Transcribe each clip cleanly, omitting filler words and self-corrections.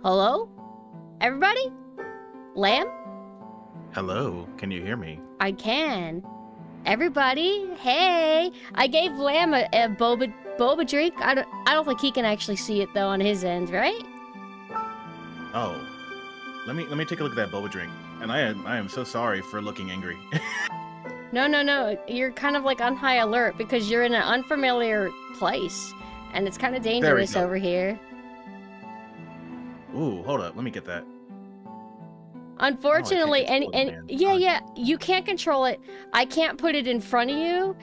Hello? Everybody? Lamb? Hello, can you hear me? I can. Everybody? Hey! I gave Lamb a boba drink. I don't think he can actually see it though on his end, right? Oh, let me take a look at that boba drink. And I am so sorry for looking angry. No. You're kind of like on high alert because you're in an unfamiliar place. And it's kind of dangerous over here. Ooh, hold up, let me get that. Unfortunately, yeah, you can't control it. I can't put it in front of you.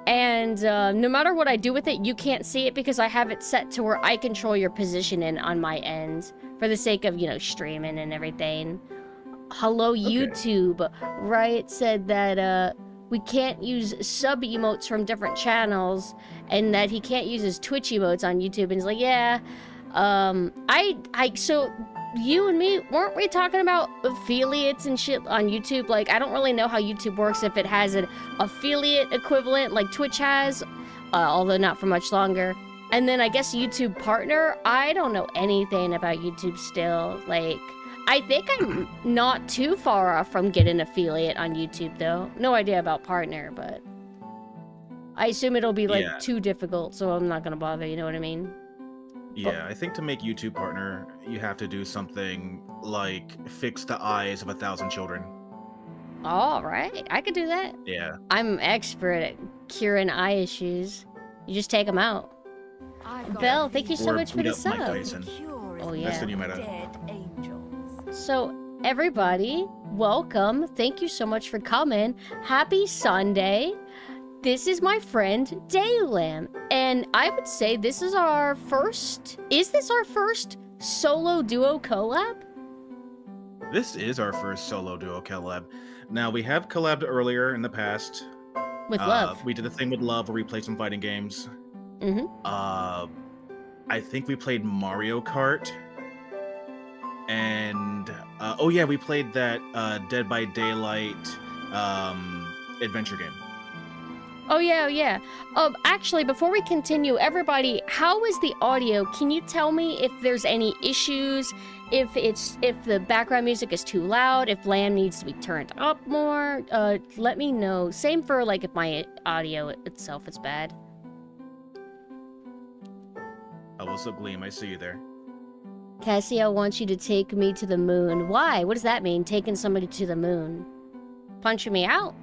And no matter what I do with it, you can't see it because I have it set to where I control your position on my end. For the sake of, you know, streaming and everything. Hello, okay. YouTube. Riot said that we can't use sub emotes from different channels. And that he can't use his Twitch emotes on YouTube. And he's like, yeah. So you and me, weren't we talking about affiliates and shit on YouTube? Like, I don't really know how YouTube works, if it has an affiliate equivalent like Twitch has, although not for much longer. And then I guess YouTube partner, I don't know anything about YouTube still. Like, I think I'm not too far off from getting affiliate on YouTube though. No idea about partner, but I assume it'll be like too difficult, so I'm not gonna bother, you know what I mean? Yeah, I think to make YouTube partner, you have to do something like fix the eyes of 1,000 children. All right, I could do that. Yeah. I'm expert at curing eye issues. You just take them out. Belle, thank you so much for the sub. Oh yeah. That's the new meta. So everybody, welcome. Thank you so much for coming. Happy Sunday. This is my friend Daylam, and I would say this is our first. Is this our first solo duo collab? This is our first solo duo collab. Now we have collabed earlier in the past. With Love. We did a thing with Love where we played some fighting games. Mm-hmm. I think we played Mario Kart. And oh yeah, we played that Dead by Daylight adventure game. Oh yeah. Actually, before we continue, everybody, how is the audio? Can you tell me if there's any issues? If the background music is too loud? If Lamb needs to be turned up more? Let me know. Same for like if my audio itself is bad. Oh, what's up, Gleam? I see you there. Cassio wants you to take me to the moon. Why? What does that mean? Taking somebody to the moon? Punching me out?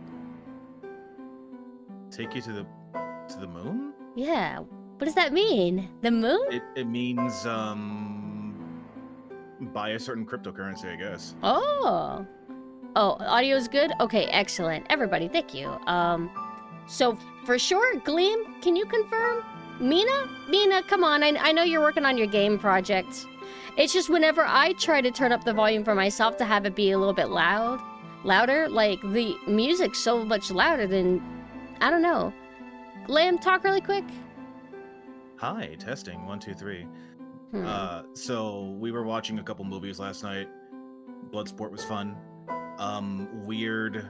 Take you to the moon? Yeah. What does that mean? The moon? It means buy a certain cryptocurrency, I guess. Oh, audio's good? Okay, excellent. Everybody, thank you. So for sure, Gleam, can you confirm? Mina, come on. I know you're working on your game project. It's just whenever I try to turn up the volume for myself to have it be a little bit louder, like the music's so much louder than, I don't know. Lamb, talk really quick. Hi, testing, 1, 2, 3. So we were watching a couple movies last night. Bloodsport was fun. Weird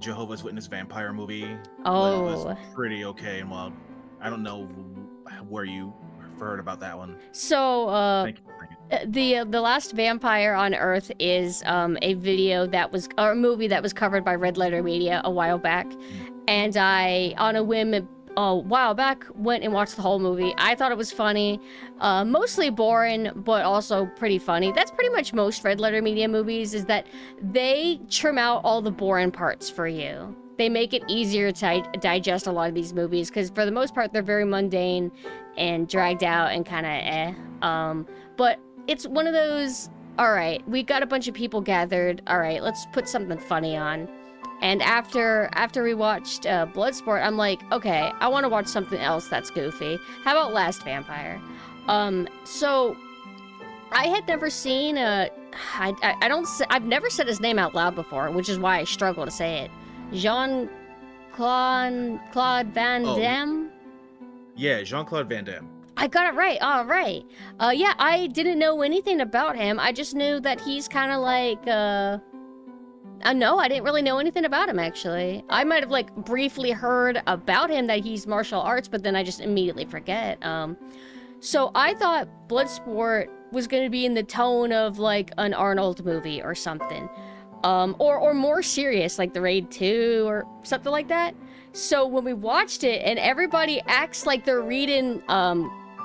Jehovah's Witness vampire movie. Oh. Was pretty okay and wild. I don't know where you heard about that one. So, Thank you. The Last Vampire on Earth is a video that was, or a movie that was covered by Red Letter Media a while back. And I, on a whim, a while back, went and watched the whole movie. I thought it was funny. Mostly boring, but also pretty funny. That's pretty much most Red Letter Media movies, is that they trim out all the boring parts for you. They make it easier to digest a lot of these movies, because for the most part, they're very mundane and dragged out and kind of but it's one of those, all right, we got a bunch of people gathered. All right, let's put something funny on. And after we watched Bloodsport, I'm like, okay, I want to watch something else that's goofy. How about Last Vampire? So I had never seen I've never said his name out loud before, which is why I struggle to say it. Jean-Claude Van Damme? Yeah, Jean-Claude Van Damme. I got it right. All right. Yeah, I didn't know anything about him. I just knew that he's kind of like, no, I didn't really know anything about him, actually. I might have, like, briefly heard about him, that he's martial arts, but then I just immediately forget. So I thought Bloodsport was going to be in the tone of like an Arnold movie or something. Or more serious, like The Raid 2 or something like that. So when we watched it and everybody acts like they're reading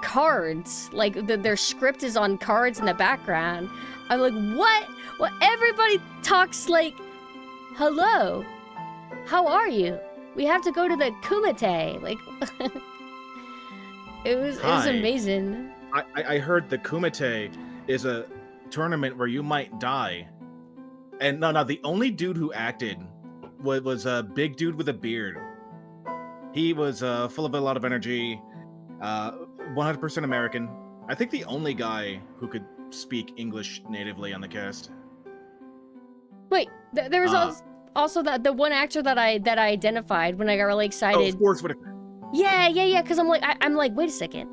cards, like their script is on cards in the background, I'm like, what? Well, everybody talks like, hello, how are you? We have to go to the Kumite. Like, it was amazing. I heard the Kumite is a tournament where you might die. And no, the only dude who acted was a big dude with a beard. He was full of a lot of energy, 100% American. I think the only guy who could speak English natively on the cast. Wait, there was also the one actor that I identified when I got really excited. Oh, Forrest Whitaker. Yeah. Because I'm like, wait a second,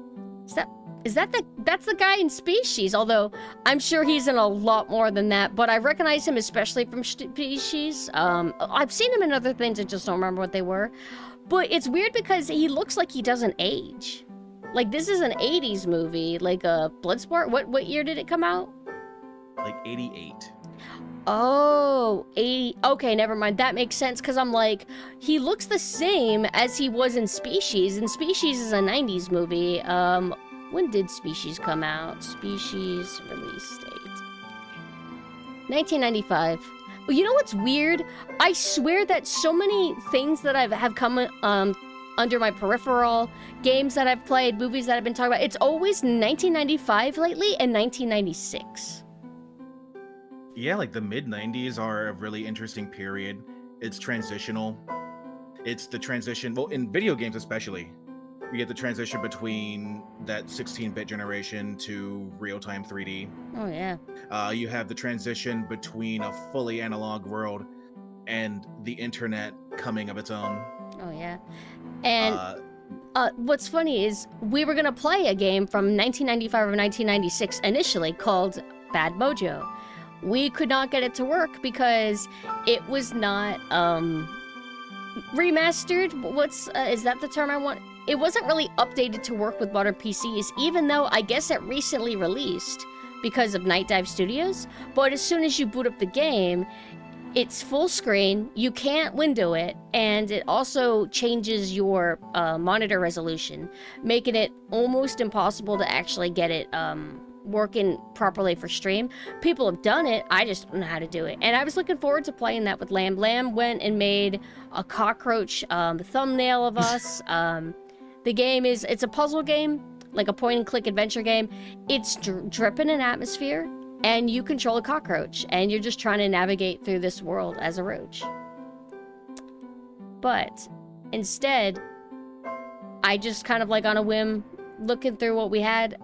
that's the guy in Species. Although I'm sure he's in a lot more than that, but I recognize him especially from Species. I've seen him in other things, I just don't remember what they were. But it's weird because he looks like he doesn't age. Like, this is an 80s movie, like Bloodsport. What year did it come out? Like 88. Oh, 80. Okay, never mind. That makes sense, because I'm like, he looks the same as he was in Species, and Species is a 90s movie. When did Species come out? Species release date. 1995. Well, you know what's weird? I swear that so many things that have come under my peripheral, games that I've played, movies that I've been talking about, it's always 1995 lately and 1996. Yeah, like the mid-90s are a really interesting period. It's transitional. It's the transition, well, in video games especially, you get the transition between that 16-bit generation to real-time 3D. Oh, yeah. You have the transition between a fully analog world and the internet coming of its own. Oh, yeah. And what's funny is we were going to play a game from 1995 or 1996 initially called Bad Mojo. We could not get it to work because it was not remastered. Is that the term I want? It wasn't really updated to work with modern PCs, even though I guess it recently released because of Night Dive Studios. But as soon as you boot up the game, it's full screen, you can't window it, and it also changes your monitor resolution, making it almost impossible to actually get it working properly for stream. People have done it, I just don't know how to do it. And I was looking forward to playing that with Lamb. Lamb went and made a cockroach thumbnail of us. The game it's a puzzle game, like a point-and-click adventure game. It's dripping in atmosphere, and you control a cockroach, and you're just trying to navigate through this world as a roach. But instead, I just kind of like on a whim, looking through what we had,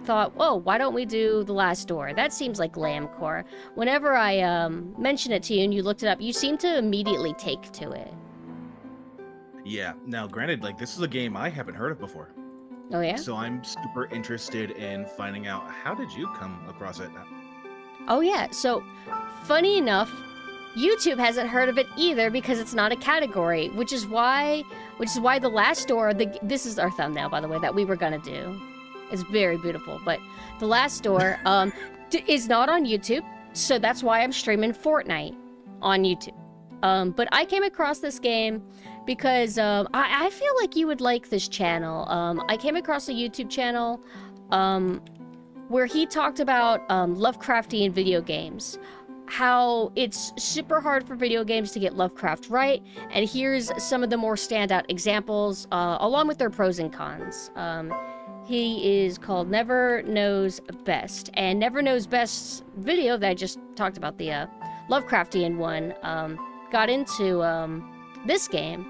thought, oh, why don't we do The Last Door? That seems like Lambcore. Whenever I mention it to you and you looked it up, you seem to immediately take to it. Yeah. Now, granted, like, this is a game I haven't heard of before. Oh, yeah? So I'm super interested in finding out, how did you come across it? Oh, yeah. So, funny enough, YouTube hasn't heard of it either because it's not a category, which is why The Last Door, this is our thumbnail, by the way, that we were gonna do. It's very beautiful, but The Last Door is not on YouTube, so that's why I'm streaming Fortnite on YouTube. But I came across this game because I feel like you would like this channel. I came across a YouTube channel where he talked about Lovecraftian video games. How it's super hard for video games to get Lovecraft right, and here's some of the more standout examples, along with their pros and cons. He is called Never Knows Best, and Never Knows Best's video that I just talked about, the Lovecraftian one, got into this game.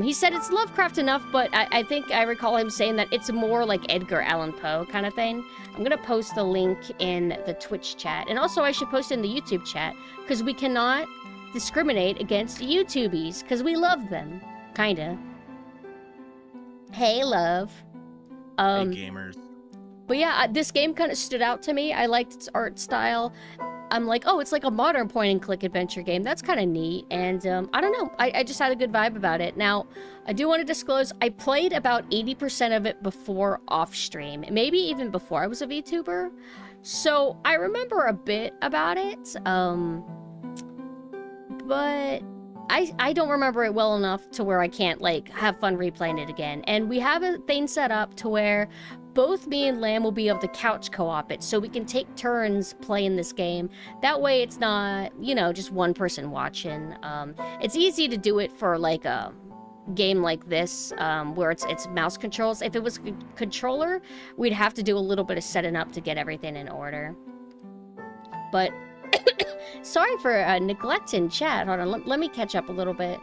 He said it's Lovecraft enough, but I think I recall him saying that it's more like Edgar Allan Poe kind of thing. I'm gonna post the link in the Twitch chat, and also I should post it in the YouTube chat, because we cannot discriminate against YouTubies, because we love them, kinda. Hey, love. Hey, gamers. But yeah, this game kind of stood out to me. I liked its art style. I'm like, oh, it's like a modern point-and-click adventure game. That's kind of neat. And I don't know. I just had a good vibe about it. Now, I do want to disclose, I played about 80% of it before off-stream. Maybe even before I was a VTuber. So I remember a bit about it. But I don't remember it well enough to where I can't, like, have fun replaying it again. And we have a thing set up to where both me and Lamb will be able to couch co-op it, so we can take turns playing this game. That way it's not, you know, just one person watching. It's easy to do it for, like, a game like this, where it's mouse controls. If it was a controller, we'd have to do a little bit of setting up to get everything in order. But sorry for neglecting chat. Hold on, let me catch up a little bit.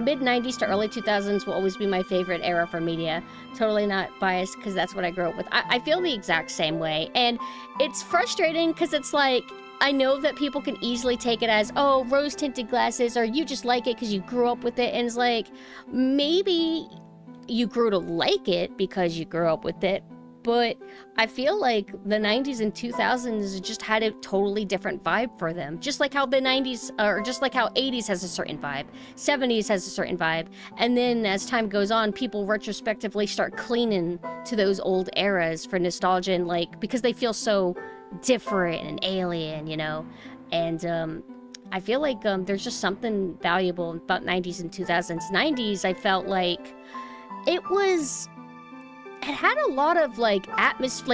Mid-90s to early 2000s will always be my favorite era for media. Totally not biased, because that's what I grew up with. I feel the exact same way. And it's frustrating, because it's like, I know that people can easily take it as, oh, rose-tinted glasses, or you just like it because you grew up with it. And it's like, maybe you grew to like it because you grew up with it, but I feel like the 90s and 2000s just had a totally different vibe for them. Just like how the 90s, or just like how 80s has a certain vibe, 70s has a certain vibe, and then as time goes on, people retrospectively start clinging to those old eras for nostalgia and, like, because they feel so different and alien, you know? And I feel like there's just something valuable about 90s and 2000s. 90s, I felt like it had a lot of, like,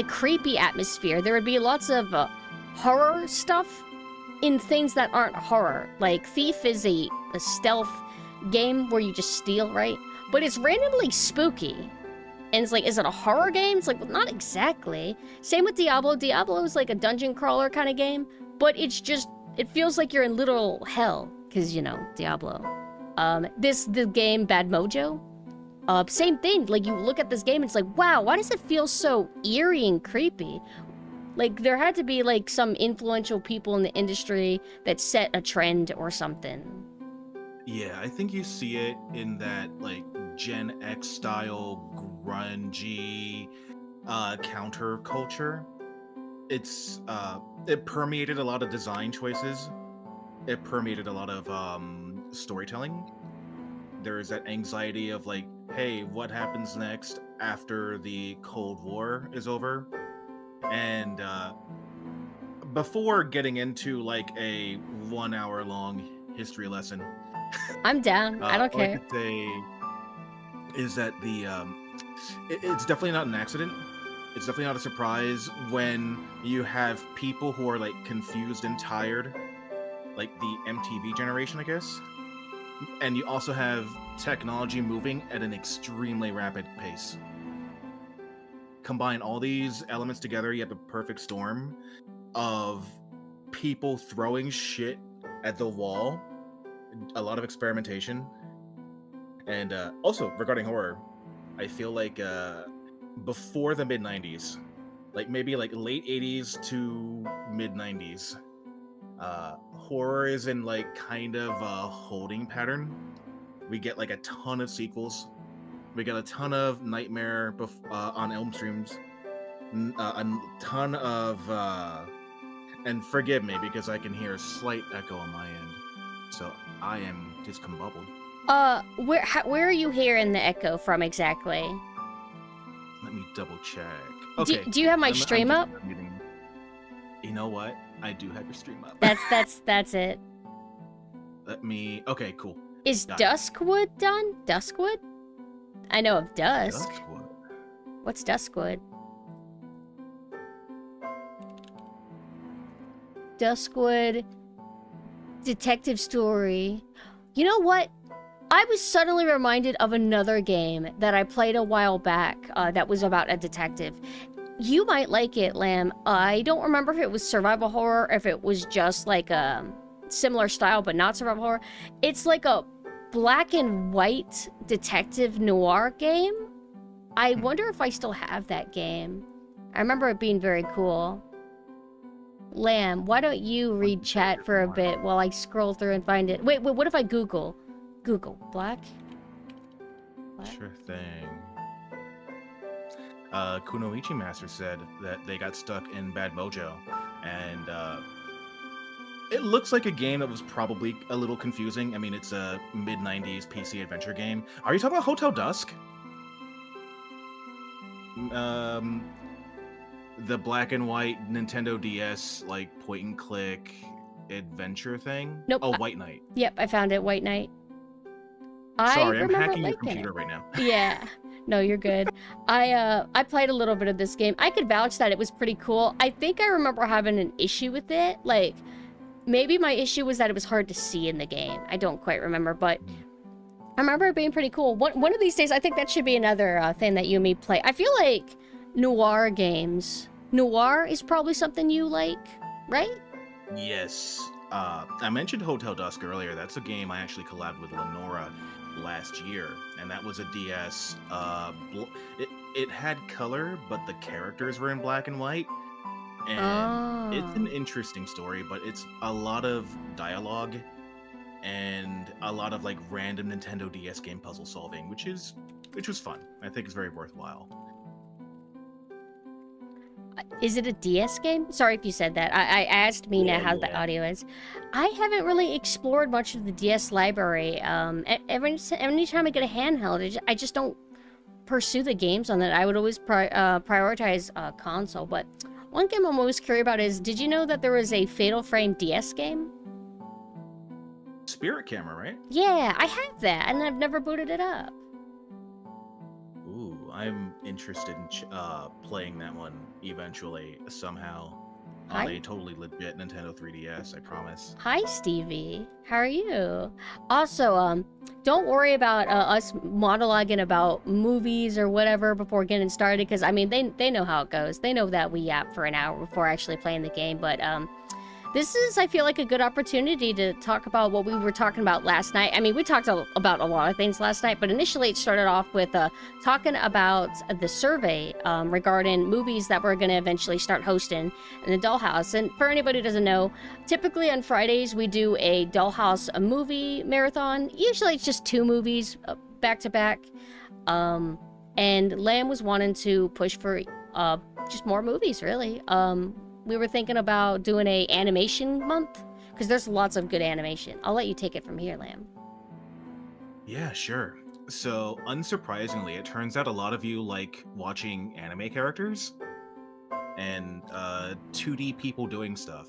creepy atmosphere. There would be lots of horror stuff in things that aren't horror. Like, Thief is a stealth game where you just steal, right? But it's randomly spooky. And it's like, is it a horror game? It's like, well, not exactly. Same with Diablo. Diablo is like a dungeon crawler kind of game, but it's just, it feels like you're in literal hell, because, you know, Diablo. The game, Bad Mojo, same thing. Like, you look at this game, it's like, wow, why does it feel so eerie and creepy? Like, there had to be, like, some influential people in the industry that set a trend or something. Yeah, I think you see it in that, like, Gen X style, grungy, counterculture. It permeated a lot of design choices. It permeated a lot of storytelling. There is that anxiety of, like, hey, what happens next after the Cold War is over? And before getting into, like, a 1 hour long history lesson, I'm down. I don't care. What I could say is that it's definitely not an accident. It's definitely not a surprise when you have people who are, like, confused and tired, like the MTV generation, I guess. And you also have technology moving at an extremely rapid pace. Combine all these elements together, you have the perfect storm of people throwing shit at the wall, a lot of experimentation. And also, regarding horror, I feel like before the mid-90s, like maybe like late 80s to mid-90s, horror is in, like, kind of a holding pattern. We get, like, a ton of sequels. We get a ton of Nightmare on Elm streams. A ton of and forgive me because I can hear a slight echo on my end, so I am discombobbled. Where are you hearing the echo from exactly? Let me double check. Okay. Do you have my stream up? You know what? I do have your stream up. That's it. Let me. Okay, cool. Is Duskwood done? Duskwood? I know of Dusk. Duskwood. What's Duskwood? Duskwood. Detective story. You know what? I was suddenly reminded of another game that I played a while back that was about a detective. You might like it, Lamb. I don't remember if it was survival horror, or if it was just like a similar style but not survival horror. It's like a black and white detective noir game. I wonder if I still have that game. I remember it being very cool. Lamb, why don't you read chat for a bit while I scroll through and find it? Wait, what if I Google black? Sure thing. Kunoichi Master said that they got stuck in Bad Mojo, and It looks like a game that was probably a little confusing. I mean, it's a mid-90s PC adventure game. Are you talking about Hotel Dusk? Um, the black and white Nintendo DS, like, point-and-click adventure thing? Nope. Oh, White Knight. Yep, I found it, White Knight. Sorry, I'm hacking your liking computer it. right now. Yeah. No, you're good. I played a little bit of this game. I could vouch that it was pretty cool. I think I remember having an issue with it. Like, maybe my issue was that it was hard to see in the game. I don't quite remember, but I remember it being pretty cool. One of these days, I think that should be another thing that you and me play. I feel like noir games. Noir is probably something you like, right? Yes. I mentioned Hotel Dusk earlier. That's a game I actually collabed with Lenora last year, and that was a DS. It had color, but the characters were in black and white. And it's an interesting story, but it's a lot of dialogue and a lot of like random Nintendo DS game puzzle solving, which was fun. I think it's very worthwhile. Is it a DS game? Sorry if you said that. I asked Mina how the audio is. I haven't really explored much of the DS library. Every time I get a handheld, I just don't pursue the games on that. I would always prioritize console. But one game I'm always curious about is, did you know that there was a Fatal Frame DS game? Spirit Camera, right? Yeah, I have that, and I've never booted it up. Ooh, I'm interested in playing that one eventually, somehow. On a totally legit Nintendo 3DS, I promise. Hi, Stevie. How are you? Also, don't worry about us monologuing about movies or whatever before getting started, because, I mean, they know how it goes. They know that we yap for an hour before actually playing the game, but, this is, I feel like, a good opportunity to talk about what we were talking about last night. I mean, we talked about a lot of things last night, but initially it started off with talking about the survey regarding movies that we're going to eventually start hosting in the Dollhouse. And for anybody who doesn't know, typically on Fridays we do a Dollhouse movie marathon. Usually it's just 2 movies back to back. And Lamb was wanting to push for just more movies, really. We were thinking about doing a animation month, because there's lots of good animation. I'll let you take it from here, Lamb. Yeah, sure. So, unsurprisingly, it turns out a lot of you like watching anime characters and 2D people doing stuff.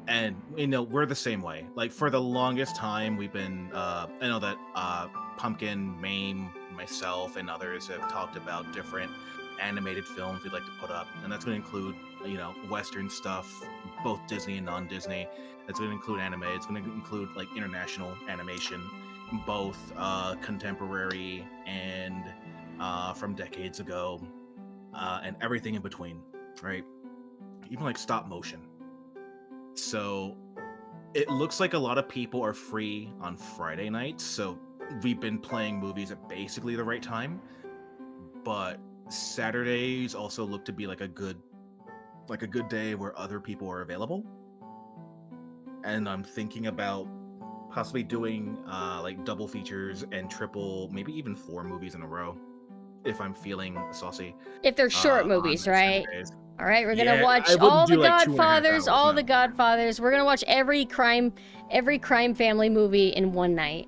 And, we're the same way. Like, for the longest time, we've been, I know that Pumpkin, Mame, myself, and others have talked about different animated films we'd like to put up, and that's going to include Western stuff, both Disney and non-Disney. It's going to include anime. It's going to include like international animation, both contemporary and from decades ago, and everything in between, right? Even like stop motion. So it looks like a lot of people are free on Friday nights, so we've been playing movies at basically the right time, but Saturdays also look to be like a good day where other people are available. And I'm thinking about possibly doing like double features and triple, maybe even 4 movies in a row if I'm feeling saucy. If they're short movies, right? Saturdays. All right, we're gonna watch all the Godfathers. We're gonna watch every crime family movie in one night.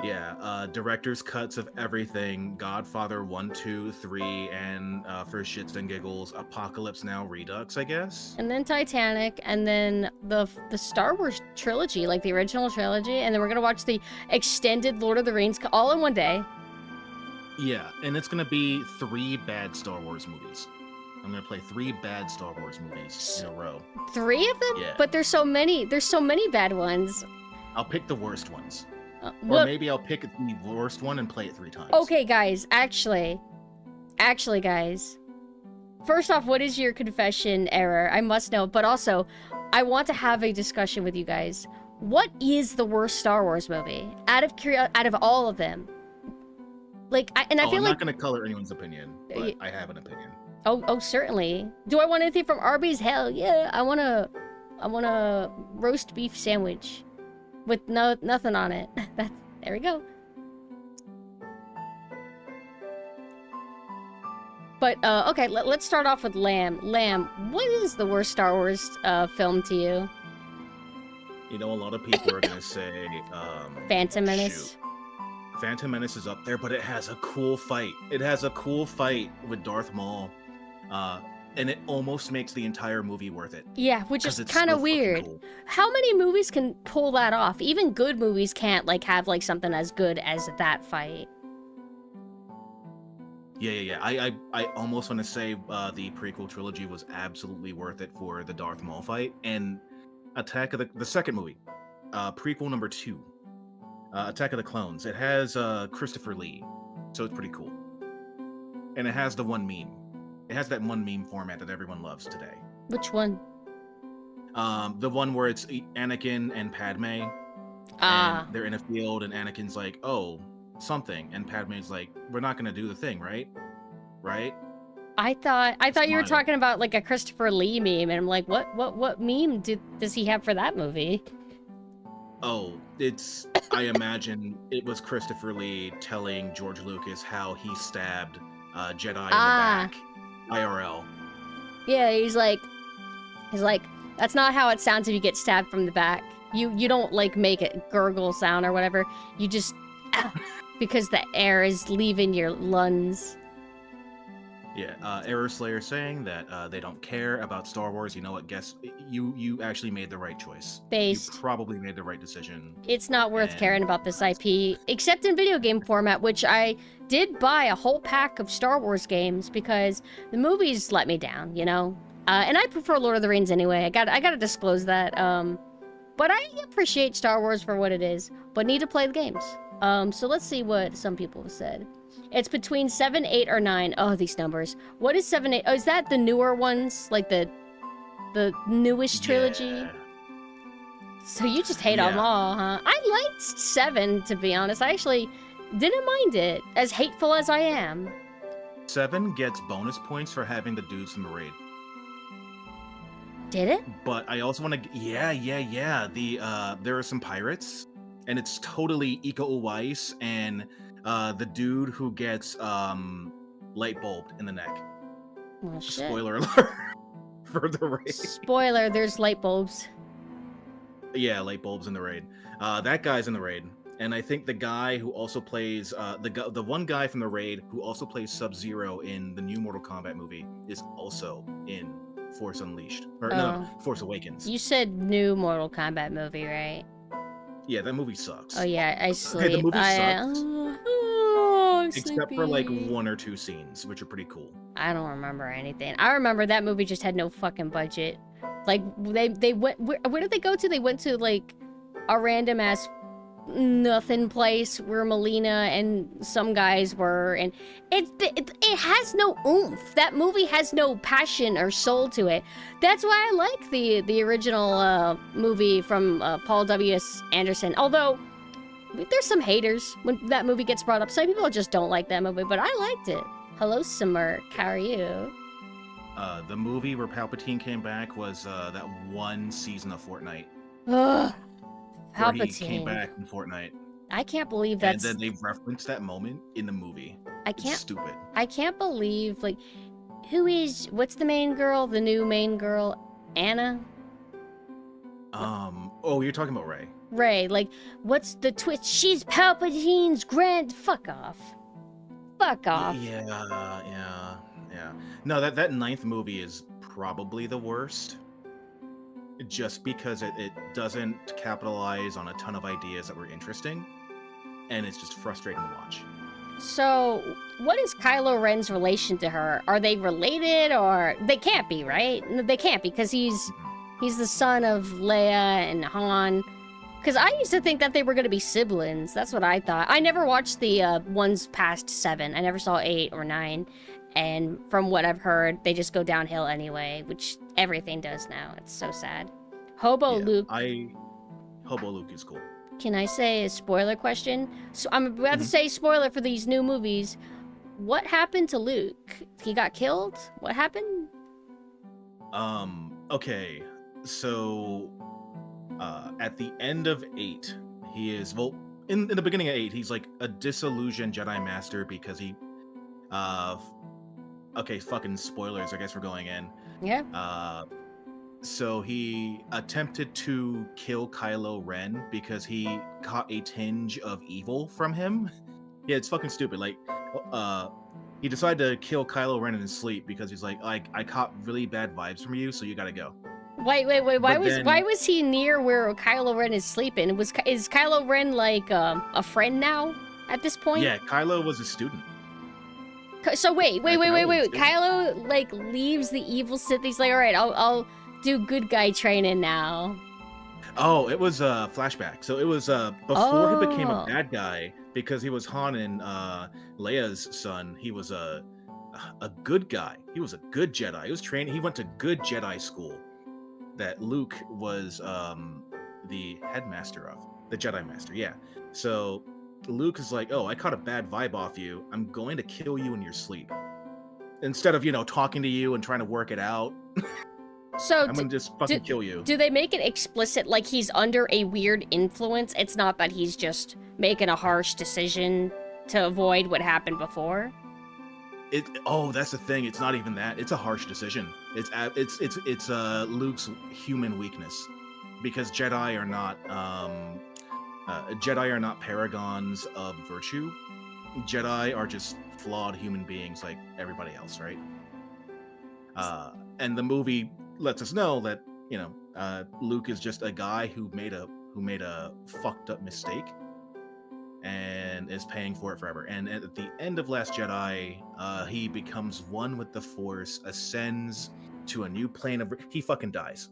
Yeah, director's cuts of everything. Godfather 1, 2, 3, and for shits and giggles, Apocalypse Now Redux, I guess. And then Titanic, and then the Star Wars trilogy, like the original trilogy, and then we're gonna watch the extended Lord of the Rings all in one day. Yeah, and it's gonna be 3 bad Star Wars movies. I'm gonna play 3 bad Star Wars movies in a row. 3 of them? Yeah. But there's so many bad ones. I'll pick the worst ones. Or maybe I'll pick the worst one and play it 3 times. Okay, guys, actually, guys. First off, what is your confession error? I must know, but also, I want to have a discussion with you guys. What is the worst Star Wars movie? Out of all of them. Like, I feel like... I'm not going to color anyone's opinion, but I have an opinion. Oh, certainly. Do I want anything from Arby's? Hell yeah, I want a roast beef sandwich. With nothing on it. There we go. But, okay, let's start off with Lamb. Lamb, what is the worst Star Wars film to you? You know, a lot of people are gonna say, Phantom shoot, Menace. Phantom Menace is up there, but it has a cool fight. It has a cool fight with Darth Maul, and it almost makes the entire movie worth it Yeah, which is because it's kind so of fucking weird. cool. How many movies can pull that off? Even good movies can't like have like something as good as that fight. Yeah. I almost want to say the prequel trilogy was absolutely worth it for the Darth Maul fight and Attack of the second movie, prequel number 2, Attack of the Clones. It has Christopher Lee, so it's pretty cool, and it has the one meme. It has that one meme format that everyone loves today. Which one? The one where it's Anakin and Padme, Ah, and they're in a field, and Anakin's like, "Oh, something," and Padme's like, "We're not gonna do the thing, right? Right?" I thought you were Smile. talking about like a Christopher Lee meme, and I'm like, what meme does he have for that movie? Oh, it's. I imagine it was Christopher Lee telling George Lucas how he stabbed Jedi in the back, IRL. Yeah, he's like, that's not how it sounds if you get stabbed from the back. You don't like make it gurgle sound or whatever. You just because the air is leaving your lungs. Yeah, Error Slayer saying that they don't care about Star Wars. You know what? Guess you actually made the right choice. Based. You probably made the right decision. It's not worth And- caring about this IP, except in video game format, which I did buy a whole pack of Star Wars games because the movies let me down, you know? And I prefer Lord of the Rings anyway. I gotta disclose that. But I appreciate Star Wars for what it is, but need to play the games. So let's see what some people have said. It's between 7, 8, or 9. Oh, these numbers. What is 7, 8? Oh, is that the newer ones? Like the newest trilogy? Yeah. So you just hate them Yeah. all, huh? I liked 7, to be honest. I actually didn't mind it, as hateful as I am. 7 gets bonus points for having the dudes from the raid. Did it? But I also want to. Yeah. The there are some pirates, and it's totally Iko Uwais and the dude who gets light bulbed in the neck. Well, shit. Spoiler alert for the raid. Spoiler, there's light bulbs. Yeah, light bulbs in the raid. That guy's in the raid, and I think the guy who also plays the one guy from the raid who also plays Sub-Zero in the new Mortal Kombat movie is also in Force Unleashed or no, Force Awakens. You said new Mortal Kombat movie, right? Yeah, that movie sucks. Oh yeah, I sleep. the movie sucks. I'm Except for like sleepy. 1 or 2 scenes, which are pretty cool. I don't remember anything. I remember that movie just had no fucking budget. Like they went where did they go to? They went to like a random ass nothing place where Melina and some guys were, and it has no oomph. That movie has no passion or soul to it. That's why I like the original movie from Paul W.S. Anderson. Although there's some haters when that movie gets brought up. Some people just don't like that movie, but I liked it. Hello, Smirk. How are you? The movie where Palpatine came back was that one season of Fortnite. Ugh. Where he came Palpatine. back in Fortnite. I can't believe that's. And then they referenced that moment in the movie. I It's can't. stupid. I can't believe like, what's the main girl? The new main girl, Anna. Oh, you're talking about Rey. Ray. Like, what's the twist? She's Palpatine's grand. Fuck off. Fuck off. Yeah. No, that 9th movie is probably the worst. Just because it doesn't capitalize on a ton of ideas that were interesting, and it's just frustrating to watch. So, what is Kylo Ren's relation to her? Are they related, or they can't be, right? No, they can't because he's the son of Leia and Han. Because I used to think that they were going to be siblings. That's what I thought. I never watched the ones past 7. I never saw 8 or 9. And from what I've heard, they just go downhill anyway, which everything does now. It's so sad. Hobo Yeah, Luke. Hobo Luke is cool. Can I say a spoiler question? So I'm about to Mhm. say spoiler for these new movies. What happened to Luke? He got killed? What happened? Okay. So at the end of 8, he is in the beginning of 8, he's like a disillusioned Jedi Master because he okay, fucking spoilers, I guess we're going in. Yeah. So he attempted to kill Kylo Ren because he caught a tinge of evil from him. Yeah, it's fucking stupid. Like, he decided to kill Kylo Ren in his sleep because he's like, I caught really bad vibes from you, so you gotta go. Wait. Why was he near where Kylo Ren is sleeping? Is Kylo Ren like a friend now at this point? Yeah, Kylo was a student. So wait. Like, Kylo like leaves the evil Sith. He's like, all right, I'll do good guy training now. Oh, it was a flashback. So it was before he became a bad guy because he was Han and Leia's son. He was a good guy. He was a good Jedi. He was trained. He went to good Jedi school that Luke was the headmaster of, the Jedi Master. Yeah. So Luke is like, oh, I caught a bad vibe off you. I'm going to kill you in your sleep. Instead of, talking to you and trying to work it out. So I'm gonna just fucking kill you. Do they make it explicit, like he's under a weird influence? It's not that he's just making a harsh decision to avoid what happened before? That's the thing. It's not even that. It's a harsh decision. It's Luke's human weakness, because Jedi are not paragons of virtue. Jedi are just flawed human beings like everybody else, right? And the movie lets us know that Luke is just a guy who made a fucked up mistake and is paying for it forever. And at the end of Last Jedi, he becomes one with the Force, ascends to a new plane of... He fucking dies.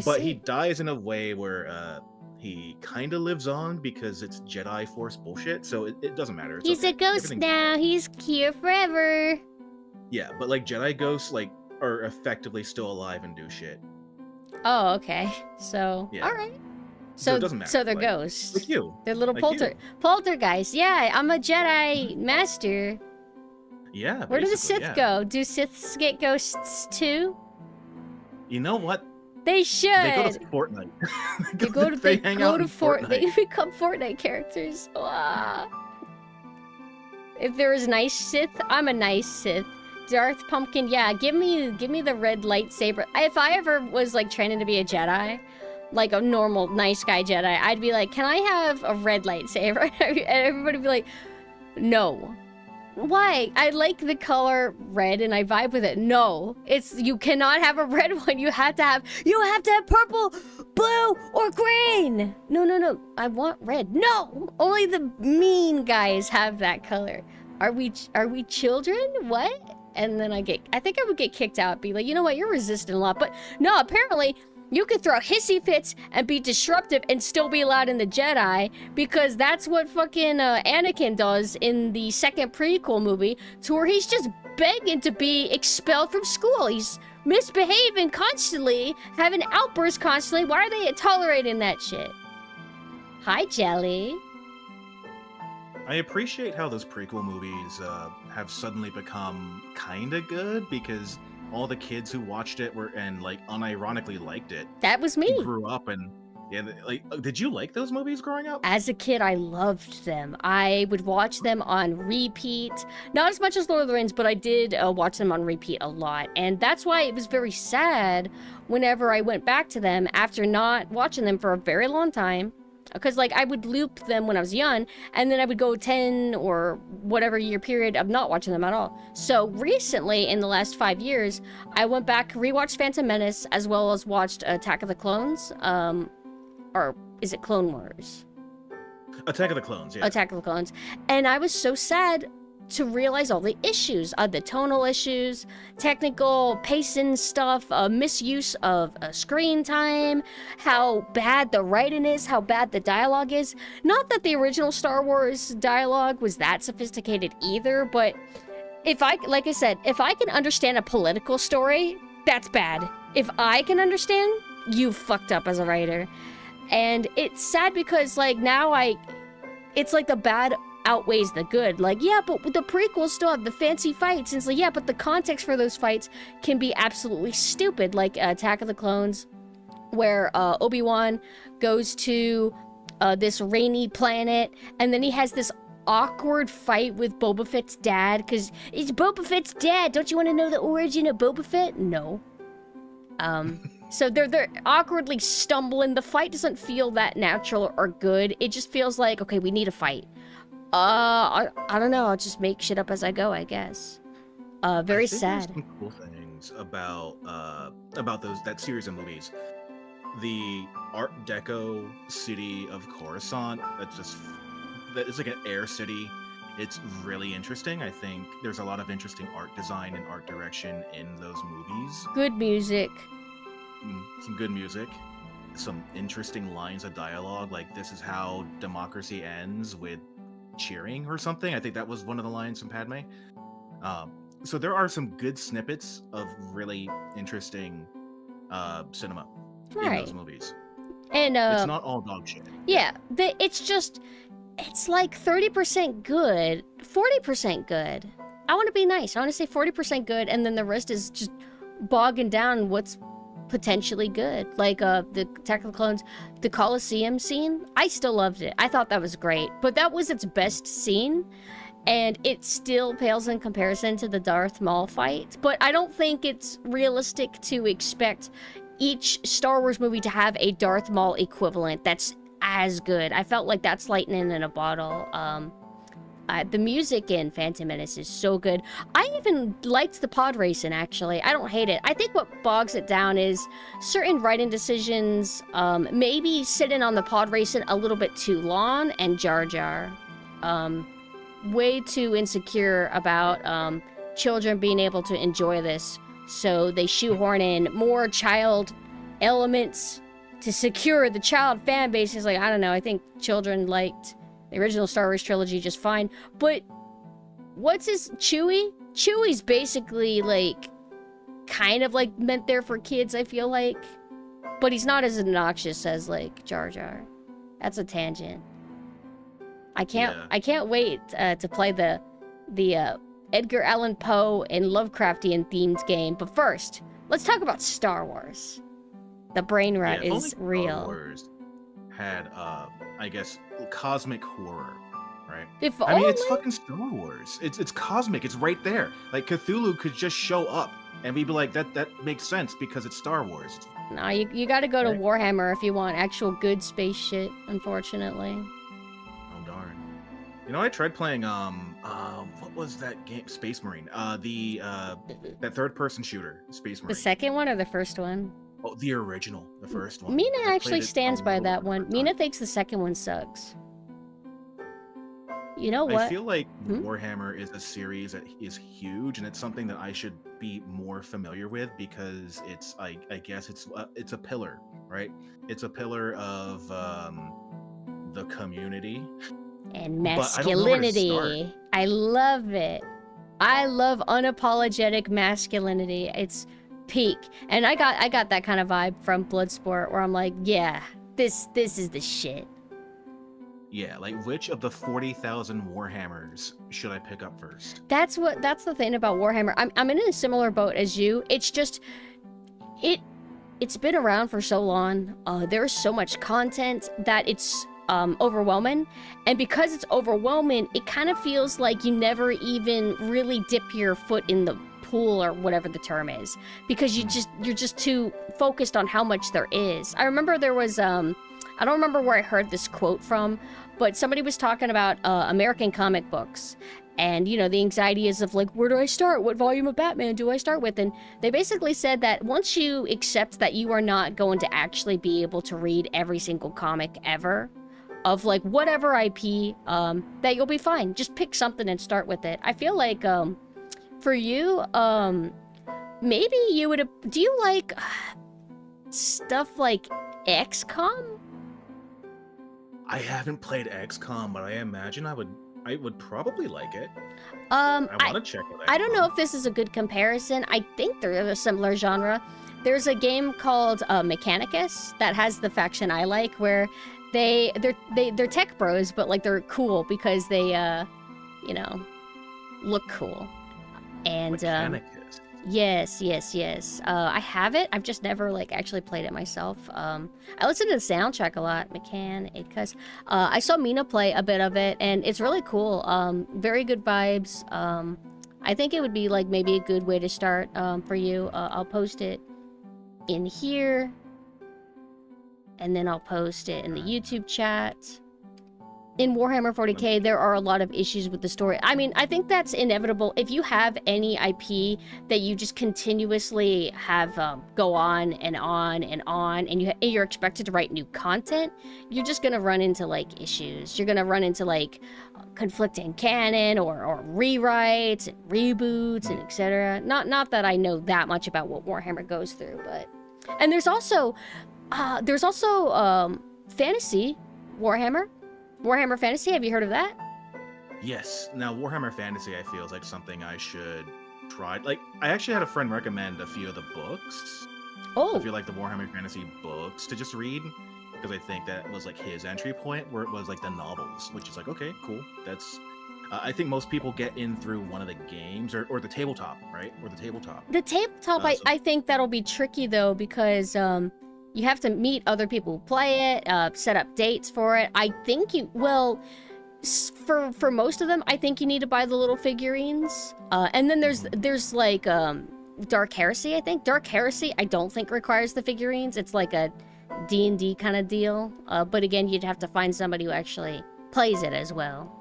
But he dies in a way where he kind of lives on because it's Jedi Force bullshit, so it doesn't matter. It's He's okay. a ghost now. He's here forever. Yeah, but like Jedi ghosts are effectively still alive and do shit. Oh, okay. So, yeah. All right. So it doesn't matter. So they're ghosts. Like you. They're little like poltergeists. Yeah, I'm a Jedi master. Yeah. Where do the Sith go? Do Siths get ghosts too? You know what? They should. They go to Fortnite. they hang out in Fortnite. They become Fortnite characters. Wow. If there is nice Sith, I'm a nice Sith. Darth Pumpkin, yeah, give me the red lightsaber. If I ever was like training to be a Jedi, like a normal nice guy Jedi, I'd be like, can I have a red lightsaber? And everybody would be like, no. Why? I like the color red and I vibe with it. No, you cannot have a red one. You have to have purple, blue, or green. No. I want red. No, only the mean guys have that color. Are we children? What? And then I think I would get kicked out, be like, you know what, you're resistant a lot. But no, apparently you could throw hissy fits and be disruptive and still be allowed in the Jedi, because that's what fucking Anakin does in the second prequel movie, to where he's just begging to be expelled from school. He's misbehaving constantly, having outbursts constantly. Why are they tolerating that shit? Hi, Jelly. I appreciate how those prequel movies have suddenly become kind of good, because all the kids who watched it unironically liked it. That was me. Grew up and did you like those movies growing up? As a kid, I loved them. I would watch them on repeat. Not as much as Lord of the Rings, but I did watch them on repeat a lot. And that's why it was very sad whenever I went back to them after not watching them for a very long time. Because, I would loop them when I was young, and then I would go 10 or whatever year period of not watching them at all. So, recently, in the last 5 years, I went back, rewatched Phantom Menace, as well as watched Attack of the Clones. Or is it Clone Wars? Attack of the Clones, yeah. Attack of the Clones. And I was so sad to realize all the issues, the tonal issues, technical pacing stuff, misuse of screen time, how bad the writing is, how bad the dialogue is. Not that the original Star Wars dialogue was that sophisticated either, but like I said, if I can understand a political story, that's bad. If I can understand, you fucked up as a writer. And it's sad because now it's like the bad outweighs the good. Yeah, but the prequels still have the fancy fights. And it's yeah, but the context for those fights can be absolutely stupid. Like Attack of the Clones, where Obi-Wan goes to this rainy planet, and then he has this awkward fight with Boba Fett's dad, because it's Boba Fett's dad. Don't you want to know the origin of Boba Fett? No. So they're awkwardly stumbling. The fight doesn't feel that natural or good. It just feels like, okay, we need a fight. I don't know. I'll just make shit up as I go, I guess. Very sad. There's some cool things about that series of movies. The Art Deco city of Coruscant, that is like an air city. It's really interesting. I think there's a lot of interesting art design and art direction in those movies. Good music. Some good music. Some interesting lines of dialogue, like "This is how democracy ends," with cheering or something. I think that was one of the lines from Padme. So there are some good snippets of really interesting cinema in those movies. And it's not all dog shit. Yeah, it's like 30% good, 40% good. I want to be nice. I want to say 40% good, and then the rest is just bogging down what's potentially good. Like the Attack of the Clones, the Colosseum scene, I still loved it. I thought that was great, but that was its best scene, and it still pales in comparison to the Darth Maul fight. But I don't think it's realistic to expect each Star Wars movie to have a Darth Maul equivalent that's as good. I felt like that's lightning in a bottle. The music in Phantom Menace is so good. I even liked the pod racing, actually. I don't hate it. I think what bogs it down is certain writing decisions, maybe sitting on the pod racing a little bit too long, and Jar Jar. Way too insecure about children being able to enjoy this. So they shoehorn in more child elements to secure the child fan base. Is like, I don't know, I think children liked the original Star Wars trilogy just fine. But what's his Chewie? Chewie's basically like kind of like meant there for kids, I feel like. But he's not as obnoxious as like Jar Jar. That's a tangent. I can't wait to play the Edgar Allan Poe and Lovecraftian themed game. But first, let's talk about Star Wars. The brain rot is real. Star Wars had, I guess, cosmic horror, right? It's fucking Star Wars. It's cosmic. It's right there. Like, Cthulhu could just show up, and we'd be like, that makes sense because it's Star Wars. No, you got to go to Warhammer if you want actual good space shit. Unfortunately. Oh darn. You know, I tried playing what was that game? Space Marine. That third-person shooter, Space Marine. The second one or the first one? Oh, the original, the first one. Mina actually stands by that one. Mina thinks the second one sucks. You know what? I feel like Warhammer is a series that is huge, and it's something that I should be more familiar with because it's, I guess it's a pillar, right? It's a pillar of the community. And masculinity. I love it. I love unapologetic masculinity. It's peak. And I got that kind of vibe from Bloodsport where I'm like, yeah, this is the shit. Yeah, like which of the 40,000 Warhammers should I pick up first? That's the thing about Warhammer. I'm in a similar boat as you. It's just it's been around for so long. There's so much content that it's overwhelming, and because it's overwhelming, it kind of feels like you never even really dip your foot in the pool or whatever the term is, because you're just too focused on how much there is. I remember there was I don't remember where I heard this quote from, but somebody was talking about American comic books. And, you know, the anxiety is of like, where do I start? What volume of Batman do I start with? And they basically said that once you accept that you are not going to actually be able to read every single comic ever, of like whatever IP, that you'll be fine. Just pick something and start with it. I feel like for you, maybe you would. Do you like stuff like XCOM? I haven't played XCOM, but I imagine I would probably like it. I want to check it out. I don't know if this is a good comparison. I think they're a similar genre. There's a game called Mechanicus that has the faction I like, where they're tech bros, but like they're cool because they you know, look cool. And Mechanicus. Yes. I have it. I've just never like actually played it myself. I listen to the soundtrack a lot. Mechanicus. I saw Mina play a bit of it, and it's really cool. Very good vibes. I think it would be like maybe a good way to start for you. I'll post it in here. And then I'll post it in the YouTube chat. In Warhammer 40k, there are a lot of issues with the story. I mean, I think that's inevitable. If you have any IP that you just continuously have go on and on and on, and you're expected to write new content, you're just gonna run into like issues. You're gonna run into like conflicting canon or rewrites and reboots and etc. Not that I know that much about what Warhammer goes through, but and there's also fantasy Warhammer. Warhammer Fantasy, have you heard of that? Yes. Now, Warhammer Fantasy, I feel is like something I should try. Like, I actually had a friend recommend a few of the books. Oh. I feel like the Warhammer Fantasy books to just read, because I think that was like his entry point, where it was like the novels, which is like, okay, cool. That's. I think most people get in through one of the games or the tabletop, right? Or the tabletop. The tabletop, I think that'll be tricky though, because you have to meet other people who play it, set up dates for it. I think you will, for most of them, I think you need to buy the little figurines. And then there's like Dark Heresy, I think. Dark Heresy, I don't think requires the figurines. It's like a D&D kind of deal. But again, you'd have to find somebody who actually plays it as well.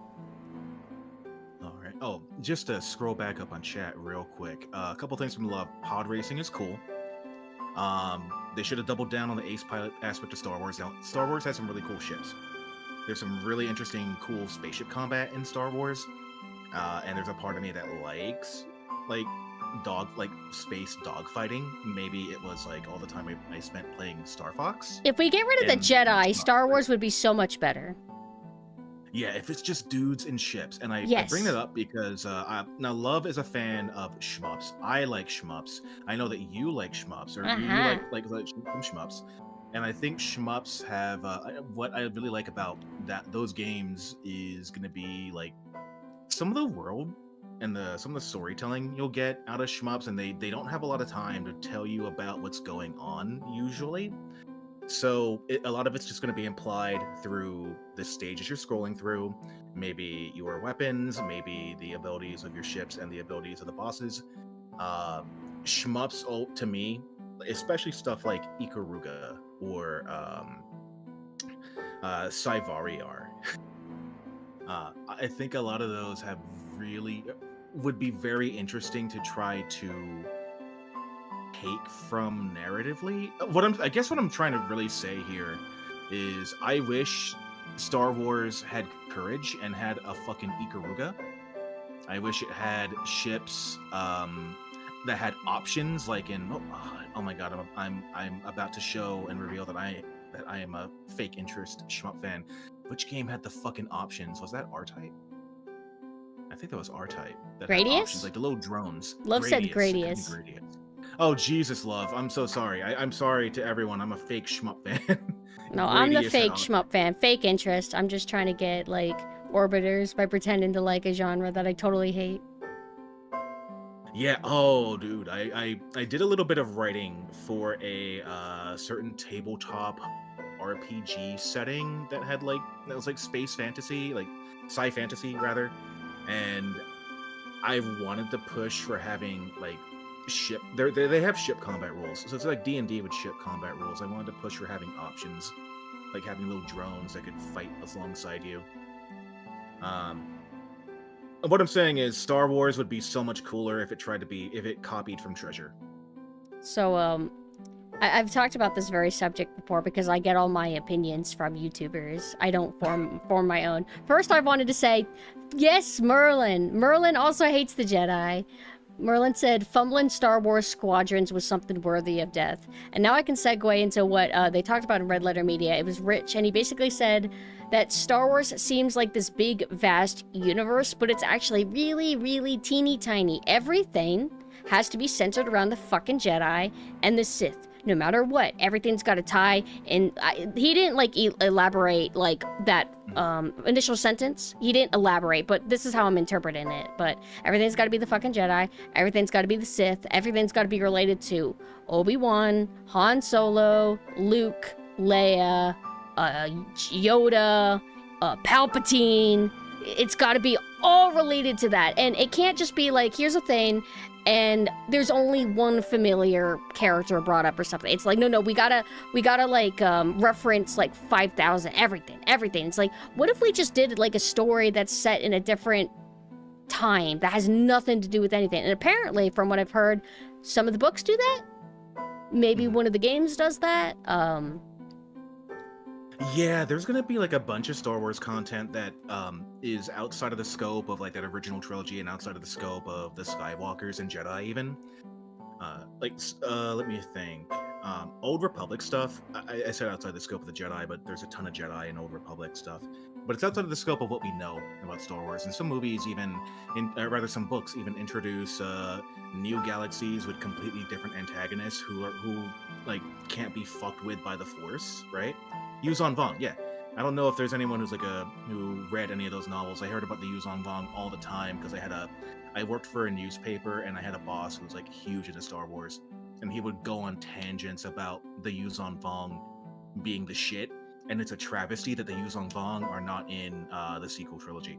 All right. Oh, just to scroll back up on chat real quick. A couple things from Love. Pod racing is cool. They should have doubled down on the ace pilot aspect of Star Wars. Now, Star Wars has some really cool ships. There's some really interesting, cool spaceship combat in Star Wars. And there's a part of me that likes, like space dogfighting. Maybe it was like all the time I spent playing Star Fox. If we get rid of the Jedi, Star Wars would be so much better. Yeah, if it's just dudes and ships. And I bring that up because now Love is a fan of shmups. I like shmups. I know that you like shmups, or you like shmups. And I think shmups have what I really like about those games is going to be like some of the world and some of the storytelling you'll get out of shmups, and they don't have a lot of time to tell you about what's going on usually. So a lot of it's just going to be implied through the stages you're scrolling through, maybe your weapons, maybe the abilities of your ships and the abilities of the bosses. Shmups, to me, especially stuff like Ikaruga or Saivariar, I think a lot of those would be very interesting to try to take from narratively. I guess what I'm trying to really say here is I wish Star Wars had courage and had a fucking Ikaruga. I wish it had ships that had options, like in oh my god, I'm about to show and reveal that I am a fake interest shmup fan. Which game had the fucking options? Was that R-Type? I think that was R-Type. Gradius? Like the little drones. Love said Gradius. Oh, Jesus, Love. I'm so sorry. I'm sorry to everyone. I'm a fake shmup fan. No, I'm the fake shmup fan. Fake interest. I'm just trying to get, like, orbiters by pretending to like a genre that I totally hate. Yeah. Oh, dude. I did a little bit of writing for a certain tabletop RPG setting that was like space fantasy, like sci fantasy rather, and I wanted to push for having like ship. They have ship combat rules, so it's like D&D with ship combat rules. I wanted to push for having options, like having little drones that could fight alongside you. What I'm saying is Star Wars would be so much cooler if it copied from Treasure. So I've talked about this very subject before because I get all my opinions from YouTubers. I don't form my own. First, I wanted to say, yes, Merlin. Merlin also hates the Jedi. Merlin said, fumbling Star Wars squadrons was something worthy of death. And now I can segue into what they talked about in Red Letter Media. It was Rich, and he basically said that Star Wars seems like this big, vast universe, but it's actually really, really teeny tiny. Everything has to be centered around the fucking Jedi and the Sith. No matter what, everything's got to tie in. He didn't like elaborate like that initial sentence. He didn't elaborate, but this is how I'm interpreting it. But everything's got to be the fucking Jedi. Everything's got to be the Sith. Everything's got to be related to Obi-Wan, Han Solo, Luke, Leia, Yoda, Palpatine. It's got to be all related to that. And it can't just be like, here's a thing, and there's only one familiar character brought up or something. It's like, no, we gotta like reference like 5,000 everything. It's like, what if we just did like a story that's set in a different time that has nothing to do with anything? And apparently, from what I've heard, some of the books do that. Maybe one of the games does that. Yeah, there's gonna be like a bunch of Star Wars content that is outside of the scope of like that original trilogy and outside of the scope of the Skywalkers and Jedi even. Let me think. Old Republic stuff. I said outside the scope of the Jedi, but there's a ton of Jedi and Old Republic stuff. But it's outside of the scope of what we know about Star Wars. And some movies even, some books even introduce new galaxies with completely different antagonists who like can't be fucked with by the Force, right? Yuzon Vong, yeah. I don't know if there's anyone who read any of those novels. I heard about the Yuzon Vong all the time because I worked for a newspaper and I had a boss who was like huge into Star Wars, and he would go on tangents about the Yuzon Vong being the shit, and it's a travesty that the Yuzon Vong are not in the sequel trilogy.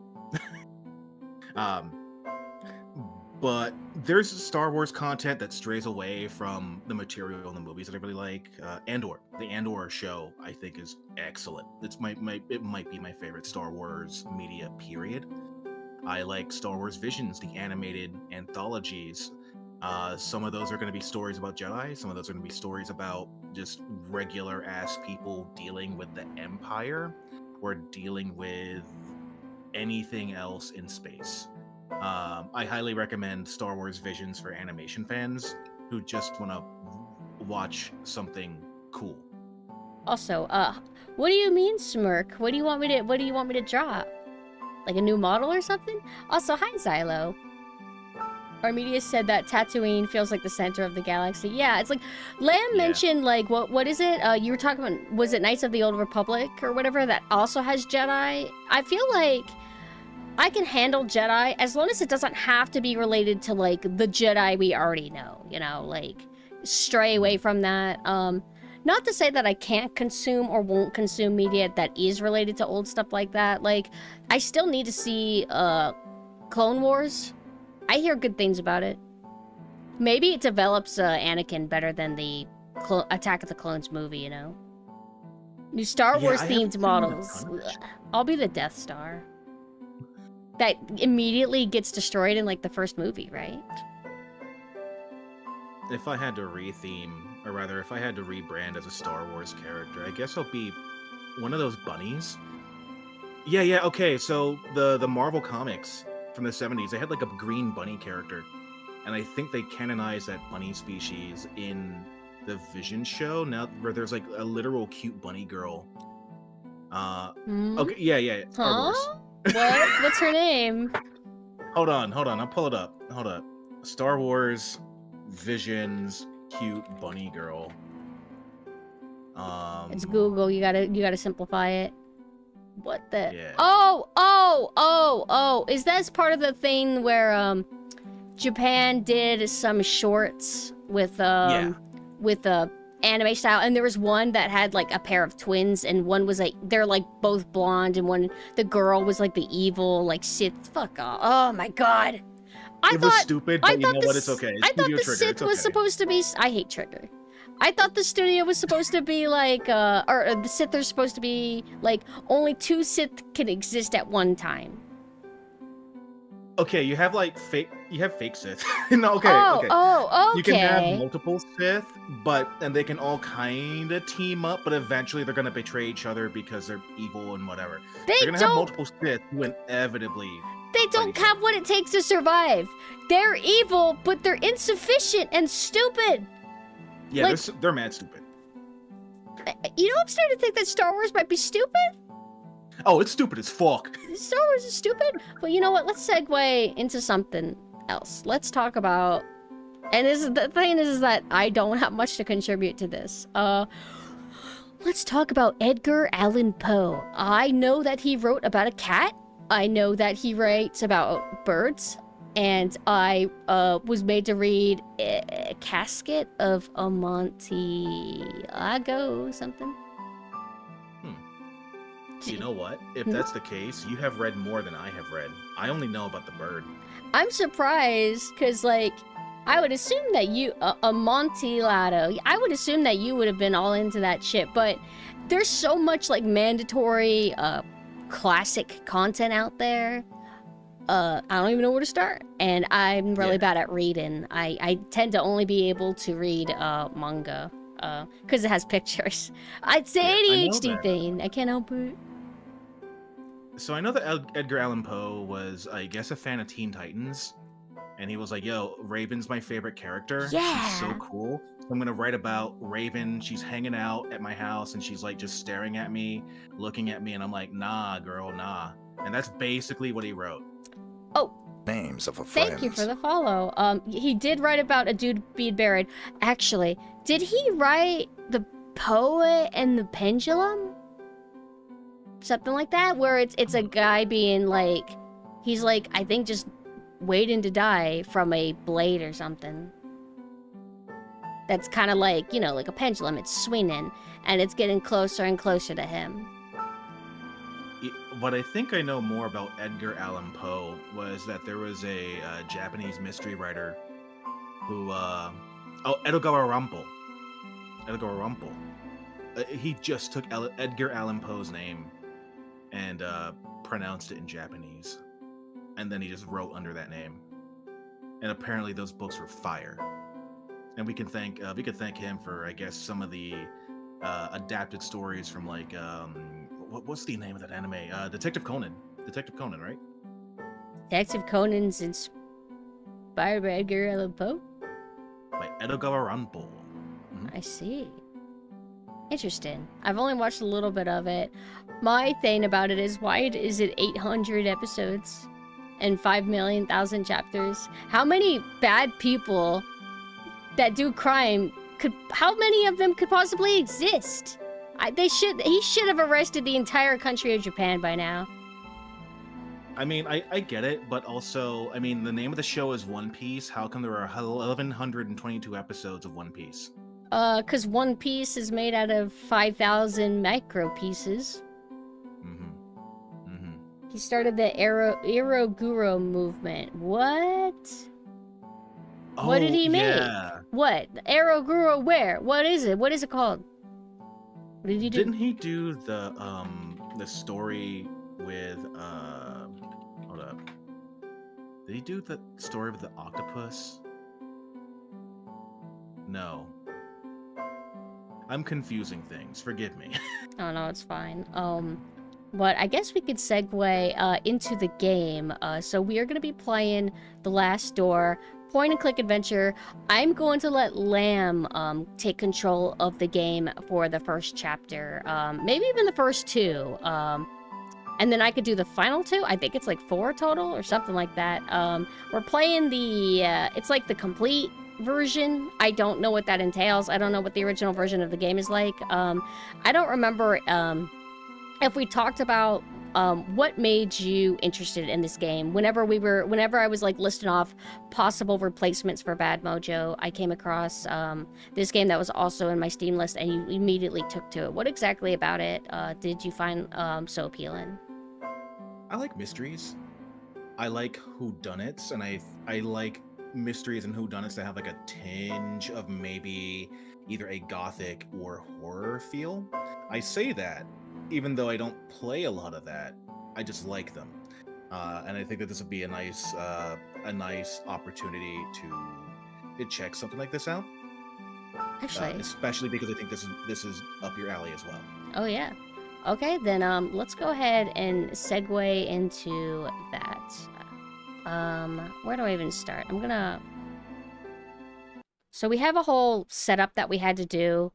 But there's Star Wars content that strays away from the material in the movies that I really like. Andor, the Andor show, I think is excellent. It might be my favorite Star Wars media period. I like Star Wars Visions, the animated anthologies. Some of those are going to be stories about Jedi. Some of those are going to be stories about just regular ass people dealing with the Empire or dealing with anything else in space. I highly recommend Star Wars Visions for animation fans who just want to watch something cool. Also, what do you mean, Smirk? What do you want me to draw? Like a new model or something? Also, hi, Xylo. Armedia said that Tatooine feels like the center of the galaxy. Yeah, it's like Lamb mentioned, like, what is it? You were talking about, was it Knights of the Old Republic or whatever that also has Jedi? I feel like I can handle Jedi as long as it doesn't have to be related to like the Jedi we already know, you know, like stray away from that. Not to say that I can't consume or won't consume media that is related to old stuff like that. Like, I still need to see Clone Wars. I hear good things about it. Maybe it develops Anakin better than the Attack of the Clones movie, you know? New Star Wars themed models. I'll be the Death Star. That immediately gets destroyed in like the first movie, right? If I had to retheme, or rather, if I had to rebrand as a Star Wars character, I guess I'll be one of those bunnies. Yeah, okay, so the Marvel comics from the 70s, they had like a green bunny character, and I think they canonized that bunny species in the Vision show now, where there's like a literal cute bunny girl. Okay, yeah, Star Wars. What? What's her name? Hold on, I'll pull it up. Hold up. Star Wars Visions cute bunny girl. It's Google. You gotta simplify it. What the? Yeah. Oh! Is that part of the thing where Japan did some shorts with anime style, and there was one that had like a pair of twins, and one was like they're like both blonde, and the girl was like the evil like Sith. Fuck off! Oh my god! It was stupid, but you know what? It's okay. I thought the Sith was supposed to be. I hate Trigger. I thought the studio was supposed to be like, or the Sith are supposed to be like only 2 Sith can exist at one time. Okay, you have fake Sith. No, okay. Okay. You can have multiple Sith, and they can all kind of team up, but eventually they're gonna betray each other because they're evil and whatever. They're gonna have multiple Sith who inevitably. They don't have what it takes to survive. They're evil, but they're insufficient and stupid. Yeah, like, they're mad stupid. You know, I'm starting to think that Star Wars might be stupid. Oh, it's stupid as fuck. Star Wars is stupid. But you know what? Let's segue into something else. Let's talk about... And the thing is that I don't have much to contribute to this. Let's talk about Edgar Allan Poe. I know that he wrote about a cat. I know that he writes about birds. And I was made to read a Casket of Amontillado something. You know what? If that's the case, you have read more than I have read. I only know about the bird. I'm surprised, because, like, I would assume that you, Amontillado, I would assume that you would have been all into that shit, but there's so much, like, mandatory, classic content out there. I don't even know where to start, and I'm really bad at reading. I tend to only be able to read, manga, because it has pictures. It's the ADHD thing. I can't help it. So I know that Edgar Allan Poe was, I guess, a fan of Teen Titans. And he was like, yo, Raven's my favorite character. Yeah. She's so cool. I'm going to write about Raven. She's hanging out at my house and she's like just staring at me, looking at me. And I'm like, nah, girl, nah. And that's basically what he wrote. Oh. Names of a Thank you for the follow. He did write about a dude being buried. Actually, did he write The Poet and the Pendulum? Something like that? Where it's a guy being like, he's like, I think just waiting to die from a blade or something. That's kind of like, you know, like a pendulum. It's swinging, and it's getting closer and closer to him. What I think I know more about Edgar Allan Poe was that there was a Japanese mystery writer who, Edogawa Rumpel. He just took Edgar Allan Poe's name and pronounced it in Japanese. And then he just wrote under that name. And apparently those books were fire. And we could thank him for, I guess, some of the adapted stories from, like, what's the name of that anime? Detective Conan, right? Detective Conan's inspired by Edgar Allan Poe? By Edogawa Rumpel. I see. Interesting. I've only watched a little bit of it. My thing about it is, why is it 800 episodes? And 5 million thousand chapters. How many bad people that do crime how many of them could possibly exist? He should have arrested the entire country of Japan by now. I mean, I get it, but also, I mean, the name of the show is One Piece. How come there are 1,122 episodes of One Piece? Cause One Piece is made out of 5,000 micro pieces. He started the Iroguro movement. What? Oh, what did he make? Yeah. What? Iroguro where? What is it? What is it called? What did he do? Didn't he do the story with hold up. Did he do the story with the octopus? No. I'm confusing things. Forgive me. Oh no, it's fine. But I guess we could segue into the game. So we are going to be playing The Last Door, point-and-click adventure. I'm going to let Lamb take control of the game for the first chapter, maybe even the first two. And then I could do the final two. I think it's like 4 total or something like that. We're playing the, it's like the complete version. I don't know what that entails. I don't know what the original version of the game is like. I don't remember if we talked about what made you interested in this game. Whenever I was like listing off possible replacements for Bad Mojo, I came across this game that was also in my Steam list, and you immediately took to it. What exactly about it did you find so appealing? I like mysteries. I like whodunits, and I like mysteries and whodunits that have like a tinge of maybe either a gothic or horror feel. I say that even though I don't play a lot of that, I just like them, and I think that this would be a nice opportunity to check something like this out. Actually, especially because I think this is up your alley as well. Oh yeah. Okay, then let's go ahead and segue into that. Where do I even start? So we have a whole setup that we had to do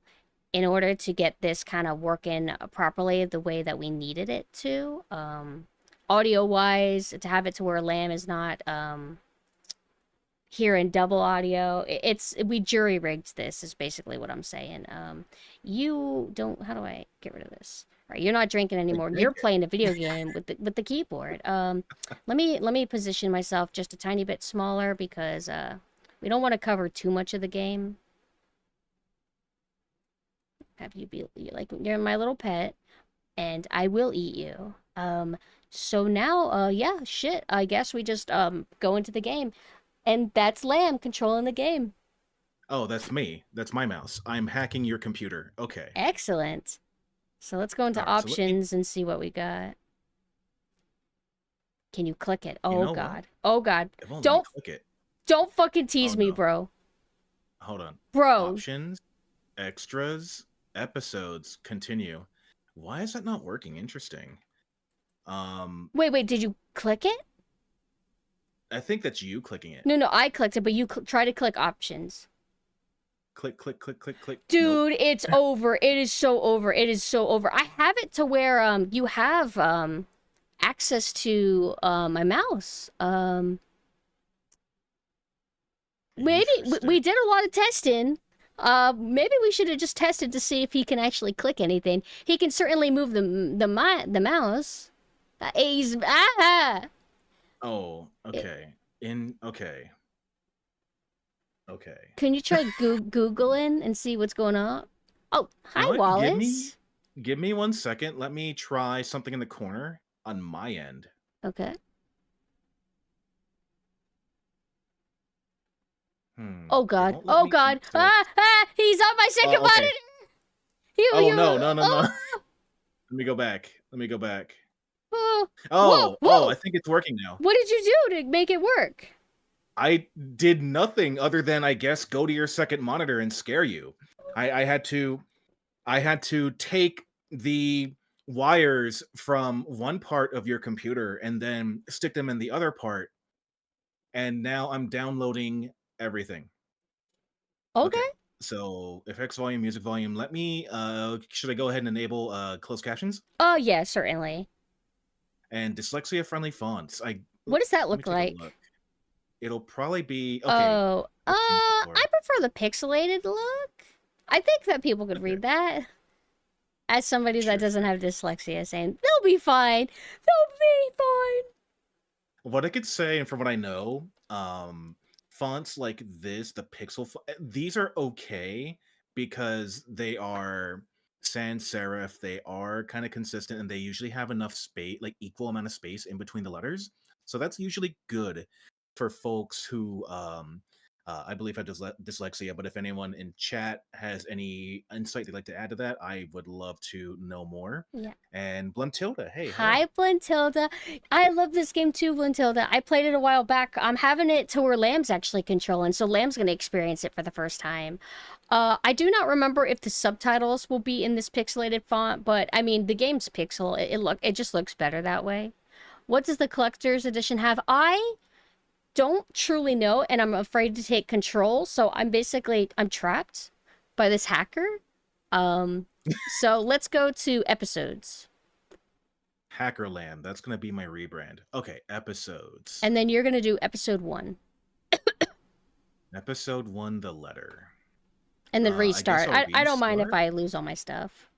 in order to get this kind of working properly the way that we needed it to. Audio-wise, to have it to where Lamb is not hearing double audio. We jury-rigged this, is basically what I'm saying. You don't... How do I get rid of this? All right, you're not drinking anymore. You're playing a video game with the keyboard. Let me position myself just a tiny bit smaller because we don't want to cover too much of the game. Have you be like, you're my little pet, and I will eat you. So now, yeah, shit. I guess we just go into the game. And that's Lamb controlling the game. Oh, that's me. That's my mouse. I'm hacking your computer. Okay. Excellent. So let's go into All right. So let me. options and see what we got. Can you click it? You Oh know what? God. Oh God. It won't let me Don't click it. don't fucking Oh tease me, no. bro. Hold on. Bro. Options, extras, episodes, continue. Why is that not working? Interesting. Wait, did you click it? I think that's you clicking it. No, I clicked it, but you try to click options. Click, click, click, click, click. Dude, Nope. it's over. It is so over. It is so over. I have it to where you have access to my mouse. Maybe we did a lot of testing. Maybe we should have just tested to see if he can actually click anything. He can certainly move the mouse. He's Oh, okay. Okay. Okay. Can you try Googling and see what's going on? Oh, hi, You know what? Wallace. Give me 1 second. Let me try something in the corner on my end. Okay. It Oh God. won't let Oh me God. insert- He's on my second okay. monitor. Oh no. Oh. Let me go back. Oh. Oh, Whoa. I think it's working now. What did you do to make it work? I did nothing other than, I guess, go to your second monitor and scare you. I had to take the wires from one part of your computer and then stick them in the other part, and now I'm downloading everything. Okay. So FX volume, music volume. Let me should I go ahead and enable closed captions? Oh yeah, certainly. And dyslexia friendly fonts. What does that Let me look take a like? look. It'll probably be okay. Oh, I prefer the pixelated look. I think that people could read that. As somebody that doesn't have dyslexia saying, they'll be fine. They'll be fine. What I could say, and from what I know, fonts like this, the pixel, these are okay because they are sans serif. They are kind of consistent, and they usually have enough space, like equal amount of space in between the letters. So that's usually good for folks who, I believe, have dyslexia. But if anyone in chat has any insight they'd like to add to that, I would love to know more. Yeah. And Blentilda, hey. Hi, Blentilda. I love this game too, Blentilda. I played it a while back. I'm having it to where Lamb's actually controlling, so Lamb's going to experience it for the first time. I do not remember if the subtitles will be in this pixelated font, but I mean, the game's pixel. It just looks better that way. What does the collector's edition have? I don't truly know, and I'm afraid to take control, so I'm trapped by this hacker. So let's go to episodes. Hacker Lamb, that's gonna be my rebrand. Okay, episodes. And then you're gonna do episode 1. Episode 1, the letter. And then restart. I don't mind if I lose all my stuff.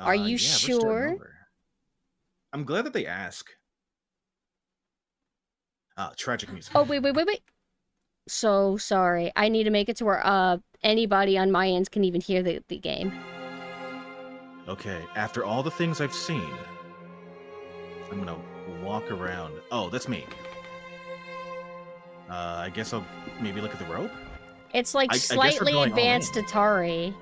Are you sure? I'm glad that they ask. Tragic music. Oh, wait. So sorry. I need to make it to where anybody on my end can even hear the game. Okay, after all the things I've seen, I'm gonna walk around. Oh, that's me. I guess I'll maybe look at the rope? It's like slightly advanced Atari.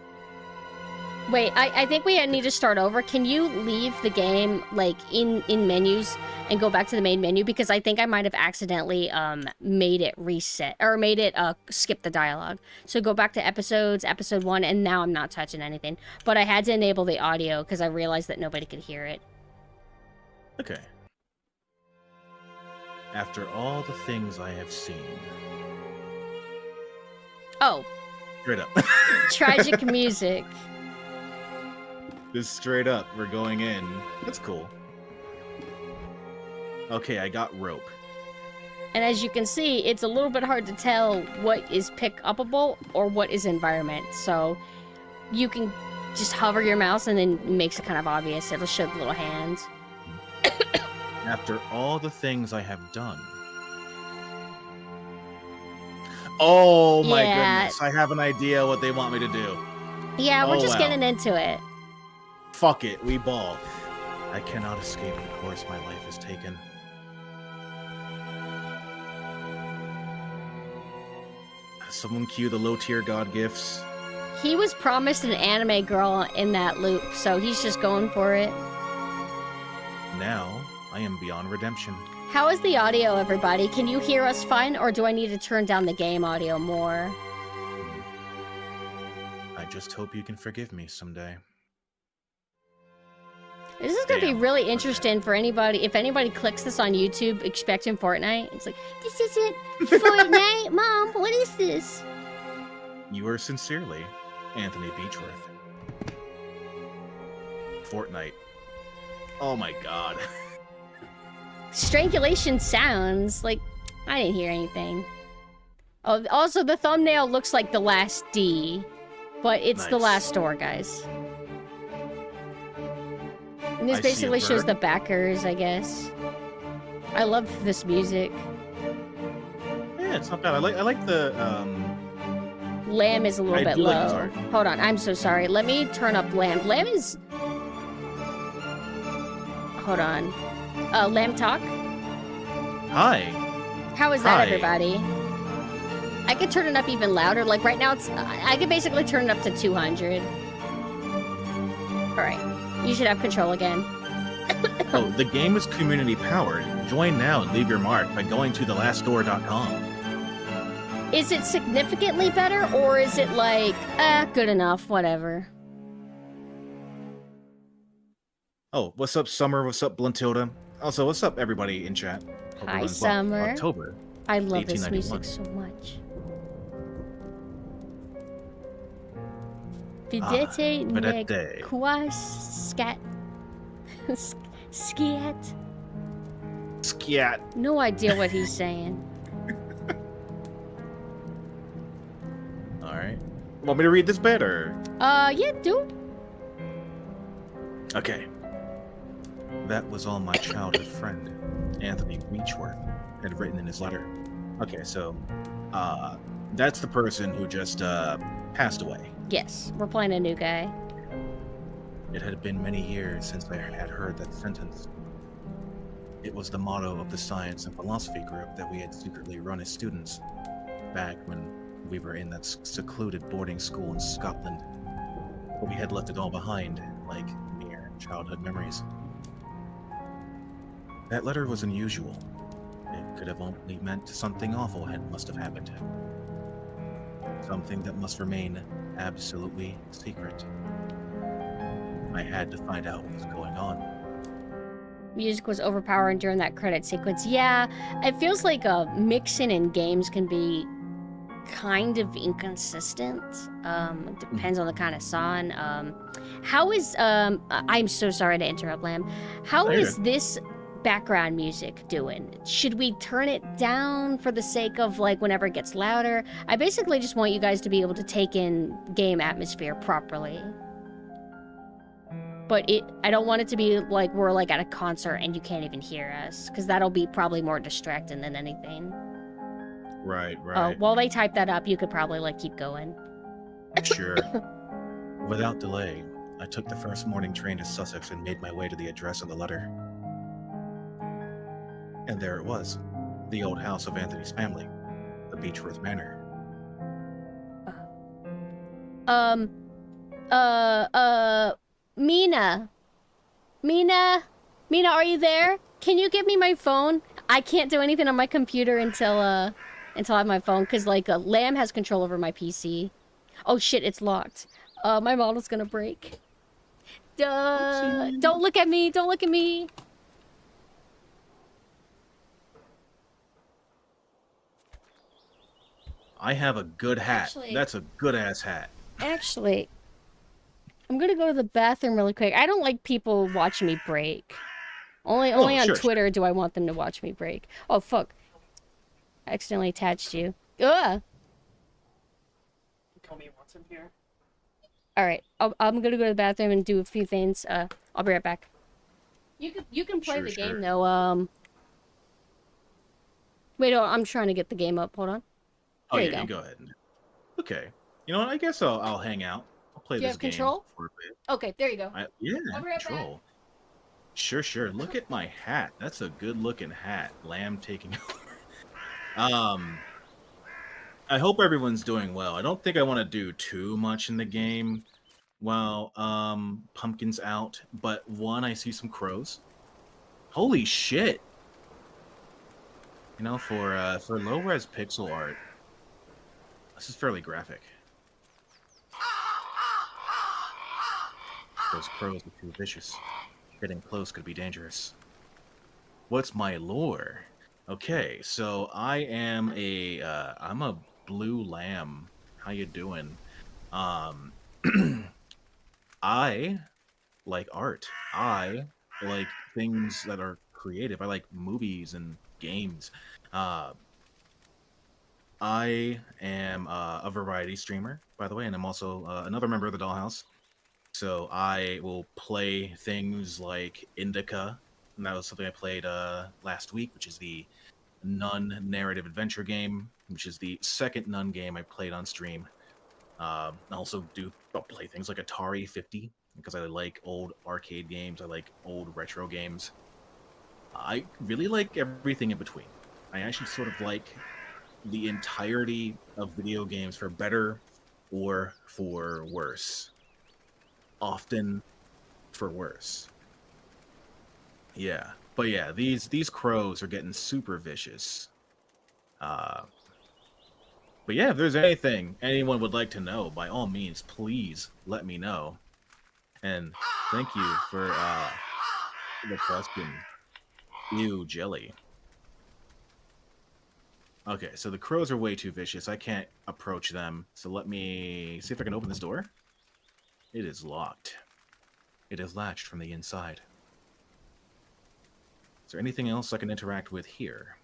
Wait, I think we need to start over. Can you leave the game, like, in menus and go back to the main menu? Because I think I might have accidentally made it reset, or made it skip the dialogue. So go back to episode 1, and now I'm not touching anything. But I had to enable the audio because I realized that nobody could hear it. Okay. After all the things I have seen. Oh. Straight up. Tragic music. Just straight up, we're going in. That's cool. Okay, I got rope. And as you can see, it's a little bit hard to tell what is pick-upable or what is environment. So you can just hover your mouse and then it makes it kind of obvious. It'll show the little hands. After all the things I have done. Oh my goodness, I have an idea what they want me to do. Yeah, we're just getting into it. Fuck it, we ball. I cannot escape the course my life has taken. Someone cue the low tier god gifts. He was promised an anime girl in that loop, so he's just going for it. Now, I am beyond redemption. How is the audio, everybody? Can you hear us fine, or do I need to turn down the game audio more? I just hope you can forgive me someday. This is gonna be really interesting for anybody. If anybody clicks this on YouTube expecting Fortnite, it's like, this isn't Fortnite, Mom. What is this? You are sincerely Anthony Beechworth. Fortnite. Oh my god. Strangulation sounds like I didn't hear anything. Oh, also the thumbnail looks like the last D, but it's the last door, guys. And this basically shows the backers, I guess. I love this music. Yeah, it's not bad. I like the Lamb is a little bit low. Hold on, I'm so sorry. Let me turn up Lamb. Lamb is... Hold on. Lamb talk? Hi. How is that, everybody? I could turn it up even louder. Like right now, I could basically turn it up to 200. Alright. You should have control again. Oh, the game is community powered. Join now and leave your mark by going to thelastdoor.com. Is it significantly better, or is it like, good enough, whatever? Oh, what's up, Summer? What's up, Blintilda? Also, what's up, everybody in chat? Hi, Summer. October. I love this music so much. Vedete ne quoi scat. Skiat. Skiat. No idea what he's saying. Alright. Want me to read this bit, or? Yeah, do. Okay. That was all my childhood friend, Anthony Beechworth, had written in his letter. Okay, so, that's the person who just, passed away. Yes, we're playing a new guy. It had been many years since I had heard that sentence. It was the motto of the science and philosophy group that we had secretly run as students, back when we were in that secluded boarding school in Scotland. But we had left it all behind, like mere childhood memories. That letter was unusual. It could have only meant something awful must have happened. Something that must remain absolutely secret. I had to find out what was going on. Music was overpowering during that credit sequence. Yeah, it feels like mixing in games can be kind of inconsistent. Depends on the kind of song. How is I'm so sorry to interrupt, Lamb. How is this background music doing? Should we turn it down for the sake of like whenever it gets louder? I basically just want you guys to be able to take in game atmosphere properly. But I don't want it to be like we're like at a concert and you can't even hear us, because that'll be probably more distracting than anything. Right. While they type that up, you could probably like keep going. Sure. Without delay, I took the first morning train to Sussex and made my way to the address of the letter. And there it was, the old house of Anthony's family, the Beechworth Manor. Mina, are you there? Can you give me my phone? I can't do anything on my computer until I have my phone, because like Lamb has control over my PC. Oh shit, it's locked. My model's gonna break. Don't look at me, don't look at me. I have a good hat. Actually, that's a good-ass hat. Actually, I'm gonna go to the bathroom really quick. I don't like people watching me break. Only on Twitter do I want them to watch me break. Oh, fuck. I accidentally attached you. Ugh! Call me once I'm here. Alright, I'm gonna go to the bathroom and do a few things. I'll be right back. You can play the game, though, Wait, I'm trying to get the game up. Hold on. There you go ahead. Okay. You know what? I guess I'll hang out. I'll play this game control? for a bit. Okay, there you go. Yeah, control. Back. Sure. Look at my hat. That's a good-looking hat. Lamb taking over. I hope everyone's doing well. I don't think I want to do too much in the game while Pumpkin's out, but one, I see some crows. Holy shit! You know, for low-res pixel art, this is fairly graphic. Those crows are too vicious. Getting close could be dangerous. What's my lore? Okay, so I am I'm a blue lamb. How you doing? Um, I like art. I like things that are creative. I like movies and games. Uh, I am a variety streamer, by the way, and I'm also another member of the Dollhouse. So I will play things like Indica, and that was something I played last week, which is the Nun narrative adventure game, which is the second Nun game I played on stream. I also I'll play things like Atari 50 because I like old arcade games. I like old retro games. I really like everything in between. I actually sort of like the entirety of video games for better or for worse. Often for worse. Yeah. But yeah, these crows are getting super vicious. But yeah, if there's anything anyone would like to know, by all means, please let me know. And thank you for the question. Ew, jelly. Okay, so the crows are way too vicious. I can't approach them. So let me see if I can open this door. It is locked. It is latched from the inside. Is there anything else I can interact with here?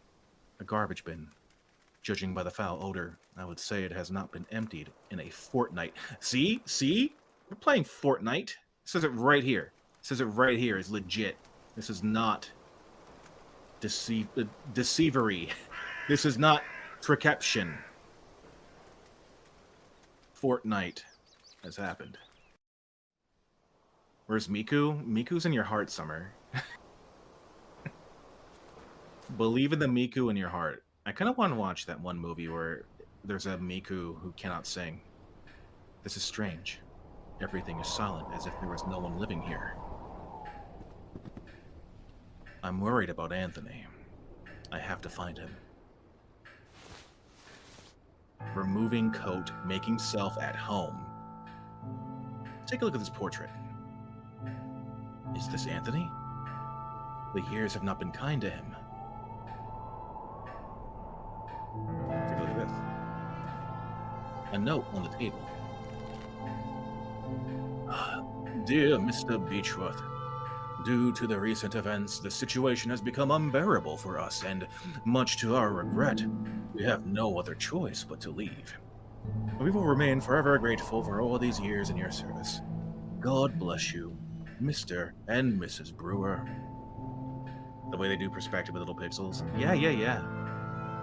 A garbage bin. Judging by the foul odor, I would say it has not been emptied in a fortnight. See? See? We're playing Fortnite. It says it right here. It says it right here. It's legit. This is not deceivery. This is not triception. Fortnite has happened. Where's Miku? Miku's in your heart, Summer. Believe in the Miku in your heart. I kind of want to watch that one movie where there's a Miku who cannot sing. This is strange. Everything is silent, as if there was no one living here. I'm worried about Anthony. I have to find him. Removing coat, making self at home. Take a look at this portrait. Is this Anthony? The years have not been kind to him. Take a look at this. A note on the table. Dear Mr. Beechworth, due to the recent events, the situation has become unbearable for us, and much to our regret, we have no other choice but to leave. We will remain forever grateful for all these years in your service. God bless you, Mr. and Mrs. Brewer. The way they do perspective with little pixels. Yeah.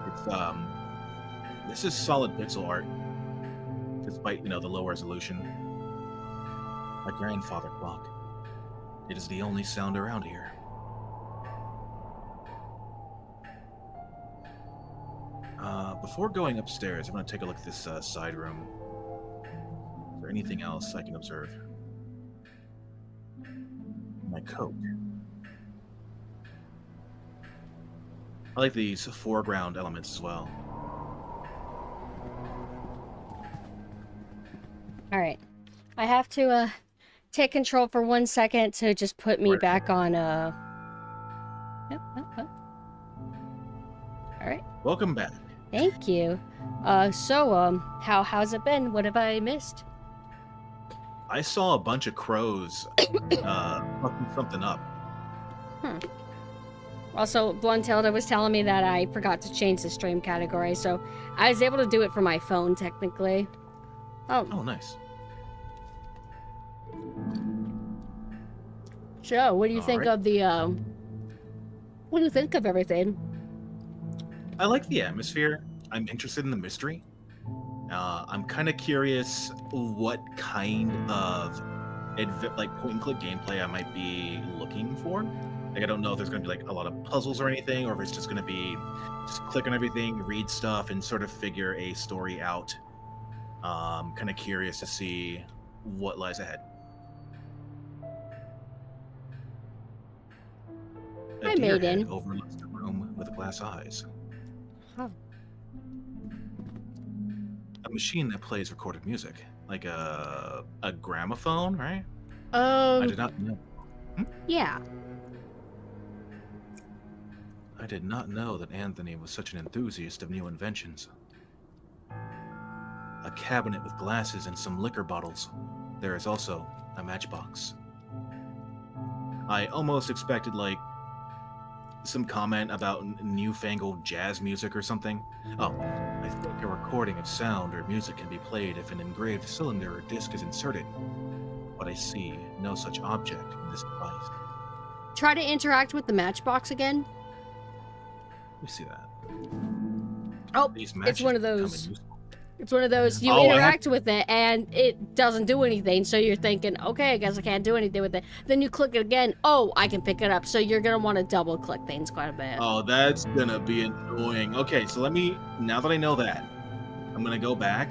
It's, this is solid pixel art, despite, the low resolution. My grandfather clock. It is the only sound around here. Before going upstairs, I'm going to take a look at this side room. Is there anything else I can observe? My coat. I like these foreground elements as well. All right. I have to take control for 1 second to just put me back on Yep. All right. Welcome back. Thank you. How's it been? What have I missed? I saw a bunch of crows fucking something up. Also, Bluntilda was telling me that I forgot to change the stream category, so I was able to do it from my phone, technically. Oh, nice. So, what do you think of the, what do you think of everything? I like the atmosphere. I'm interested in the mystery. I'm kind of curious what kind of point-and-click gameplay I might be looking for. Like, I don't know if there's going to be like a lot of puzzles or anything, or if it's just going to be just click on everything, read stuff, and sort of figure a story out. Kind of curious to see what lies ahead. I made in. Overlooks the room with glass eyes. Huh. A machine that plays recorded music, like a gramophone, right? I did not know. Yeah. I did not know that Anthony was such an enthusiast of new inventions. A cabinet with glasses and some liquor bottles. There is also a matchbox. I almost expected, like, some comment about newfangled jazz music or something. Oh, I think a recording of sound or music can be played if an engraved cylinder or disc is inserted. But I see no such object in this device. Try to interact with the matchbox again. Let me see that. Oh, it's one of those. It's one of those, you interact with it and it doesn't do anything, so you're thinking, okay, I guess I can't do anything with it. Then you click it again, oh, I can pick it up, so you're going to want to double click things quite a bit. Oh, that's going to be annoying. Okay, so now that I know that, I'm going to go back,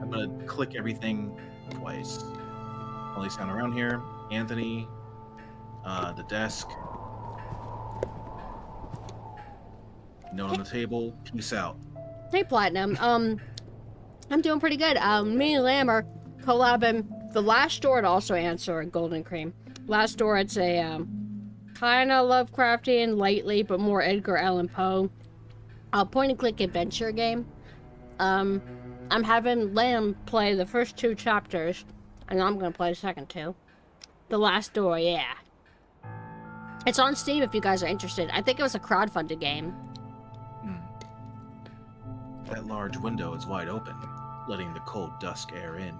I'm going to click everything twice. Only sound around here, Anthony, the desk, note on the table, peace out. Hey, Platinum, I'm doing pretty good. Me and Lamb are collabing the last door to also answer Golden Cream. Last door, it's a kind of Lovecraftian, lightly, but more Edgar Allan Poe point-and-click adventure game. I'm having Lamb play the first 2 chapters, and I'm going to play the second 2. The last door, yeah. It's on Steam if you guys are interested. I think it was a crowdfunded game. That large window is wide open, letting the cold dusk air in.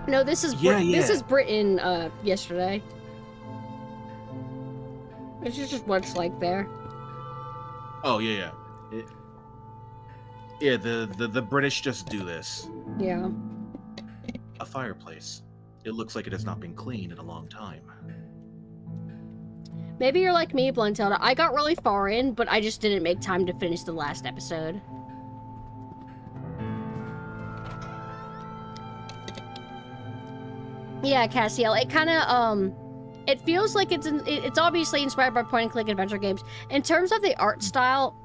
No, this is this is Britain yesterday. This is just what it's like there. Oh yeah. The British just do this. Yeah. A fireplace. It looks like it has not been cleaned in a long time. Maybe you're like me, Bluntelda. I got really far in, but I just didn't make time to finish the last episode. Yeah, Cassiel. It kind of, it feels like it's obviously inspired by point-and-click adventure games. In terms of the art style,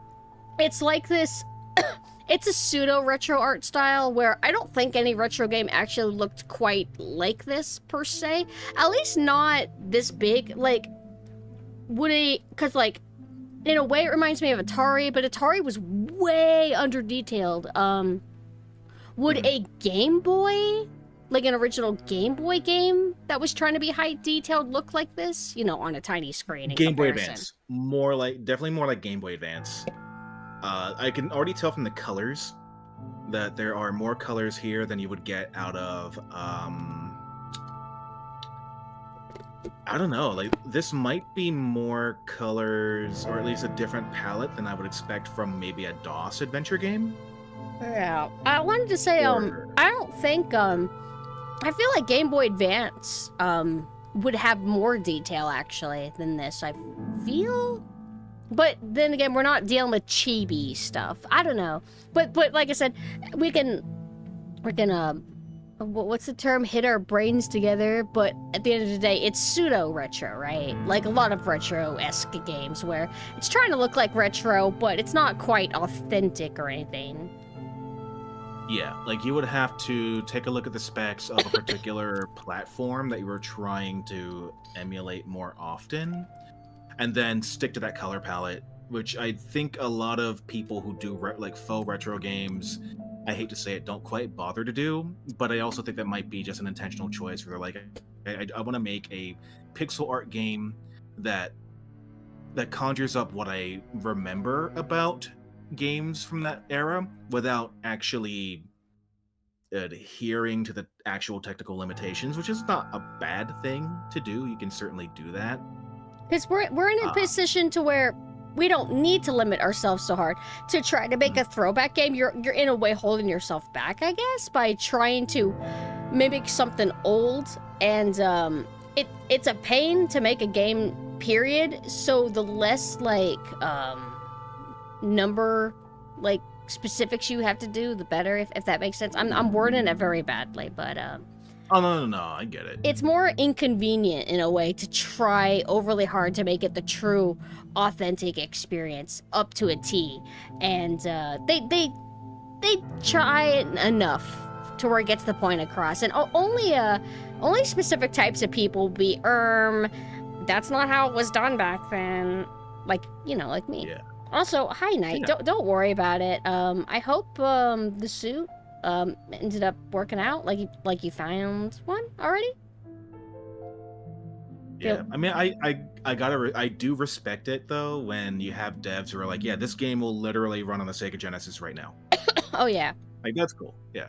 it's like this, it's a pseudo-retro art style where I don't think any retro game actually looked quite like this, per se. At least not this big, like, because, like, in a way it reminds me of Atari, but Atari was way under-detailed. Would a Game Boy, like an original Game Boy game that was trying to be high-detailed look like this? You know, on a tiny screen in Game Boy comparison. Advance. Definitely more like Game Boy Advance. I can already tell from the colors that there are more colors here than you would get out of, I don't know, like, this might be more colors, or at least a different palette than I would expect from maybe a DOS adventure game. Yeah. I wanted to say, I don't think, I feel like Game Boy Advance, would have more detail, actually, than this, I feel? But then again, we're not dealing with chibi stuff. I don't know. But like I said, we can, what's the term? Hit our brains together, but at the end of the day, it's pseudo-retro, right? Like a lot of retro-esque games where it's trying to look like retro, but it's not quite authentic or anything. Yeah, like you would have to take a look at the specs of a particular platform that you were trying to emulate more often, and then stick to that color palette, which I think a lot of people who do like faux retro games, I hate to say it, don't quite bother to do, but I also think that might be just an intentional choice where they're like, I want to make a pixel art game that conjures up what I remember about games from that era without actually adhering to the actual technical limitations, which is not a bad thing to do. You can certainly do that. Because we're in a position to where we don't need to limit ourselves so hard. To try to make a throwback game, you're in a way holding yourself back, I guess, by trying to mimic something old and it's a pain to make a game, period. So the less like number like specifics you have to do, the better, if that makes sense. I'm wording it very badly, but Oh, no, I get it. it's more inconvenient in a way to try overly hard to make it the true, authentic experience up to a T. And they try enough to where it gets the point across. And only specific types of people will be, that's not how it was done back then. Like, like me. Yeah. Also, hi, Knight. Yeah. Don't worry about it. I hope the suit ended up working out, like you found one already. Yeah, I mean, I do respect it though when you have devs who are like, yeah, this game will literally run on the Sega Genesis right now. Oh yeah, like that's cool. Yeah,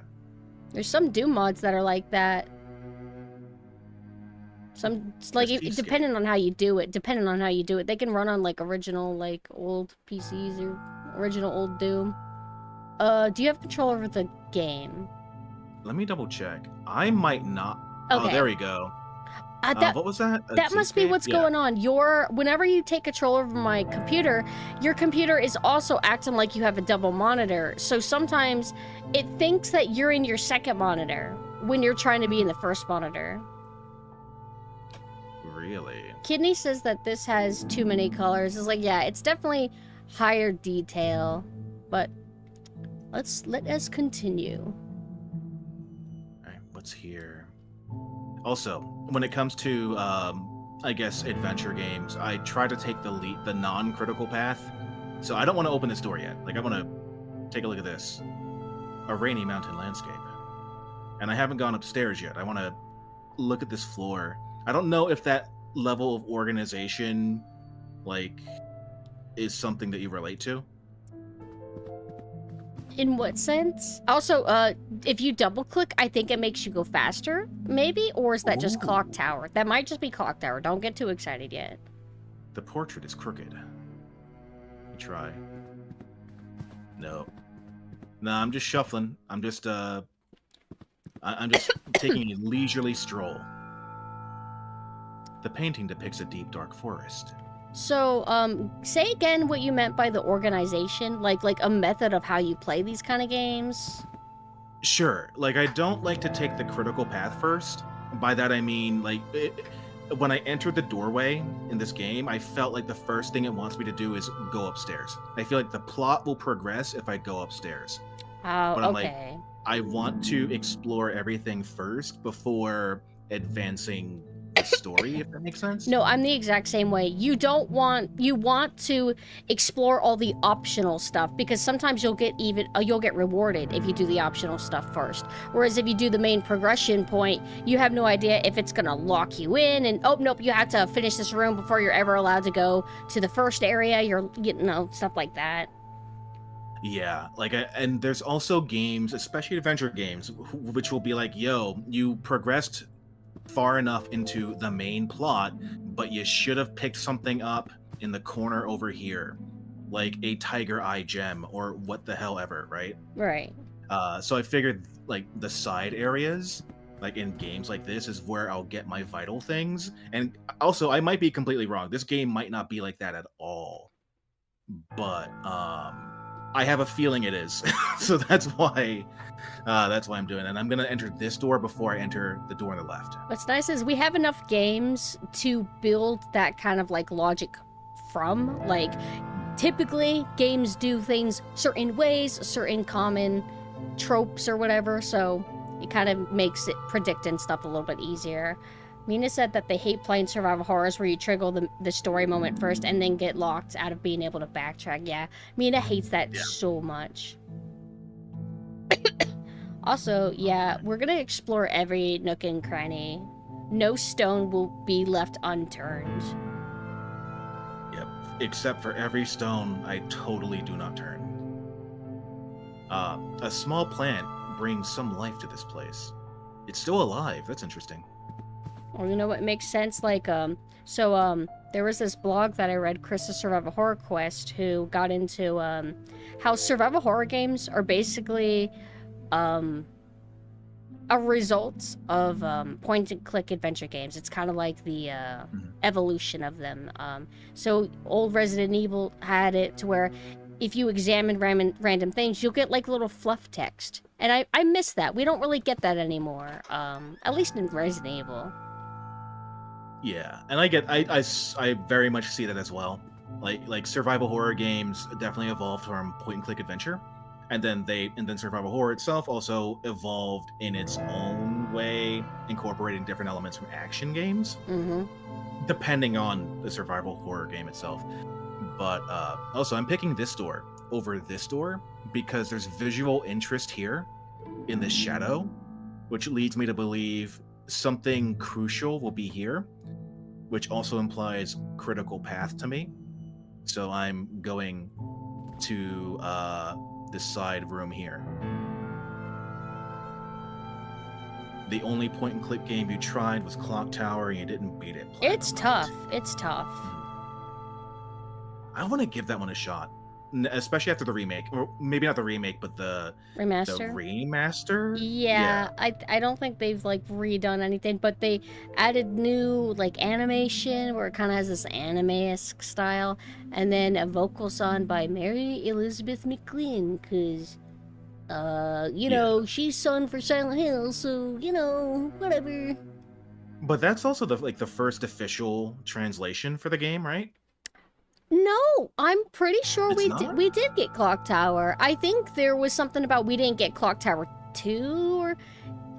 there's some Doom mods that are like that. Some like depending on how you do it, they can run on like original like old PCs or original old Doom. Do you have control over the game? Let me double check. I might not. Okay. Oh, there we go. What was that? That must be what's going on. Whenever you take control over my computer, your computer is also acting like you have a double monitor. So sometimes it thinks that you're in your second monitor when you're trying to be in the first monitor. Really? Kidney says that this has too many colors. It's like, yeah, it's definitely higher detail, but let us continue. All right, what's here? Also, when it comes to, I guess, adventure games, I try to take the non-critical path. So I don't want to open this door yet. Like, I want to take a look at this. A rainy mountain landscape. And I haven't gone upstairs yet. I want to look at this floor. I don't know if that level of organization, like, is something that you relate to. In what sense? Also, if you double click, I think it makes you go faster, maybe? Or is that just Clock Tower? That might just be Clock Tower. Don't get too excited yet. The portrait is crooked. Try. No. No, I'm just shuffling. I'm just taking a leisurely stroll. The painting depicts a deep, dark forest. So, say again what you meant by the organization, like a method of how you play these kind of games. Sure. Like, I don't like to take the critical path first. By that I mean, like, when I entered the doorway in this game, I felt like the first thing it wants me to do is go upstairs. I feel like the plot will progress if I go upstairs. Oh, but I'm okay. like, I want to explore everything first before advancing the story, if that makes sense. No, I'm the exact same way. You want to explore all the optional stuff, because sometimes you'll get rewarded if you do the optional stuff first. Whereas if you do the main progression point, you have no idea if it's gonna lock you in, and oh nope, you have to finish this room before you're ever allowed to go to the first area. Stuff like that. Yeah, and there's also games, especially adventure games, which will be like, yo, you progressed far enough into the main plot, but you should have picked something up in the corner over here, like a tiger eye gem or what the hell ever, right? Right. So I figured, like, the side areas, like in games like this, is where I'll get my vital things. And also, I might be completely wrong. This game might not be like that at all, but I have a feeling it is. So that's why I'm doing it. And I'm gonna enter this door before I enter the door on the left. What's nice is we have enough games to build that kind of like logic from. Like, typically games do things certain ways, certain common tropes or whatever, so it kind of makes it predicting stuff a little bit easier. Mina said that they hate playing survival horrors where you trigger the story moment first and then get locked out of being able to backtrack. Yeah, Mina hates that so much. Also, yeah, we're gonna explore every nook and cranny. No stone will be left unturned. Yep, except for every stone I totally do not turn. A small plant brings some life to this place. It's still alive. That's interesting. Well, you know what makes sense? Like, there was this blog that I read, Chris's Survival Horror Quest, who got into, how survival horror games are basically, a result of point-and-click adventure games. It's kind of like the evolution of them. So old Resident Evil had it to where if you examine random things, you'll get like little fluff text. And I miss that. We don't really get that anymore, at least in Resident Evil. Yeah, and I very much see that as well. Like survival horror games definitely evolved from point-and-click adventure. And then survival horror itself also evolved in its own way, incorporating different elements from action games, depending on the survival horror game itself. But also, I'm picking this door over this door because there's visual interest here in this shadow, which leads me to believe something crucial will be here, which also implies critical path to me. So I'm going to this side room here. The only point-and-click game you tried was Clock Tower, and you didn't beat it. It's tough. It's tough. I want to give that one a shot, especially after the remake, or maybe not the remake, but the remaster. Yeah, I don't think they've like redone anything, but they added new like animation where it kind of has this anime-esque style, and then a vocal song by Mary Elizabeth McGlynn, because you know, she's sung for Silent Hill, so you know, whatever. But that's also the first official translation for the game, right? No, I'm pretty sure we did get Clock Tower. I think there was something about we didn't get Clock Tower 2 or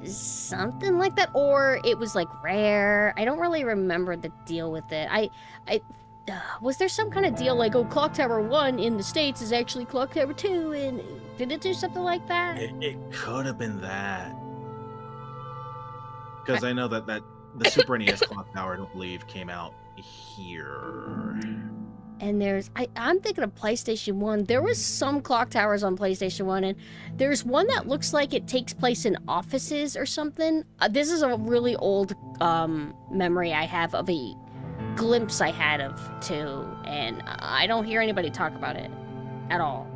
something like that, or it was like rare. I don't really remember the deal with it. Was there some kind of deal like, oh, Clock Tower 1 in the States is actually Clock Tower 2, and did it do something like that? It could have been that. Because I know that the Super NES Clock Tower, I don't believe, came out here. And I'm thinking of PlayStation 1. There was some clock towers on PlayStation 1, and there's one that looks like it takes place in offices or something. This is a really old memory I have of a glimpse I had of 2, and I don't hear anybody talk about it at all.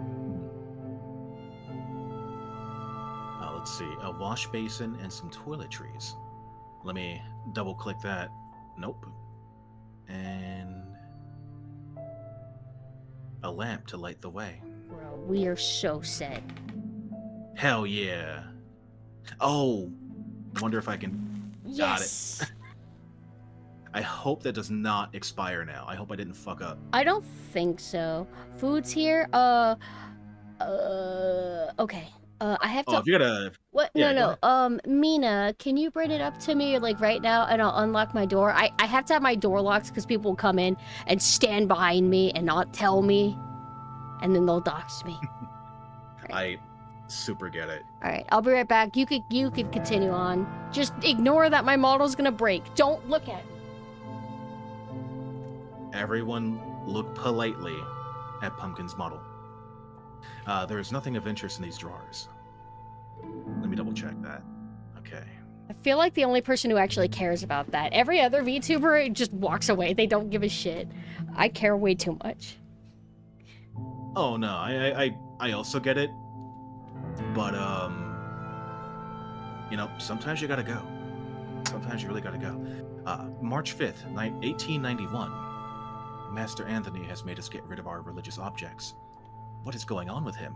Let's see, a wash basin and some toiletries. Let me double click that. Nope. And a lamp to light the way. Bro, we are so set. Hell yeah. Oh, wonder if I can... Yes. Got it. I hope that does not expire now. I hope I didn't fuck up. I don't think so. Food's here. Okay. I have to... Oh, if you gotta... What? Yeah, no. Mina, can you bring it up to me, like, right now, and I'll unlock my door? I have to have my door locked because people will come in and stand behind me and not tell me, and then they'll dox me. Right. I super get it. All right, I'll be right back. You could continue on. Just ignore that my model's gonna break. Don't look at me. Everyone look politely at Pumpkin's model. There is nothing of interest in these drawers. Let me double check that. Okay. I feel like the only person who actually cares about that. Every other VTuber just walks away. They don't give a shit. I care way too much. Oh no, I also get it. But you know, sometimes you gotta go. Sometimes you really gotta go. March 5th, 1891. Master Anthony has made us get rid of our religious objects. What is going on with him?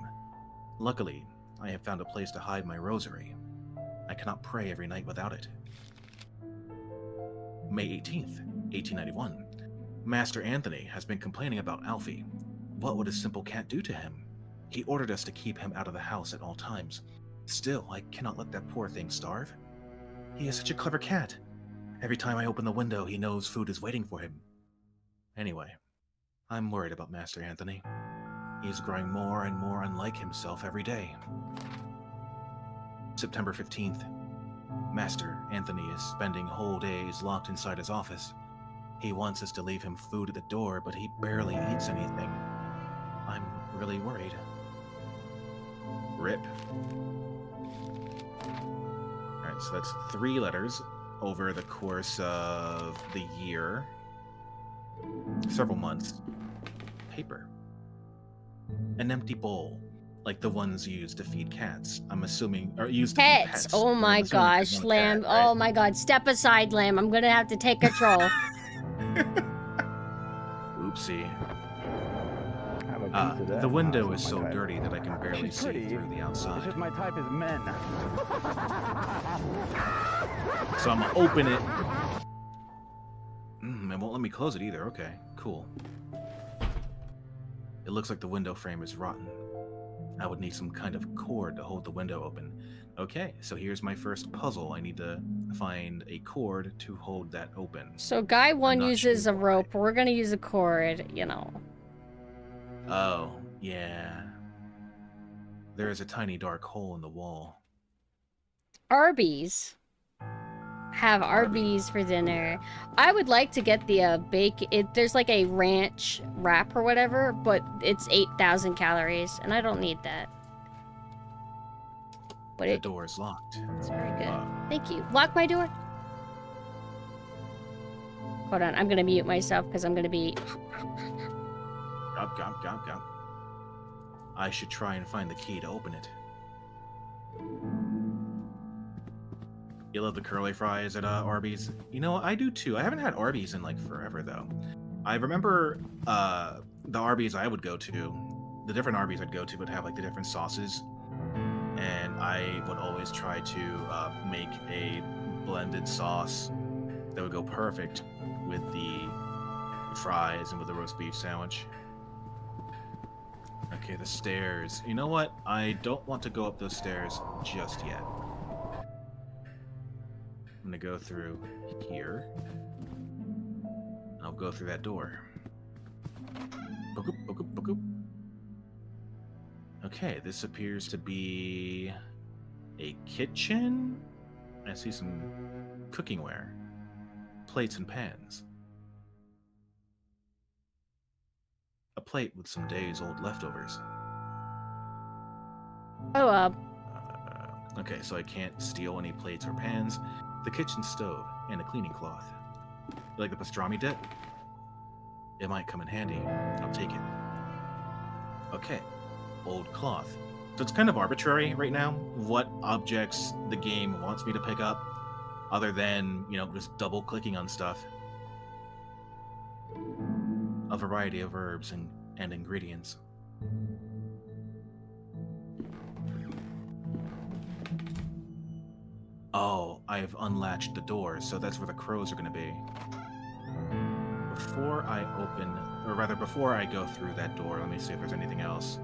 Luckily, I have found a place to hide my rosary. I cannot pray every night without it. May 18th, 1891. Master Anthony has been complaining about Alfie. What would a simple cat do to him? He ordered us to keep him out of the house at all times. Still, I cannot let that poor thing starve. He is such a clever cat. Every time I open the window, he knows food is waiting for him. Anyway, I'm worried about Master Anthony. He's growing more and more unlike himself every day. September 15th. Master Anthony is spending whole days locked inside his office. He wants us to leave him food at the door, but he barely eats anything. I'm really worried. RIP. Alright, so that's 3 letters over the course of the year. Several months. Paper. An empty bowl. Like the ones used to feed cats. I'm assuming, or used to feed Pets. pets. Oh I'm my assuming you gosh, want a cat, Lamb. right? Oh my god. Step aside, Lamb. I'm gonna have to take control. Oopsie. Have a piece of that. The window Nah, is it's so not my type. dirty that I can barely She's see pretty. through the It's outside. just my type is men. So I'm gonna open it. It won't let me close it either. Okay, cool. It looks like the window frame is rotten. I would need some kind of cord to hold the window open. Okay, so here's my first puzzle. I need to find a cord to hold that open. So guy one not uses sure a why. rope. We're gonna use a cord, you know. Oh, yeah. There is a tiny dark hole in the wall. Arby's. Have Arby's for dinner. I would like to get the there's like a ranch wrap or whatever, but it's 8,000 calories, and I don't need that. But The door is locked. It's very good. Thank you. Lock my door. Hold on, I'm gonna mute myself because I'm gonna be. Gop, gop, gop, gop. I should try and find the key to open it. You love the curly fries at Arby's? You know, I do too. I haven't had Arby's in like forever though. I remember the Arby's I would go to, the different Arby's I'd go to would have like the different sauces, and I would always try to make a blended sauce that would go perfect with the fries and with the roast beef sandwich. Okay, the stairs. You know what? I don't want to go up those stairs just yet. I'm gonna go through here. I'll go through that door. Boop, boop, boop, boop. Okay, this appears to be a kitchen. I see some cookingware, plates and pans. A plate with some days old leftovers. Oh, Okay, so I can't steal any plates or pans. The kitchen stove and a cleaning cloth. You like the pastrami dip? It might come in handy. I'll take it. Okay, old cloth. So it's kind of arbitrary right now what objects the game wants me to pick up, other than, you know, just double clicking on stuff. A variety of herbs and ingredients. Oh, I've unlatched the door, so that's where the crows are going to be. Before I open, or rather before I go through that door, let me see if there's anything else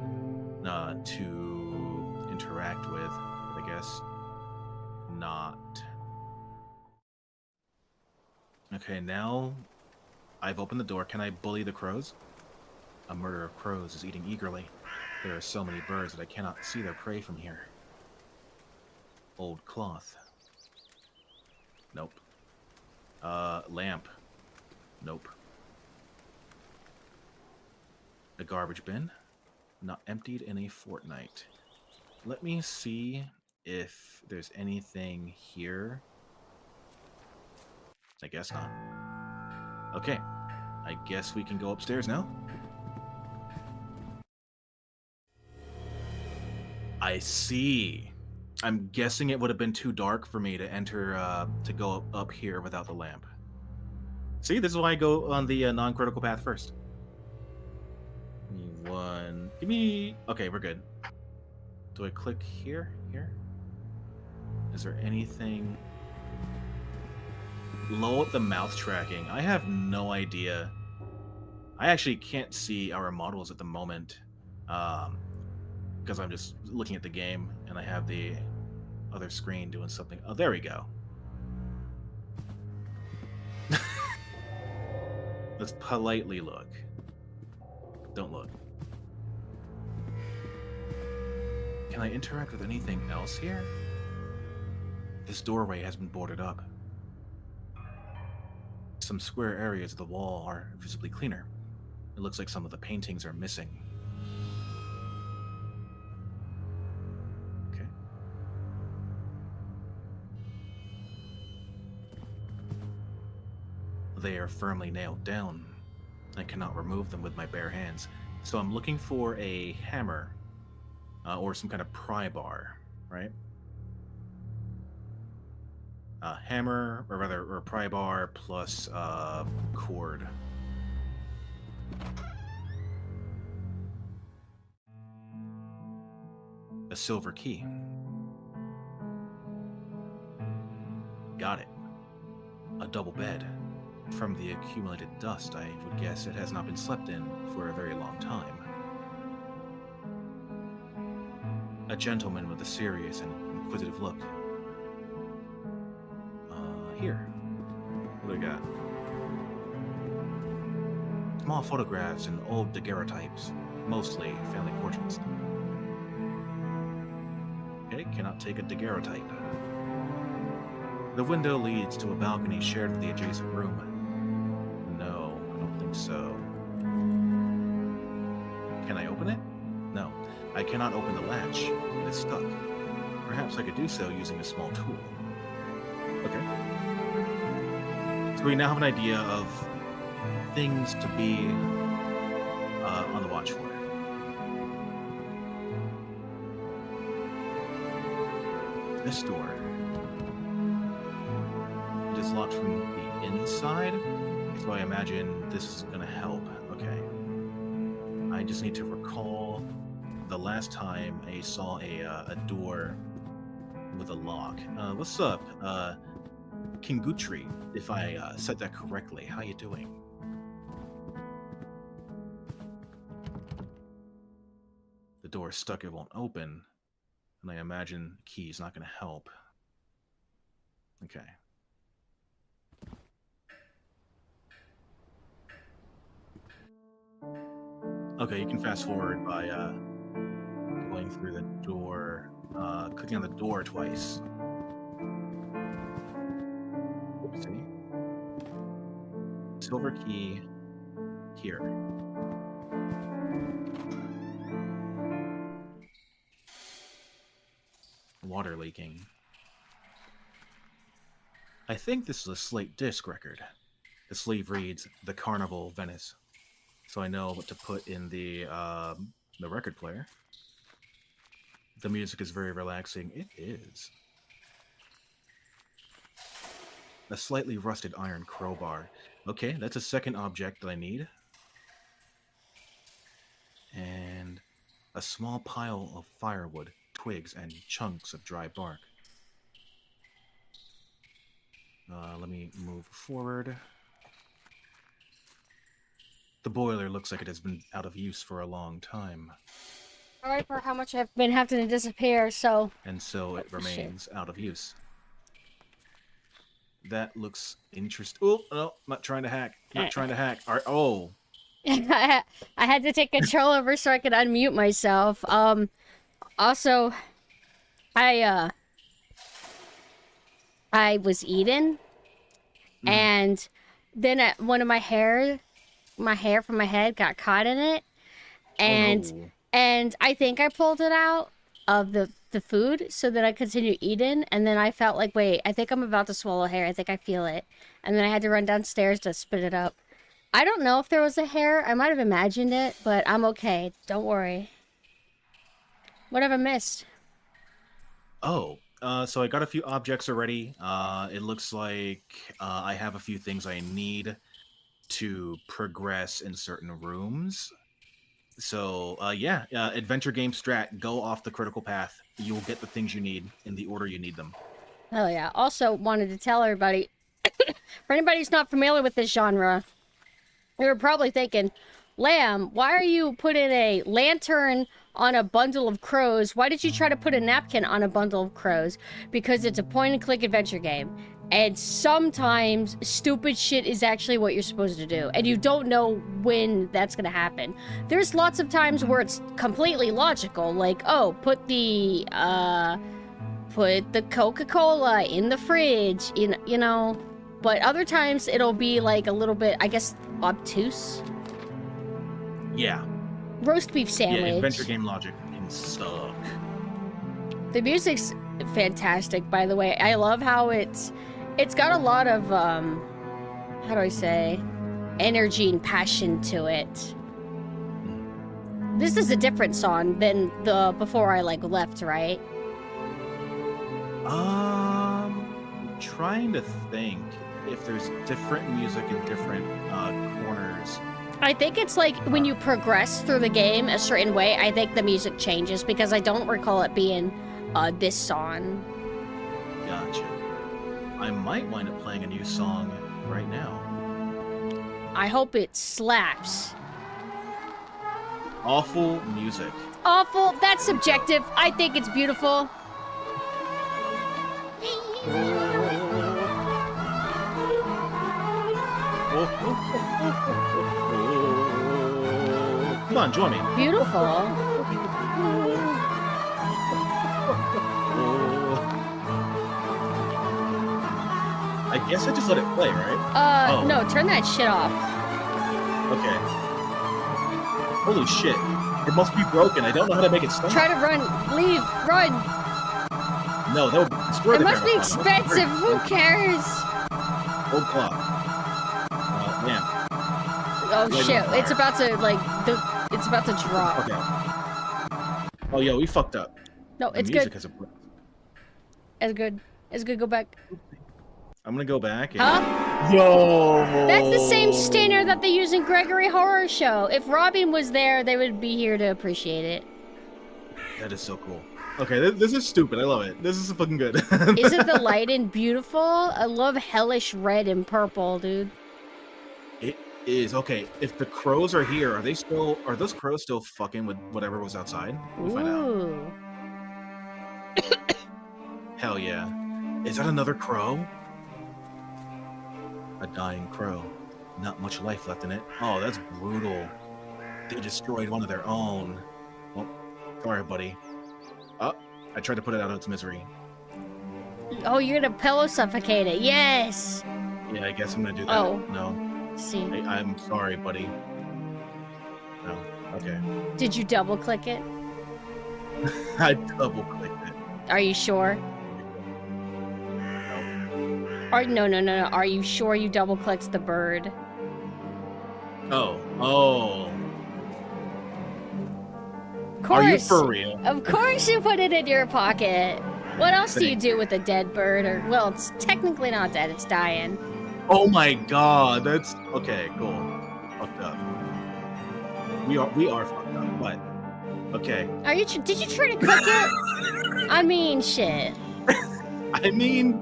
to interact with. I guess not. Okay, now I've opened the door. Can I bully the crows? A murder of crows is eating eagerly. There are so many birds that I cannot see their prey from here. Old cloth. Nope. Lamp. Nope. A garbage bin. Not emptied in a fortnight. Let me see if there's anything here. I guess not. Okay. I guess we can go upstairs now. I see. I'm guessing it would have been too dark for me to enter, to go up here without the lamp. See, this is why I go on the non-critical path first. Give me one. Give me... Okay, we're good. Do I click here? Here? Is there anything... Low up the mouth tracking. I have no idea. I actually can't see our models at the moment. Because I'm just looking at the game, and I have the other screen doing something. Oh, there we go. Let's politely look. Don't look. Can I interact with anything else here? This doorway has been boarded up. Some square areas of the wall are visibly cleaner. It looks like some of the paintings are missing. Okay. They are firmly nailed down. I cannot remove them with my bare hands, so I'm looking for a hammer or some kind of pry bar, right? Hammer, or pry bar plus cord. A silver key. Got it. A double bed. From the accumulated dust, I would guess it has not been slept in for a very long time. A gentleman with a serious and inquisitive look. Here. What do we got? Small photographs and old daguerreotypes, mostly family portraits. Okay, cannot take a daguerreotype. The window leads to a balcony shared with the adjacent room. No, I don't think so. Can I open it? No, I cannot open the latch. It is stuck. Perhaps I could do so using a small tool. Okay. So we now have an idea of things to be on the watch for. This door. It is locked from the inside, so I imagine this is going to help. Okay. I just need to recall the last time I saw a door with a lock. What's up, Kingutri? If I said that correctly, how you doing? The door is stuck; it won't open, and I imagine the key is not going to help. Okay. Okay, you can fast forward by going through the door, clicking on the door twice. Oopsie. Silver key here. Water leaking. I think this is a slate disc record. The sleeve reads "The Carnival Venice," so I know what to put in the record player. The music is very relaxing. It is. A slightly rusted iron crowbar. Okay, that's a second object that I need. And a small pile of firewood, twigs, and chunks of dry bark. Let me move forward. The boiler looks like it has been out of use for a long time. Sorry for how much I've been having to disappear, so... And so it remains out of use. That looks interesting. Oh, no, I'm not trying to hack. Not trying to hack. Oh. I had to take control over so I could unmute myself. Also, I was eating, and then one of my hair from my head got caught in it, and Oh, no. and I think I pulled it out of the food so that I continued eating, and then I felt like, wait, I think I'm about to swallow hair. I think I feel it, and then I had to run downstairs to spit it up. I don't know if there was a hair. I might have imagined it, but I'm okay. Don't worry. What have I missed? Oh, so I got a few objects already. It looks like I have a few things I need to progress in certain rooms. So, yeah, adventure game strat, go off the critical path. You will get the things you need in the order you need them. Hell yeah. Also wanted to tell everybody, for anybody who's not familiar with this genre, you're probably thinking, Lamb, why are you putting a lantern on a bundle of crows? Why did you try to put a napkin on a bundle of crows? Because it's a point-and-click adventure game. And sometimes stupid shit is actually what you're supposed to do. And you don't know when that's going to happen. There's lots of times where it's completely logical. Like, oh, put the Coca-Cola in the fridge, you know. But other times it'll be like a little bit, I guess, obtuse. Yeah. Roast beef sandwich. Yeah, adventure game logic can suck. The music's fantastic, by the way. I love how it's got a lot of, how do I say, energy and passion to it. This is a different song than the before I like left, right? I'm trying to think if there's different music in different corners. I think it's like when you progress through the game a certain way, I think the music changes because I don't recall it being this song. Gotcha. I might wind up playing a new song right now. I hope it slaps. Awful music. Awful? That's subjective. I think it's beautiful. Come on, join me. Beautiful. I guess I just let it play, right? No, turn that shit off. Okay. Holy shit. It must be broken. I don't know how to make it stop. Try to run. Leave. Run. No, that would destroy It the must be camera. expensive. Who cares? Old clock. Man. Oh shit! It's about to it's about to drop. Okay. Oh, yo, we fucked up. No, The it's music good. has a... It's good. It's good. Go back. I'm gonna go back and... Huh? Yo! That's the same stinger that they use in Gregory Horror Show. If Robin was there, they would be here to appreciate it. That is so cool. Okay, this is stupid. I love it. This is fucking good. Isn't the lighting beautiful? I love hellish red and purple, dude. It is. Okay, if the crows are here, are those crows still fucking with whatever was outside? We'll find out. Ooh. Hell yeah. Is that another crow? A dying crow. Not much life left in it. Oh, that's brutal. They destroyed one of their own. Well, sorry, buddy. Oh, I tried to put it out of its misery. Oh, you're gonna pillow suffocate it. Yes. Yeah, I guess I'm gonna do that. Oh. No. See. I'm sorry, buddy. No. Okay. Did you double click it? I double clicked it. Are you sure? No. No. Are you sure you double clicked the bird? Oh. Of course. Are you for real? Of course you put it in your pocket. What else do you Thank do with a dead bird? Or well, it's technically not dead. It's dying. Oh my god, that's okay. Cool. Fucked up. We are fucked up, but okay. Are you? Did you try to cook it? I mean, shit. I mean,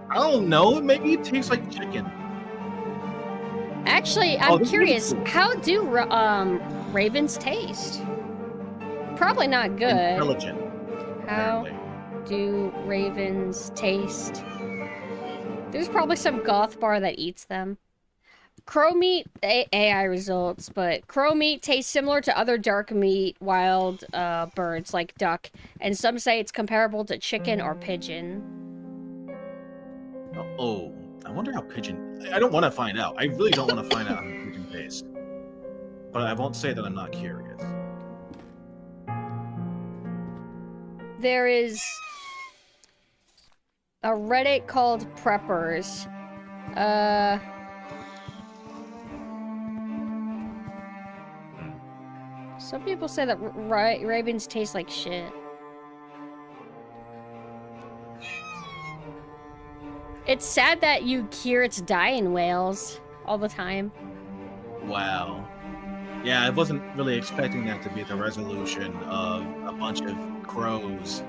I don't know. Maybe it tastes like chicken. Actually, Oh, I'm this is really curious. cool. How do ravens taste? Probably not good. Intelligent. How Apparently. do ravens taste? There's probably some goth bar that eats them. Crow meat, AI results, but crow meat tastes similar to other dark meat wild birds like duck, and some say it's comparable to chicken or pigeon. Oh, I wonder how pigeon. I don't want to find out. I really don't want to find out how pigeon tastes. But I won't say that I'm not curious. There is a Reddit called Preppers. Some people say that ravens taste like shit. It's sad that you hear its dying wails all the time. Wow. Yeah, I wasn't really expecting that to be the resolution of a bunch of crows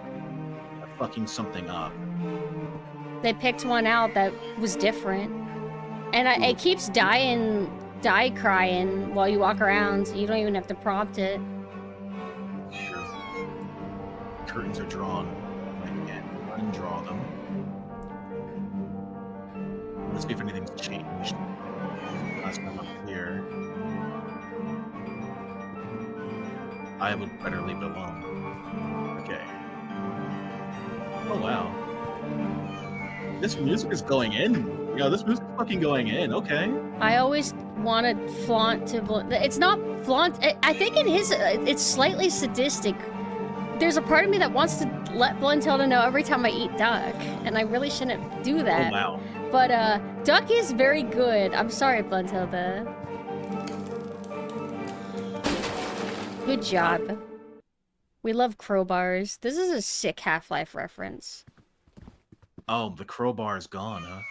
fucking something up. They picked one out that was different. And it keeps die crying while you walk around. You don't even have to prompt it. True. Curtains are drawn. I can't undraw them. Let's see if anything's changed. Last time up here. I would better leave it alone. Okay. Oh wow. This music is going in. Yo, this music's fucking going in. Okay. I always wanted flaunt to... It's not flaunt. I think it is. It's slightly sadistic. There's a part of me that wants to let Bluntilda know every time I eat duck. And I really shouldn't do that. Oh wow. But duck is very good. I'm sorry, Bluntilda. Good job. We love crowbars. This is a sick Half-Life reference. Oh, the crowbar is gone, huh?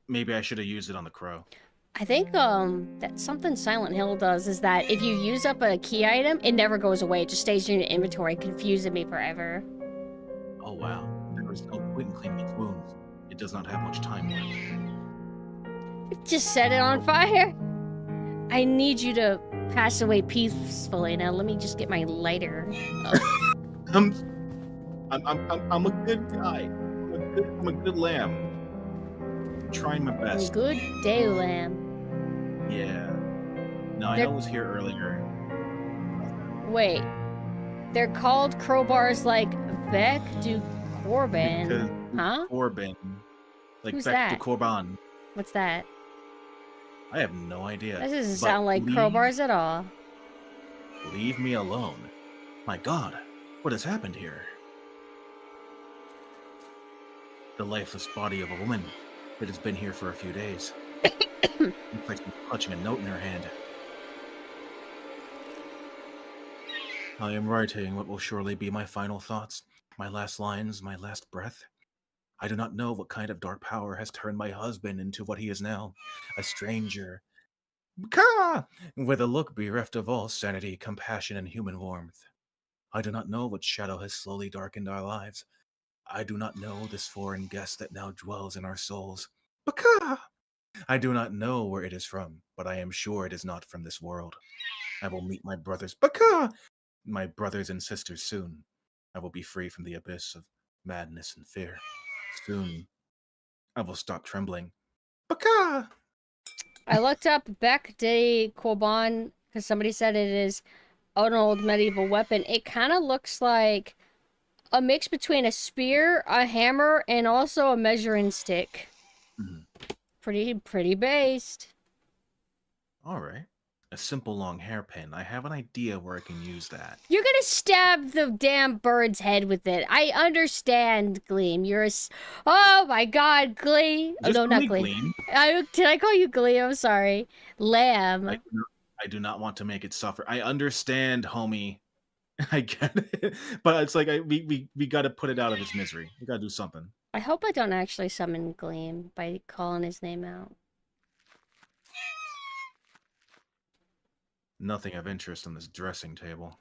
Maybe I should have used it on the crow. I think that something Silent Hill does is that if you use up a key item, it never goes away. It just stays in your inventory, confusing me forever. Oh wow, there is no point in cleaning its wounds. It does not have much time left. Just set it on fire. I need you to pass away peacefully. Now let me just get my lighter. Oh. I'm a good guy. I'm a good lamb. I'm trying my best. Good day, lamb. Yeah. No, I know it was here earlier. Wait. They're called crowbars like Beck du Corbin. Huh? Corbin. Like Who's Beck that? du Corban. What's that? I have no idea. That doesn't sound like crowbars at all. Leave me alone. My God, what has happened here? The lifeless body of a woman. It has been here for a few days. Looks like she's clutching a note in her hand. I am writing what will surely be my final thoughts, my last lines, my last breath. I do not know what kind of dark power has turned my husband into what he is now, a stranger. Caw! With a look bereft of all sanity, compassion, and human warmth. I do not know what shadow has slowly darkened our lives. I do not know this foreign guest that now dwells in our souls. Baka! I do not know where it is from, but I am sure it is not from this world. I will meet my brothers, Baka! My brothers and sisters soon. I will be free from the abyss of madness and fear. Soon, I will stop trembling. Baka! I looked up Bec de Corbin because somebody said it is an old medieval weapon. It kind of looks like a mix between a spear, a hammer, and also a measuring stick. Mm-hmm. Pretty based. All right. A simple long hairpin. I have an idea where I can use that. You're gonna stab the damn bird's head with it. I understand, Gleam. You're a... Oh my god, Gleam. Oh, no, not Gleam. Did I call you Gleam? I'm sorry. Lamb. I do not want to make it suffer. I understand, homie. I get it. But it's like we got to put it out of its misery. We got to do something. I hope I don't actually summon Gleam by calling his name out. Nothing of interest on this dressing table.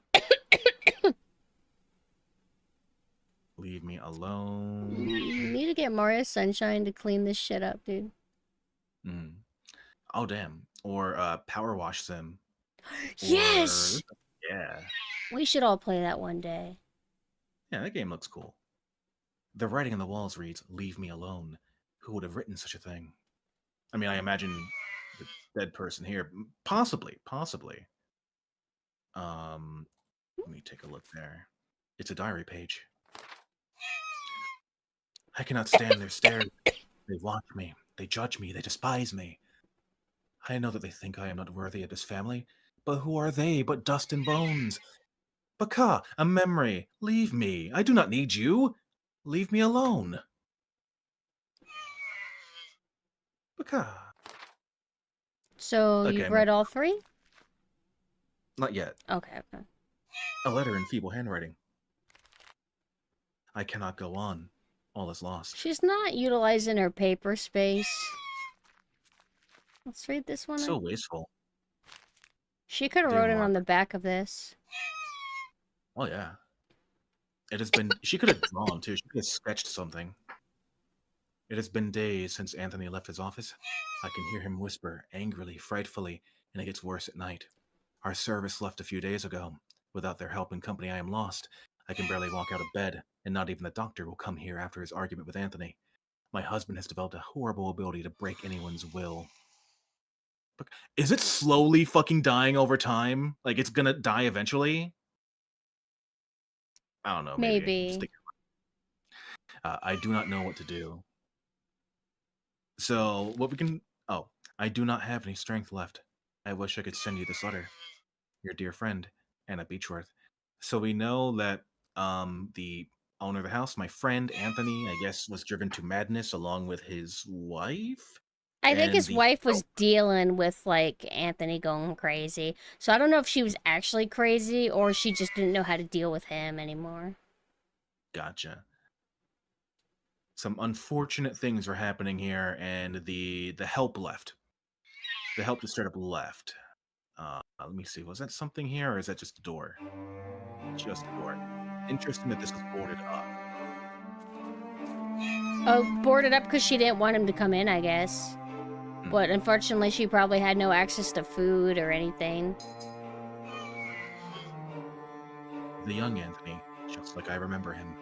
Leave me alone. You need to get Mario Sunshine to clean this shit up, dude. Mm. Oh, damn. Or Power Wash Sim. Yes! Or... Yeah. We should all play that one day. Yeah, that game looks cool. The writing on the walls reads, "Leave me alone." Who would have written such a thing? I mean, I imagine the dead person here. Possibly. Let me take a look there. It's a diary page. I cannot stand their stare. They watch me. They judge me. They despise me. I know that they think I am not worthy of this family, but who are they but dust and bones? Baka, a memory. Leave me. I do not need you. Leave me alone. Baka. So Okay, you've read all three? Not yet. Okay. A letter in feeble handwriting. I cannot go on. All is lost. She's not utilizing her paper space. Let's read this one. So wasteful. She could have wrote it on the back of this. Oh, yeah. It has been... She could have drawn, too. She could have sketched something. It has been days since Anthony left his office. I can hear him whisper, angrily, frightfully, and it gets worse at night. Our service left a few days ago. Without their help and company, I am lost. I can barely walk out of bed, and not even the doctor will come here after his argument with Anthony. My husband has developed a horrible ability to break anyone's will. But is it slowly fucking dying over time? Like, it's gonna die eventually? I don't know. Maybe. I do not know what to do. So, what we can... Oh, I do not have any strength left. I wish I could send you this letter. Your dear friend, Anna Beechworth. So we know that the owner of the house, my friend Anthony, I guess, was driven to madness along with his wife. I think And his the wife was dealing with, like, Anthony going crazy. So I don't know if she was actually crazy or she just didn't know how to deal with him anymore. Gotcha. Some unfortunate things are happening here, and the help left. The help just straight up left. Let me see. Was that something here, or is that just a door? Just a door. Interesting that this is boarded up. Oh, boarded up because she didn't want him to come in, I guess. But unfortunately, she probably had no access to food or anything. The young Anthony, just like I remember him.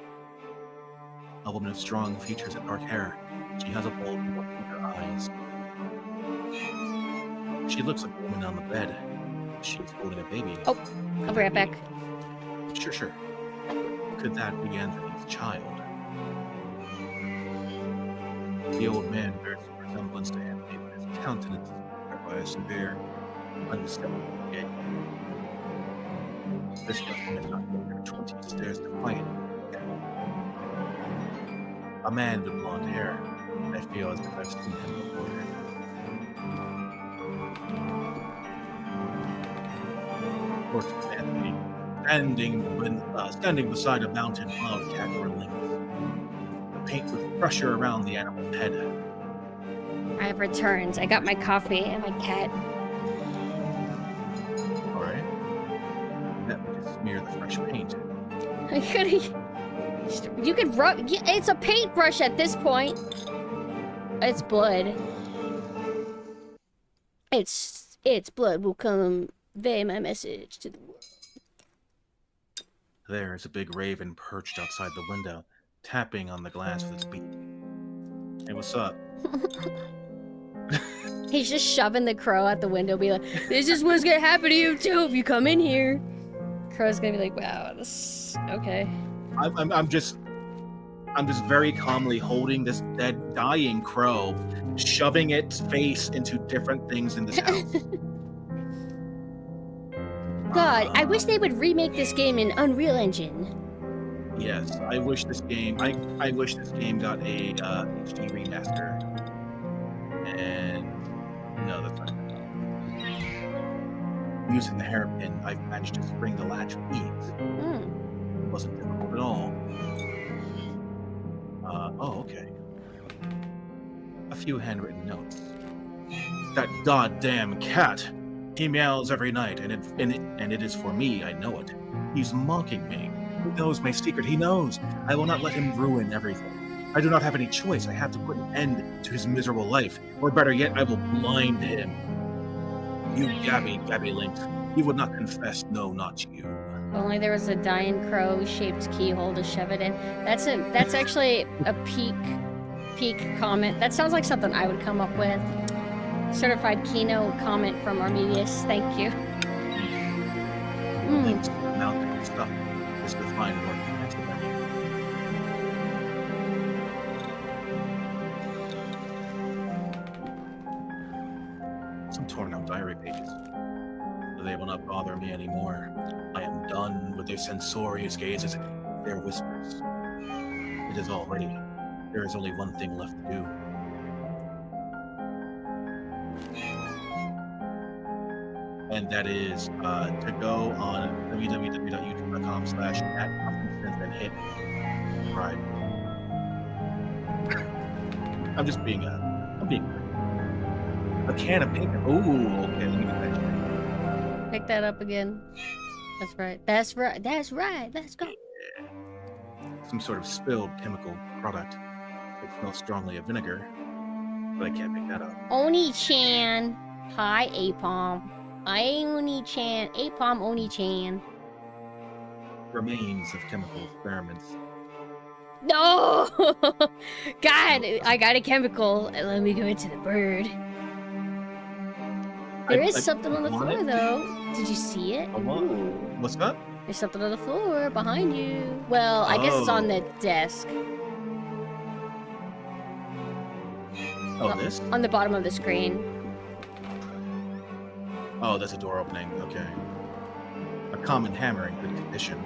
A woman of strong features and dark hair. She has a bold look in her eyes. She looks like a woman on the bed. She's holding a baby. Oh, I'll be right back. Sure. Could that be Anthony's child? The old man bears some resemblance to Anthony, but his countenance is marked by a severe, unmistakable gaze. This young woman, not in her 20s, stares defiantly. A man with blonde hair. I feel as if I've seen him before. Portrait of Anthony, standing beside a mountain wildcat or lynx. The paint with pressure around the animal's head. I have returned. I got my coffee and my cat. All right. That would just smear the fresh paint. You could rub. Yeah, it's a paintbrush at this point. It's blood. It's blood will convey my message to the world. There is a big raven perched outside the window, tapping on the glass with its beak. Hey, what's up? He's just shoving the crow out the window, be like, "This is what's gonna happen to you too if you come in here." Crow's gonna be like, "Wow, this okay." I'm just very calmly holding this dead, dying crow, shoving its face into different things in this house. God, I wish they would remake this game in Unreal Engine. Yes, I wish this game got a HD remaster. And no, that's not good. Using the hairpin, I've managed to spring the latch with ease. It wasn't difficult at all. Oh, okay. A few handwritten notes. That goddamn cat! He meows every night, and it is for me, I know it. He's mocking me. He knows my secret, he knows. I will not let him ruin everything. I do not have any choice, I have to put an end to his miserable life. Or better yet, I will blind him. You Gabby Lynx. He would not confess, no, not you. Only there was a dying crow-shaped keyhole to shove it in. That's actually a peak comment. That sounds like something I would come up with. Certified keynote comment from Armedius. Thank you. Lynx, mountain stuff. This would find work next to them. Some torn out diary pages. They will not bother me anymore. I am done with their censorious gazes, their whispers. It is all ready. There is only one thing left to do. And that is to go on www.youtube.com/@PumpkinSynth and hit subscribe. I'm being a can of paint. Ooh, okay, let me get that. Pick that up again. That's right. That's right. Let's go. Yeah. Some sort of spilled chemical product. It smells strongly of vinegar, but I can't pick that up. Oni-chan. Hi, Apom. Hi, Oni-chan. Apom, Oni-chan. Remains of chemical experiments. No! God, I got a chemical. Let me go into the bird. There is something on the floor, though. Did you see it? Ooh. What's that? There's something on the floor behind you. Well, I guess it's on the desk. Oh, this? On the bottom of the screen. Oh, that's a door opening. Okay. A common hammer in good condition.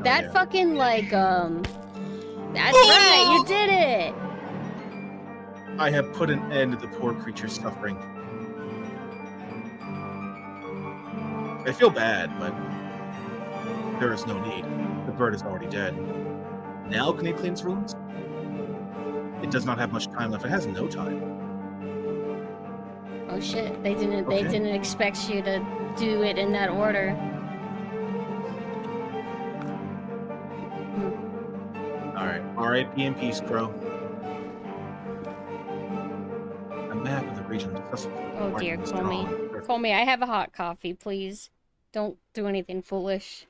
That yeah. fucking, like, That's right! You did it! I have put an end to the poor creature's suffering. I feel bad, but there is no need. The bird is already dead. Now can it clean its wounds? It does not have much time left. It has no time. Oh shit! They didn't. Okay. They didn't expect you to do it in that order. All right. R.I.P. in peace, Crow. A map of the region of Sussex. Oh dear, Comey. Comey, I have a hot coffee, please. Don't do anything foolish.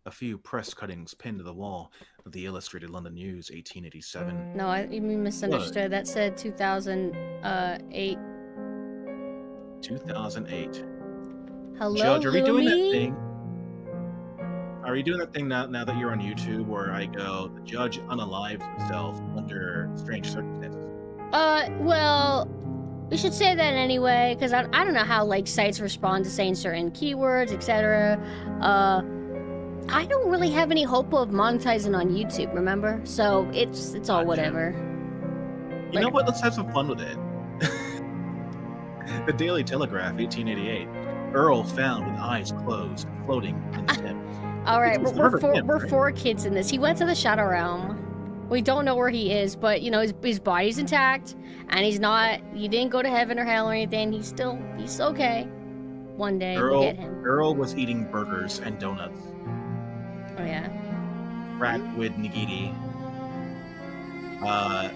A few press cuttings pinned to the wall of the Illustrated London News, 1887. No, you misunderstood. That said 2008. 2008. Hello, Judge, are we doing that Lumi? thing? Are you doing that thing now that you're on YouTube where I go, the judge unalives himself under strange circumstances? Well, we should say that anyway, because I don't know how, like, sites respond to saying certain keywords, etc. I don't really have any hope of monetizing on YouTube, remember? So it's all whatever. You know what? Let's have some fun with it. The Daily Telegraph, 1888. Earl found with eyes closed, floating in the Thames. All right, It's we're perfect him, right? 4 kids in this. He went to the Shadow Realm. We don't know where he is, but you know his body's intact, and he didn't go to heaven or hell or anything. He's okay. One day we'll get him. Earl was eating burgers and donuts. Oh yeah. Ratwood Nagiti.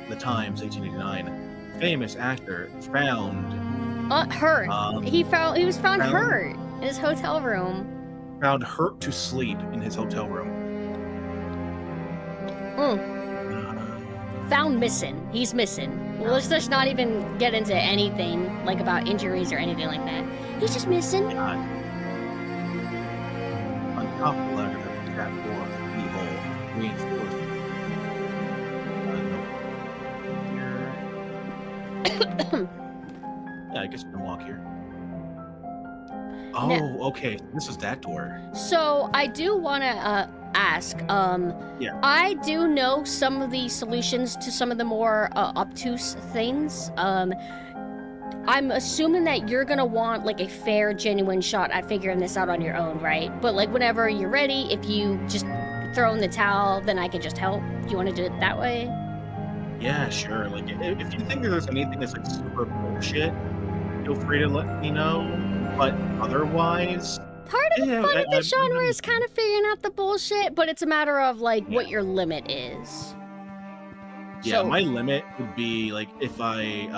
The Times, 1889. Famous actor found Hurt. He was found hurt in his hotel room. Found hurt to sleep in his hotel room. Found missing. He's missing. Well, let's just not even get into anything like about injuries or anything like that. He's just missing. God. On top of the ladder, there was a trap door, keyhole, reinforced. Yeah, I guess we can walk here. Oh, Now- okay. This is that door. So I do want to ask. Yeah. I do know some of the solutions to some of the more obtuse things. I'm assuming that you're gonna want like a fair, genuine shot at figuring this out on your own, right? But like whenever you're ready, if you just throw in the towel, then I can just help. Do you want to do it that way? Yeah, sure. Like, if you think there's anything that's like super bullshit, feel free to let me know. But otherwise, Part of the yeah, fun of the I- genre is kind of figuring out the bullshit, but it's a matter of like what your limit is. yeah, So- my limit would be like if I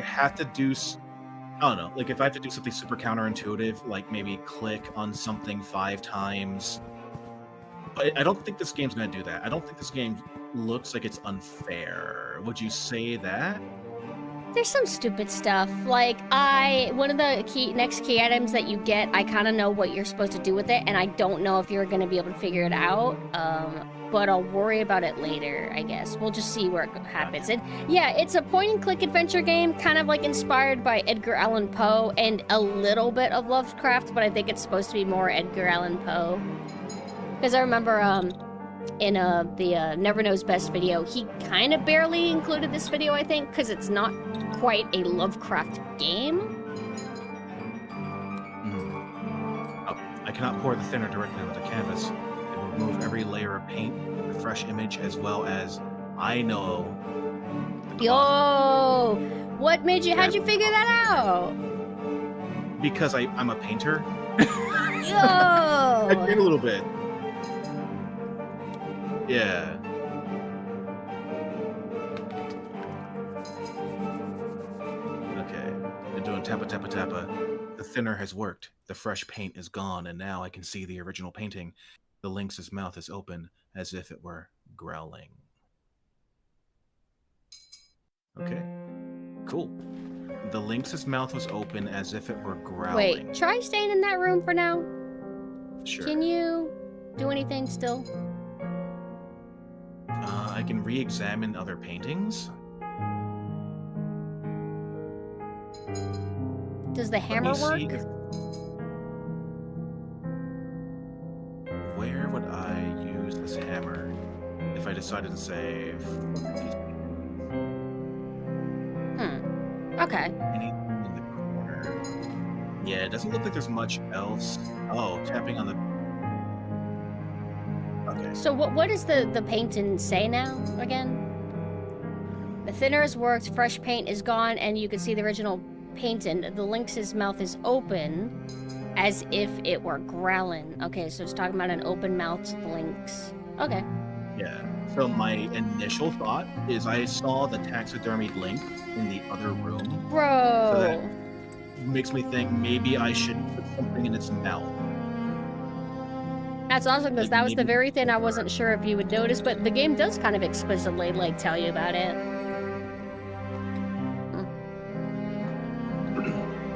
have to do, I don't know, like if I have to do something super counterintuitive, like maybe click on something 5 times. But I don't think this game's gonna do that. I don't think this game looks like it's unfair. Would you say that? There's some stupid stuff. Like, one of the next key items that you get, I kind of know what you're supposed to do with it, and I don't know if you're going to be able to figure it out. But I'll worry about it later, I guess. We'll just see where it happens. And yeah, it's a point-and-click adventure game, kind of like inspired by Edgar Allan Poe and a little bit of Lovecraft, but I think it's supposed to be more Edgar Allan Poe. Because I remember, in the Never Knows Best video, he kind of barely included this video, I think, because it's not quite a Lovecraft game. Oh, I cannot pour the thinner directly onto the canvas. It will remove every layer of paint, a fresh image, as well as I know. Yo! What made you, how'd you figure that out? Because I'm a painter. Yo! I paint a little bit. Yeah. Okay. They're doing tappa tappa tappa. The thinner has worked. The fresh paint is gone, and now I can see the original painting. The lynx's mouth is open, as if it were growling. Okay. Cool. The lynx's mouth was open as if it were growling. Wait, try staying in that room for now. Sure. Can you do anything still? I can re-examine other paintings. Does the hammer Let me work? see if- Where would I use this hammer if I decided to say, fuck these Okay. anything in the corner. Yeah, it doesn't look like there's much else. Oh, tapping on the. Okay. So what does the painting say now again? The thinner has worked, fresh paint is gone, and you can see the original painting. The lynx's mouth is open, as if it were growling. Okay, so it's talking about an open-mouthed lynx. Okay. Yeah. So my initial thought is I saw the taxidermied lynx in the other room. Bro. So that makes me think maybe I should put something in its mouth. That's awesome, because that was the very thing I wasn't sure if you would notice, but the game does kind of explicitly, like, tell you about it.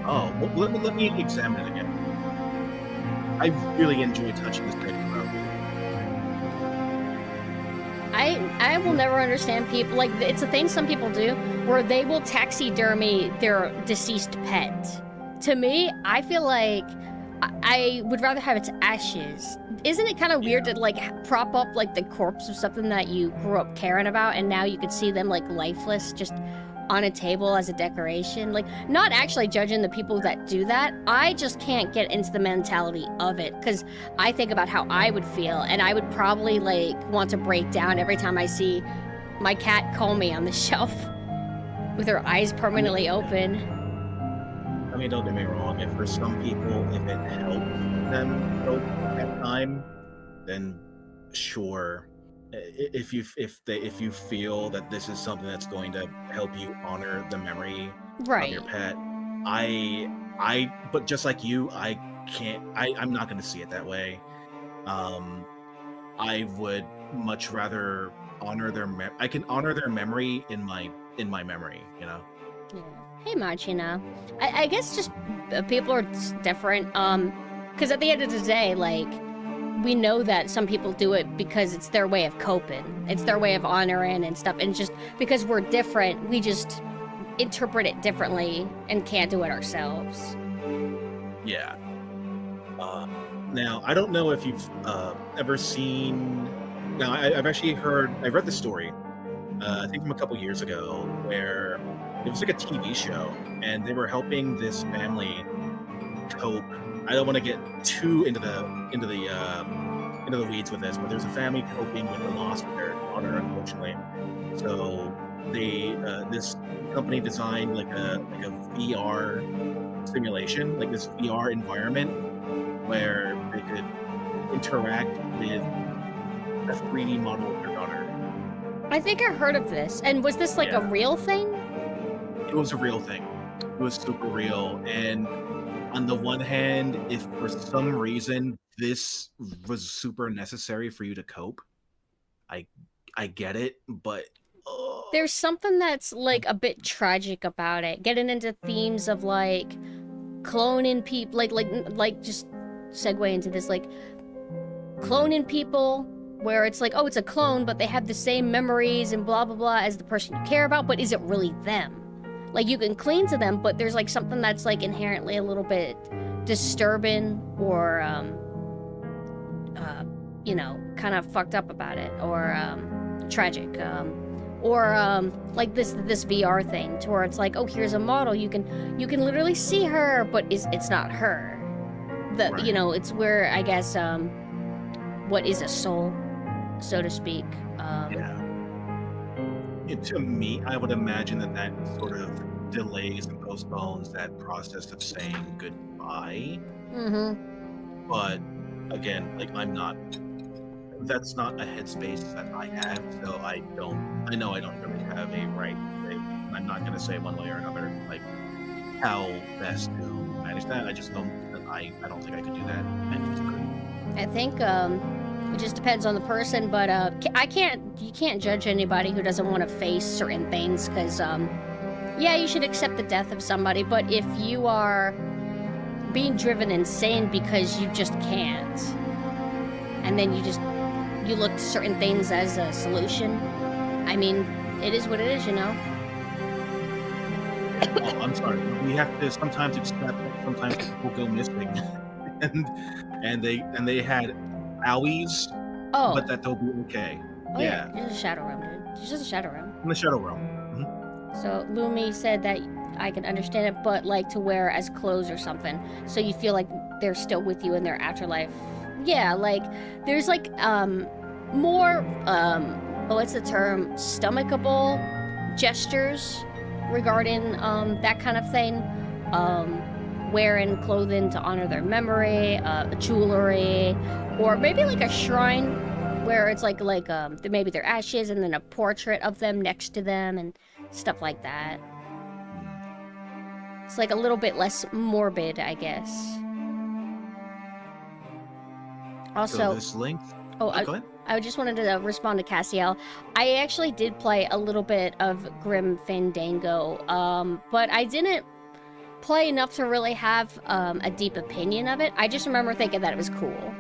Oh, well, let me examine it again. I really enjoy touching this paper. I will never understand people, like, it's a thing some people do, where they will taxidermy their deceased pet. To me, I feel like I would rather have its ashes. Isn't it kind of weird to, like, prop up, like, the corpse of something that you grew up caring about, and now you could see them, like, lifeless, just on a table as a decoration? Like, not actually judging the people that do that. I just can't get into the mentality of it, because I think about how I would feel, and I would probably, like, want to break down every time I see my cat Comey on the shelf with her eyes permanently open. I mean, don't get me wrong. If for some people, if it helps them cope at time, then sure. If you feel that this is something that's going to help you honor the memory of your pet, but just like you, I'm not going to see it that way. I would much rather honor I can honor their memory in my memory, you know. Yeah. Hey, Machina. I guess just people are different. Because at the end of the day, like, we know that some people do it because it's their way of coping. It's their way of honoring and stuff. And just because we're different, we just interpret it differently and can't do it ourselves. Yeah. Now, I don't know if you've ever seen... Now, I've actually I read the story, I think from a couple years ago, where it was like a TV show, and they were helping this family cope. I don't want to get too into the weeds with this, but there's a family coping with the loss of their daughter, unfortunately. So they this company designed like a VR simulation, like this VR environment where they could interact with a 3D model of their daughter. I think I heard of this. And was this like a real thing? It was a real thing. It was super real. And on the one hand, if for some reason this was super necessary for you to cope, I get it, but there's something that's like a bit tragic about it. Getting into themes of like cloning people, like just segue into this, like cloning people, where it's like, oh, it's a clone, but they have the same memories and blah blah blah as the person you care about, but is it really them? Like, you can cling to them, but there's like something that's like inherently a little bit disturbing or you know, kind of fucked up about it, or tragic, or like this VR thing, to where it's like, oh, here's a model, you can literally see her, but it's not her. Right. You know, it's where, I guess, what is a soul, so to speak. To me, I would imagine that sort of delays and postpones that process of saying goodbye. Mm-hmm. But again, like, that's not a headspace that I have, so I know I don't really have a right to say. I'm not going to say one way or another, like, how best to manage that. I just don't, I don't think I could do that. I just couldn't. I think, it just depends on the person, but you can't judge anybody who doesn't want to face certain things, because yeah, you should accept the death of somebody, but if you are being driven insane because you just can't, and then you look to certain things as a solution, I mean, it is what it is, you know. Oh, I'm sorry. We have to sometimes accept that sometimes people go missing, and they had owies, but that they'll be okay. Oh yeah, just a shadow realm, dude. It's just a shadow realm. In the Shadow Realm. So Lumi said that I can understand it, but like to wear as clothes or something, so you feel like they're still with you in their afterlife. Yeah, like there's like more what's the term? Stomachable gestures regarding that kind of thing. Wearing clothing to honor their memory, jewelry, or maybe like a shrine where it's like maybe their ashes and then a portrait of them next to them and stuff like that. It's like a little bit less morbid, I guess. Also, So this link. go ahead. I just wanted to respond to Cassiel. I actually did play a little bit of Grim Fandango, but I didn't play enough to really have a deep opinion of it. I just remember thinking that it was cool.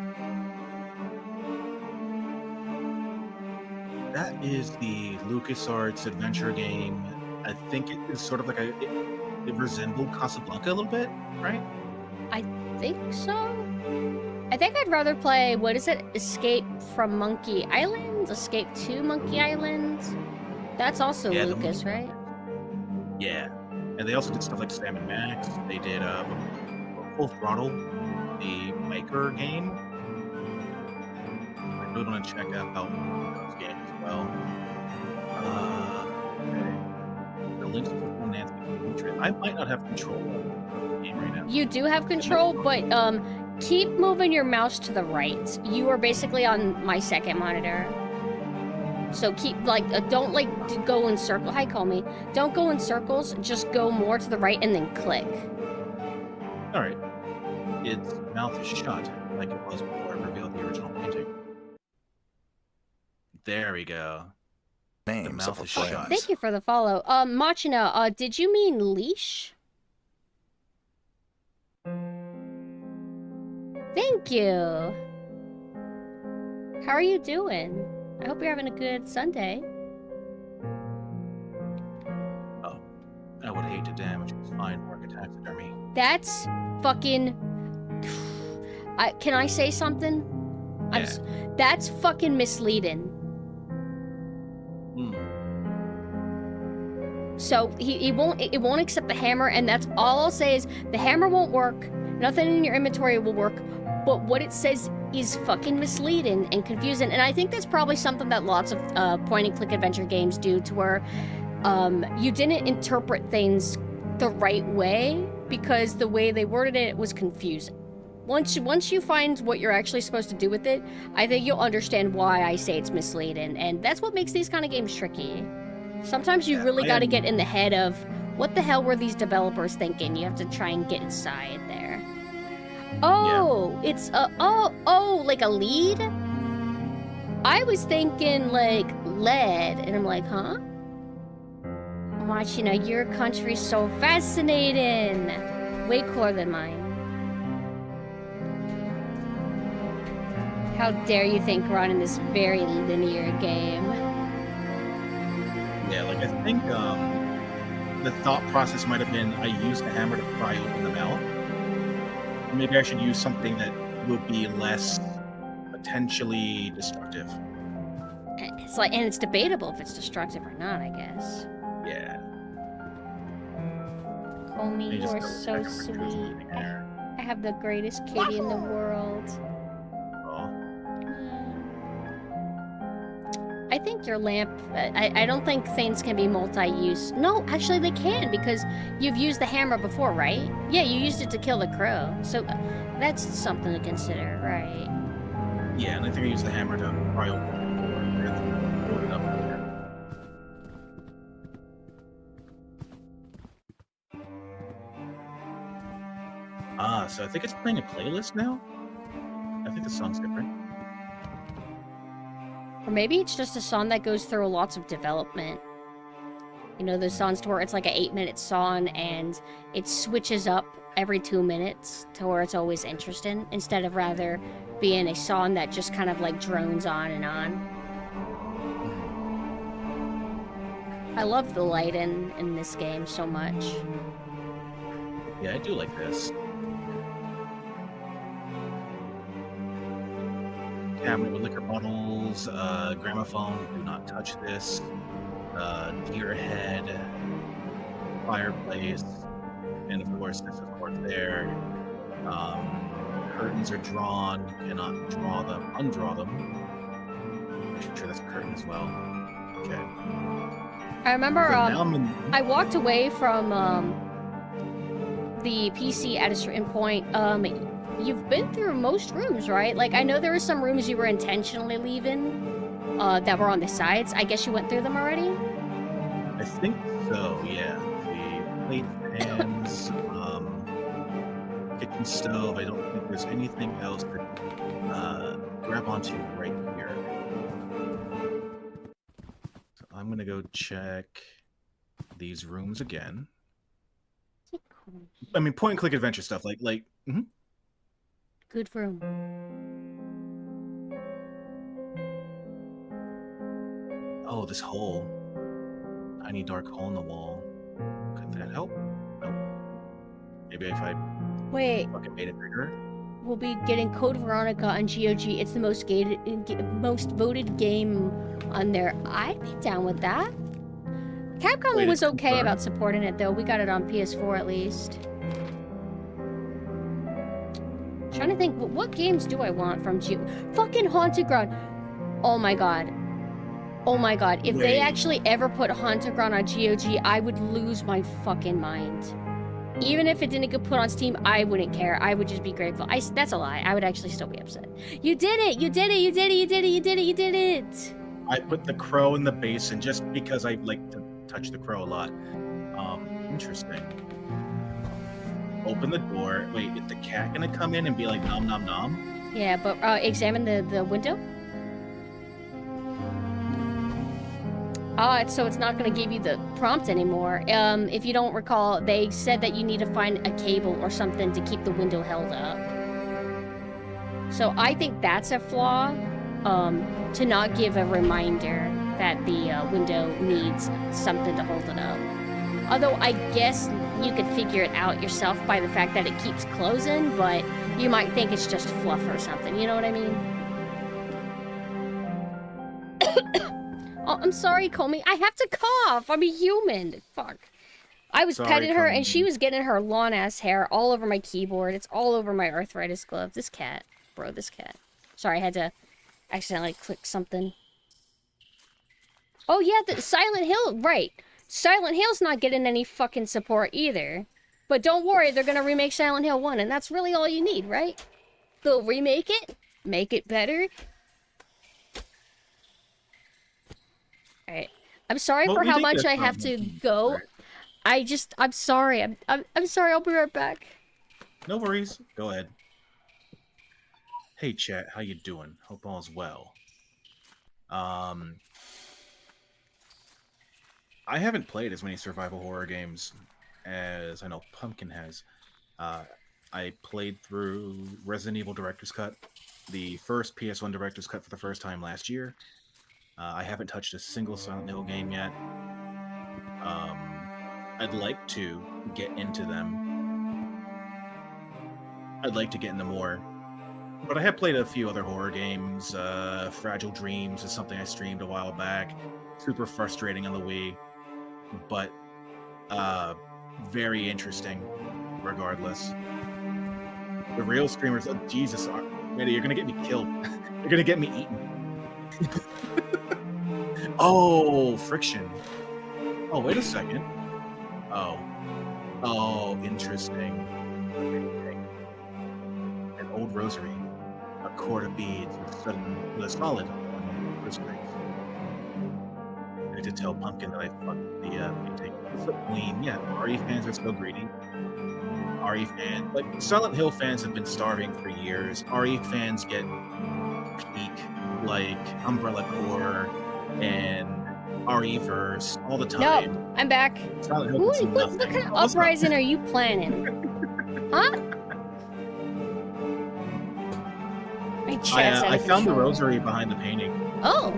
That is the LucasArts adventure game. I think it is sort of like it resembled Casablanca a little bit, right? I think so. I think I'd rather play, what is it? Escape from Monkey Island? Escape to Monkey Island? That's also Lucas, right? Yeah. And they also did stuff like Sam and Max. They did Full Throttle, the Maker game. I really want to check out those games as well. Okay. The links to Nancy. I might not have control of the game right now. You do have control, but keep moving your mouse to the right. You are basically on my second monitor. So keep, don't, go in circles. Hi, call me. Don't go in circles. Just go more to the right and then click. All right. Its mouth is shut, like it was before it revealed the original painting. There we go. The mouth is shut. Thank you for the follow. Machina, did you mean leash? Thank you. How are you doing? I hope you're having a good Sunday. Oh, I would hate to damage its fine market taxidermy. That's fucking... can I say something? Yeah. That's fucking misleading. So it won't accept the hammer, and that's all I'll say is the hammer won't work. Nothing in your inventory will work. But what it says is fucking misleading and confusing, and I think that's probably something that lots of point-and-click adventure games do, to where you didn't interpret things the right way because the way they worded it was confusing. Once you find what you're actually supposed to do with it, I think you'll understand why I say it's misleading, and that's what makes these kind of games tricky. Sometimes you really got to get in the head of what the hell were these developers thinking. You have to try and get inside there. Oh, yeah. It's like a lead? I was thinking like lead, and I'm like, huh? Watching your country's so fascinating. Way cooler than mine. How dare you think we're on in this very linear game? Yeah, I think the thought process might have been I used the hammer to pry open the mouth. Maybe I should use something that would be less potentially destructive. It's and it's debatable if it's destructive or not, I guess. Yeah. Comey, you are so sweet. I have the greatest kitty in the world. I think your lamp... I don't think things can be multi-use. No, actually they can, because you've used the hammer before, right? Yeah, you used it to kill the crow. So that's something to consider, right? Yeah, and I think I used the hammer to pry open the door. It up there. So I think it's playing a playlist now? I think the song's different. Or maybe it's just a song that goes through lots of development. You know, those songs to where it's like an 8-minute song and it switches up every 2 minutes to where it's always interesting, instead of rather being a song that just kind of drones on and on. I love the light in this game so much. Yeah, I do like this. Cabinet with liquor bottles. Beatles, gramophone, do not touch this, deer head, fireplace, and of course this is there. Curtains are drawn, cannot draw them, undraw them. I'm sure that's a curtain as well. Okay. I remember So now I walked away from the PC at a certain point. You've been through most rooms, right? Like, I know there were some rooms you were intentionally leaving that were on the sides. I guess you went through them already? I think so, yeah. The plate pans, kitchen stove. I don't think there's anything else to grab onto right here. So I'm gonna go check these rooms again. I mean, point and click adventure stuff, like. Good room. Oh, this hole. Tiny dark hole in the wall. Could that help? Nope. Maybe if I fucking made it bigger. We'll be getting Code Veronica on GOG. It's the most voted game on there. I'd be down with that. Capcom was okay about supporting it, though. We got it on PS4 at least. Trying to think, what games do I want from fucking Haunted Ground. Oh my god. Oh my god. If they actually ever put Haunted Ground on GOG, I would lose my fucking mind. Even if it didn't get put on Steam, I wouldn't care. I would just be grateful. That's a lie. I would actually still be upset. You did it! You did it! You did it! You did it! You did it! You did it! I put the crow in the basin just because I like to touch the crow a lot. Interesting. Open the door. Wait, is the cat gonna come in and be like nom nom nom? Yeah, but examine the window. So it's not going to give you the prompt anymore. If you don't recall, they said that you need to find a cable or something to keep the window held up. So I think that's a flaw, to not give a reminder that the window needs something to hold it up. Although I guess you could figure it out yourself by the fact that it keeps closing, but you might think it's just fluff or something, you know what I mean? Oh, I'm sorry, Comey. I have to cough. I'm a human. Fuck. I was petting her, and she was getting her lawn-ass hair all over my keyboard. It's all over my arthritis glove. This cat. Bro, this cat. Sorry, I had to accidentally click something. Oh, yeah, the Silent Hill. Right. Silent Hill's not getting any fucking support either. But don't worry, they're gonna remake Silent Hill 1, and that's really all you need, right? They'll remake it, make it better. Alright. I'm sorry for how much I have to go. I'm sorry. I'm sorry, I'll be right back. No worries. Go ahead. Hey chat, how you doing? Hope all's well. I haven't played as many survival horror games as I know Pumpkin has. I played through Resident Evil Director's Cut, the first PS1 Director's Cut for the first time last year. I haven't touched a single Silent Hill game yet. I'd like to get into them. I'd like to get into more. But I have played a few other horror games. Fragile Dreams is something I streamed a while back. Super frustrating on the Wii. But very interesting, regardless. The real streamers, oh, Jesus, Manny, you're gonna get me killed. You're gonna get me eaten. Oh, friction. Oh, wait a second. Oh, interesting. An old rosary, a cord of beads with a solid crucifix. I need to tell Pumpkin that I fucked the painting. Queen, yeah, RE fans are so greedy. RE fans, like Silent Hill fans have been starving for years. RE fans get peak, like Umbrella Corps and RE-verse all the time. No, I'm back. What kind of uprising are you planning? Huh? I found the rosary behind the painting. Oh.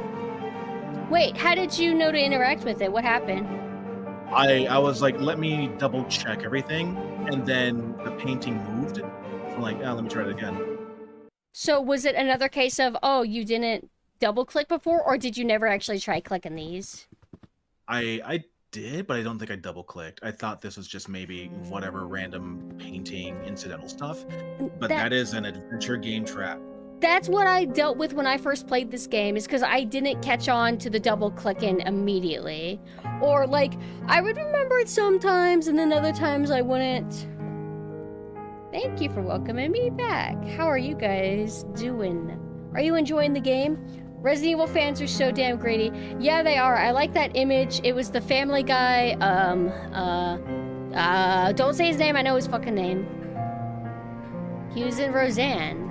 Wait, how did you know to interact with it? What happened? I was like, let me double check everything, and then the painting moved. So I'm like, let me try it again. So was it another case of, oh, you didn't double click before, or did you never actually try clicking these? I did, but I don't think I double clicked. I thought this was just maybe whatever random painting incidental stuff. But that is an adventure game trap. That's what I dealt with when I first played this game, is because I didn't catch on to the double clicking immediately. Or, like, I would remember it sometimes, and then other times I wouldn't. Thank you for welcoming me back. How are you guys doing? Are you enjoying the game? Resident Evil fans are so damn greedy. Yeah, they are. I like that image. It was the Family Guy, don't say his name, I know his fucking name. He was in Roseanne.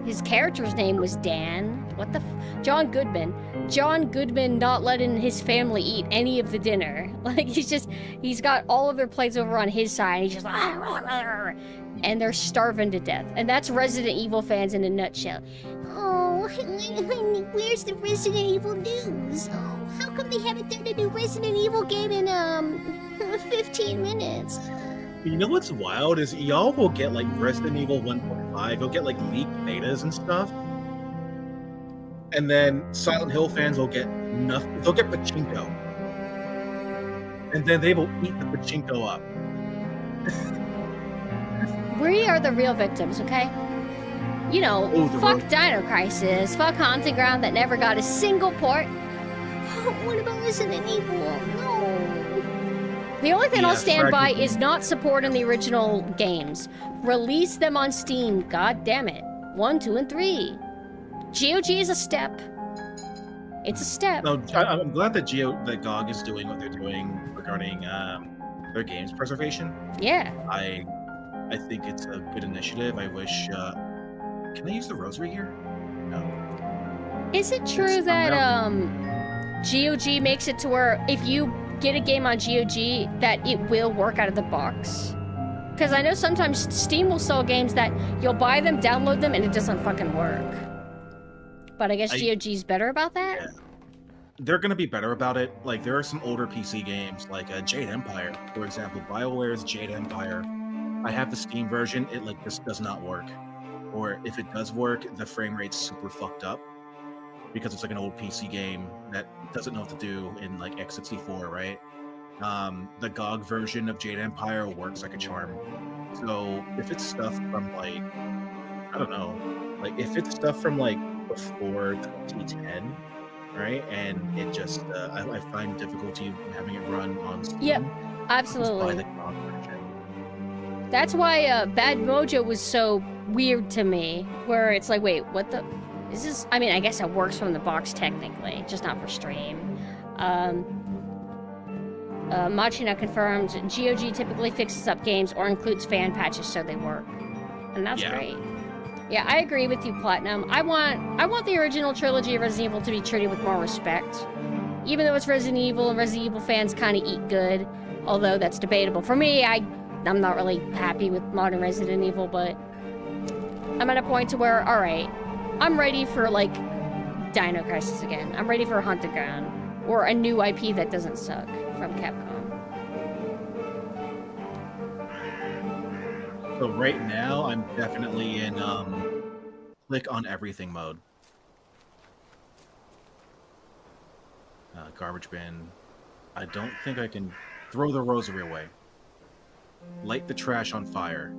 His character's name was Dan. What the John Goodman. John Goodman not letting his family eat any of the dinner. Like, he's got all of their plates over on his side. He's just like, and they're starving to death. And that's Resident Evil fans in a nutshell. Oh, where's the Resident Evil news? Oh, how come they haven't done a new Resident Evil game in, 15 minutes? You know what's wild is y'all will get like Resident Evil 1.5, you'll get like leaked betas and stuff. And then Silent Hill fans will get nothing. They'll get pachinko. And then they will eat the pachinko up. We are the real victims, okay? You know, fuck Dino Crisis, fuck Haunted Ground that never got a single port. What about Resident Evil? No. The only thing I'll stand by is not supporting the original games. Release them on Steam, god damn it. 1, 2, and 3. GOG is a step. It's a step. No, I'm glad that GOG is doing what they're doing regarding their games preservation. Yeah. I think it's a good initiative. I wish. Can I use the rosary here? No. Is it true that GOG makes it to where if you get a game on GOG that it will work out of the box? Because I know sometimes Steam will sell games that you'll buy them, download them, and it doesn't fucking work. But I guess GOG's better about that? Yeah. They're going to be better about it. Like, there are some older PC games, like Jade Empire, for example. BioWare's Jade Empire. I have the Steam version. It, like, just does not work. Or if it does work, the frame rate's super fucked up. Because it's like an old PC game that doesn't know what to do in, like, x64, right? The GOG version of Jade Empire works like a charm. So, if it's stuff from, like, I don't know. Like, if it's stuff from, like, before 2010, right? And it just, I find difficulty having it run on Steam. Yep, absolutely. That's why Bad Mojo was so weird to me, where it's like, wait, what the? Is this? I mean, I guess it works from the box technically, just not for stream. Machina confirmed GOG typically fixes up games or includes fan patches so they work, and that's great. Yeah, I agree with you, Platinum. I want the original trilogy of Resident Evil to be treated with more respect. Even though it's Resident Evil and Resident Evil fans kind of eat good, although that's debatable. For me, I'm not really happy with modern Resident Evil, but I'm at a point to where, alright, I'm ready for, like, Dino Crisis again. I'm ready for Haunted Ground. Or a new IP that doesn't suck from Capcom. So right now, I'm definitely in click on everything mode. Garbage bin. I don't think I can throw the rosary away. Light the trash on fire.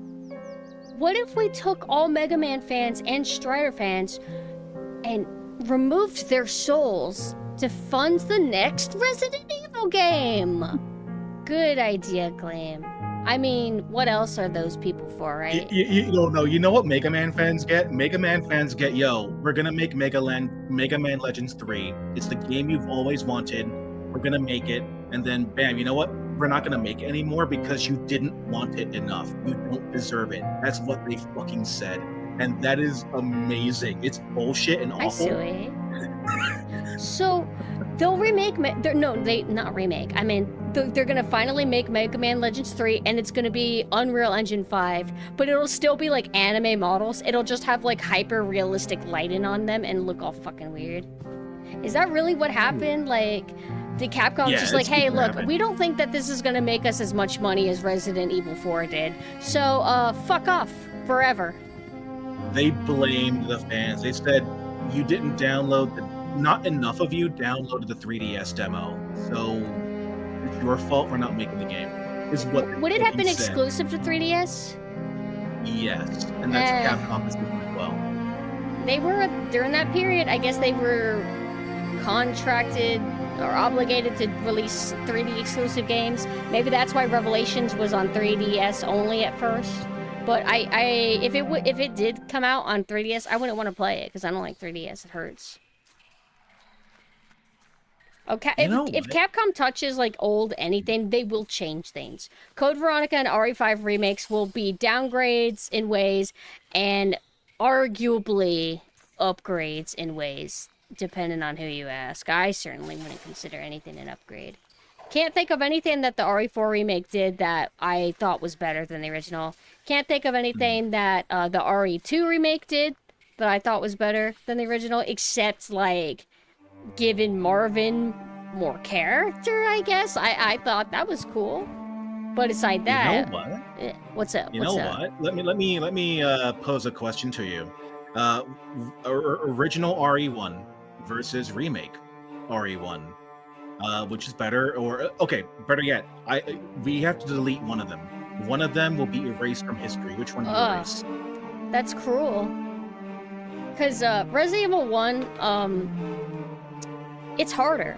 What if we took all Mega Man fans and Strider fans and removed their souls to fund the next Resident Evil game? Good idea, Gleam. I mean, what else are those people for, right? You don't know. You know what Mega Man fans get? Mega Man fans get, yo, we're gonna make Mega Man Legends 3. It's the game you've always wanted. We're gonna make it. And then, bam, you know what? We're not gonna make it anymore because you didn't want it enough. You don't deserve it. That's what they fucking said. And that is amazing. It's bullshit and awful. I see. So, they'll remake... not remake. I mean, they're gonna finally make Mega Man Legends 3, and it's gonna be Unreal Engine 5, but it'll still be, like, anime models. It'll just have, like, hyper-realistic lighting on them and look all fucking weird. Is that really what happened? Like... Did Capcom just like, hey, look, we don't think that this is gonna make us as much money as Resident Evil 4 did, so, fuck off, forever. They blamed the fans. They said you didn't download not enough of you downloaded the 3DS demo, so it's your fault for not making the game. Is what would it have been said. exclusive to 3DS? Yes, and that's Capcom as well. They were during that period. I guess they were contracted or obligated to release 3D exclusive games. Maybe that's why Revelations was on 3DS only at first. But if it did come out on 3DS, I wouldn't want to play it because I don't like 3DS. It hurts. Okay, if Capcom touches like old anything, they will change things. Code Veronica and RE5 remakes will be downgrades in ways and arguably upgrades in ways, depending on who you ask. I certainly wouldn't consider anything an upgrade. Can't think of anything that the RE4 remake did that I thought was better than the original. Can't think of anything that the RE2 remake did that I thought was better than the original, except like giving Marvin more character, I guess. I thought that was cool. But aside that, you know what? What's up? You know what? Let me pose a question to you. Original RE1 versus remake RE1. Which is better? Or okay, better yet, we have to delete one of them. One of them will be erased from history. Which one do you erase? That's cruel. Because Resident Evil 1, it's harder,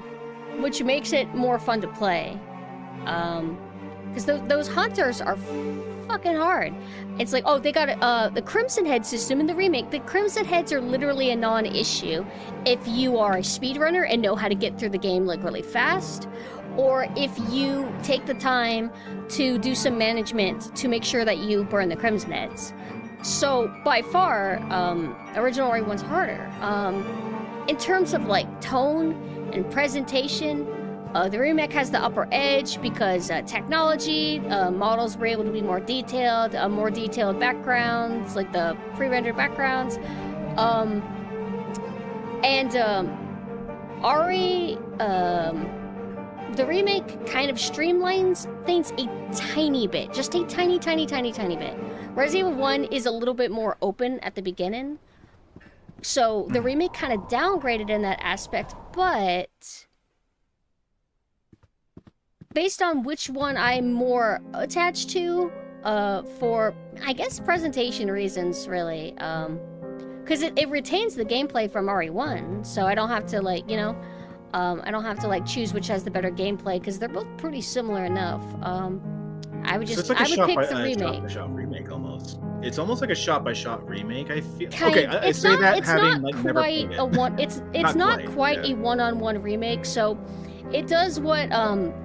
which makes it more fun to play. Because those hunters are fucking hard. It's like, oh, they got the Crimson Head system in the remake. The Crimson Heads are literally a non-issue if you are a speedrunner and know how to get through the game like really fast, or if you take the time to do some management to make sure that you burn the Crimson Heads. So by far, original RE1's harder. In terms of like tone and presentation, the remake has the upper edge because technology, models were able to be more detailed backgrounds, like the pre-rendered backgrounds. The remake kind of streamlines things a tiny bit, just a tiny bit. Resident Evil 1 is a little bit more open at the beginning, so the remake kind of downgraded in that aspect, but based on which one I'm more attached to, for, I guess, presentation reasons, really, because it retains the gameplay from RE1, so I don't have to, like, you know, I don't have to, like, choose which has the better gameplay, because they're both pretty similar enough. I would just, I would pick the remake. Shot-by-shot remake, almost. It's almost like a shot-by-shot remake, I feel. Kind, okay, I say that having, like, never played it. It's not quite a one-on-one remake, so it does what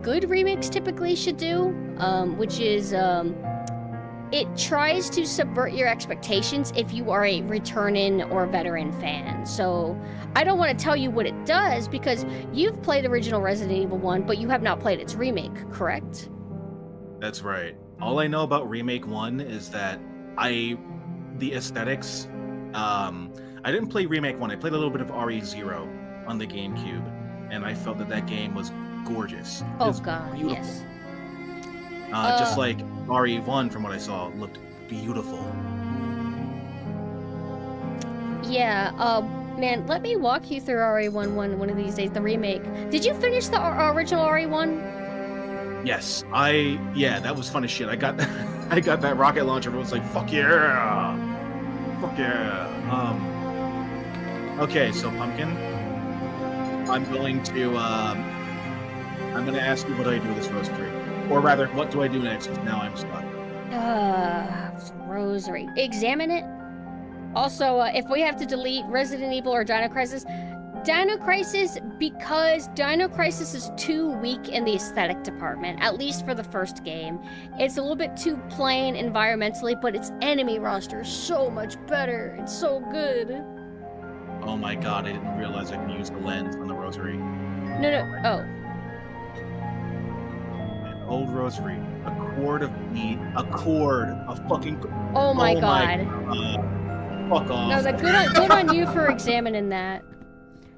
good remakes typically should do, which is it tries to subvert your expectations if you are a returning or veteran fan. So I don't want to tell you what it does because you've played original Resident Evil 1, but you have not played its remake, correct? That's right. All I know about Remake 1 is that the aesthetics, I didn't play Remake 1, I played a little bit of RE0 on the GameCube, and I felt that game was gorgeous. Oh god, beautiful. Yes. Just like RE1, from what I saw, looked beautiful. Yeah, man, let me walk you through RE1 one of these days, the remake. Did you finish the original RE1? Yes, yeah, that was fun as shit. I got that rocket launcher, but it was like, fuck yeah! Fuck yeah! Okay, so Pumpkin, I'm going to ask you what do I do with this rosary? Or rather, what do I do next? Because now I'm stuck. Rosary. Examine it. Also, if we have to delete Resident Evil or Dino Crisis, because Dino Crisis is too weak in the aesthetic department, at least for the first game. It's a little bit too plain environmentally, but its enemy roster is so much better. It's so good. Oh my god, I didn't realize I can use the lens on the rosary. No, oh. An old rosary. A cord of meat. A fucking... Oh my god. Fuck off. No, good on you for examining that.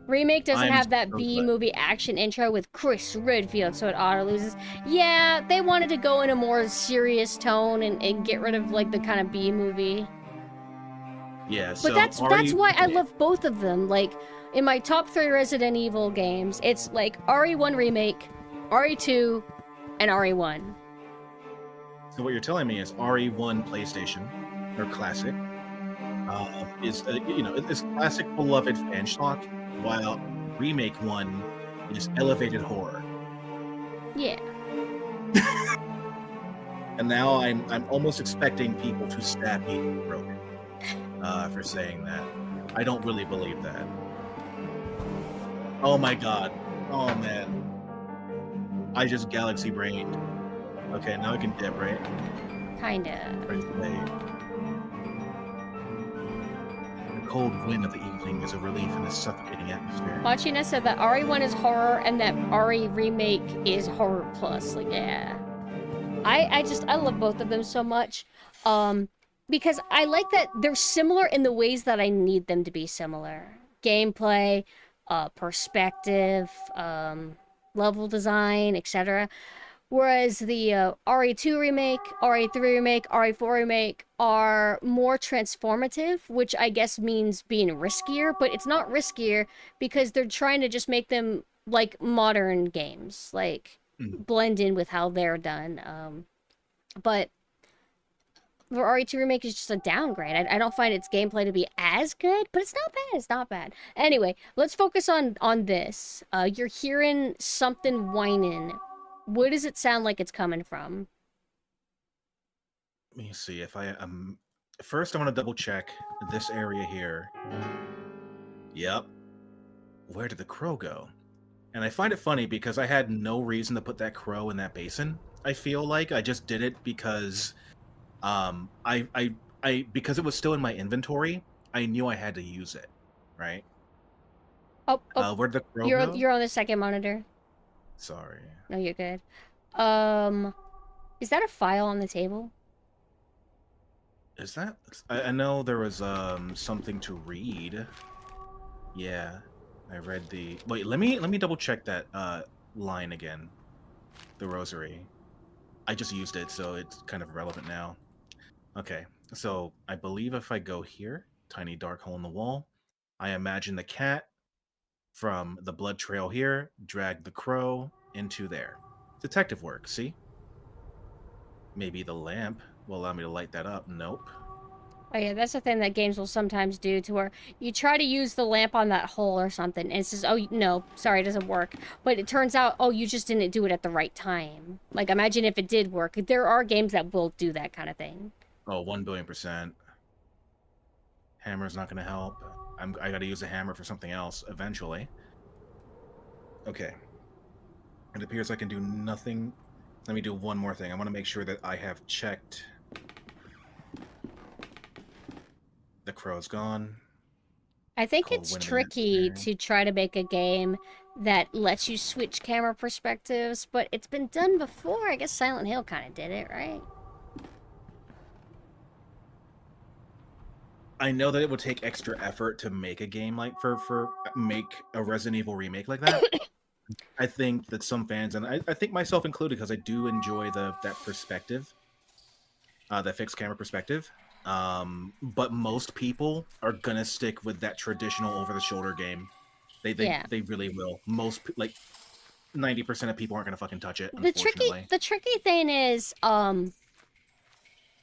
Remake doesn't have that B-movie action intro with Chris Redfield, so it auto-loses. Yeah, they wanted to go in a more serious tone and get rid of, like, the kind of B-movie. Yeah, But so that's why I love both of them. Like, in my top 3 Resident Evil games, it's like RE1 Remake, RE2, and RE1. So what you're telling me is RE1 PlayStation or Classic is it's classic beloved fan schlock, while Remake 1 is elevated horror. Yeah. And now I'm almost expecting people to stab me in the throat for saying that. I don't really believe that. Oh my god. Oh man. I just galaxy brained. Okay, now I can dip, right? Kinda. Right away. The cold wind of the evening is a relief in this suffocating atmosphere. Machina said that RE1 is horror and that RE Remake is horror plus. Like, yeah. I love both of them so much. Because I like that they're similar in the ways that I need them to be similar. Gameplay, perspective, level design, etc. Whereas the RE2 remake, RE3 remake, RE4 remake are more transformative, which I guess means being riskier, but it's not riskier because they're trying to just make them like modern games, like blend in with how they're done. But the RE2 remake is just a downgrade. I don't find its gameplay to be as good, but it's not bad. It's not bad. Anyway, let's focus on this. You're hearing something whining. Where does it sound like it's coming from? Let me see if I first I want to double check this area here. Yep. Where did the crow go? And I find it funny because I had no reason to put that crow in that basin. I feel like I just did it because I because it was still in my inventory, I knew I had to use it, right? Where'd the crow go? You're on the second monitor. Sorry. No, you're good. Is that a file on the table? Is that? I know there was something to read. Yeah, I read the. Wait, let me double check that line again. The rosary. I just used it, so it's kind of relevant now. Okay, so I believe if I go here, tiny dark hole in the wall, I imagine the cat from the blood trail here dragged the crow into there. Detective work, see? Maybe the lamp will allow me to light that up. Nope. Oh yeah, that's the thing that games will sometimes do, to where you try to use the lamp on that hole or something, and it says, oh, no, sorry, it doesn't work. But it turns out, oh, you just didn't do it at the right time. Like, imagine if it did work. There are games that will do that kind of thing. Oh, 1,000,000,000%. Hammer's not going to help. I got to use a hammer for something else eventually. Okay. It appears I can do nothing. Let me do one more thing. I want to make sure that I have checked. The crow's gone. I think it's tricky to try to make a game that lets you switch camera perspectives, but it's been done before. I guess Silent Hill kind of did it, right? I know that it would take extra effort to make a game like make a Resident Evil remake like that. I think that some fans, and I think myself included, because I do enjoy that perspective, that fixed camera perspective. But most people are gonna stick with that traditional over-the-shoulder game. They really will. Most, like 90% of people aren't gonna fucking touch it. The tricky thing is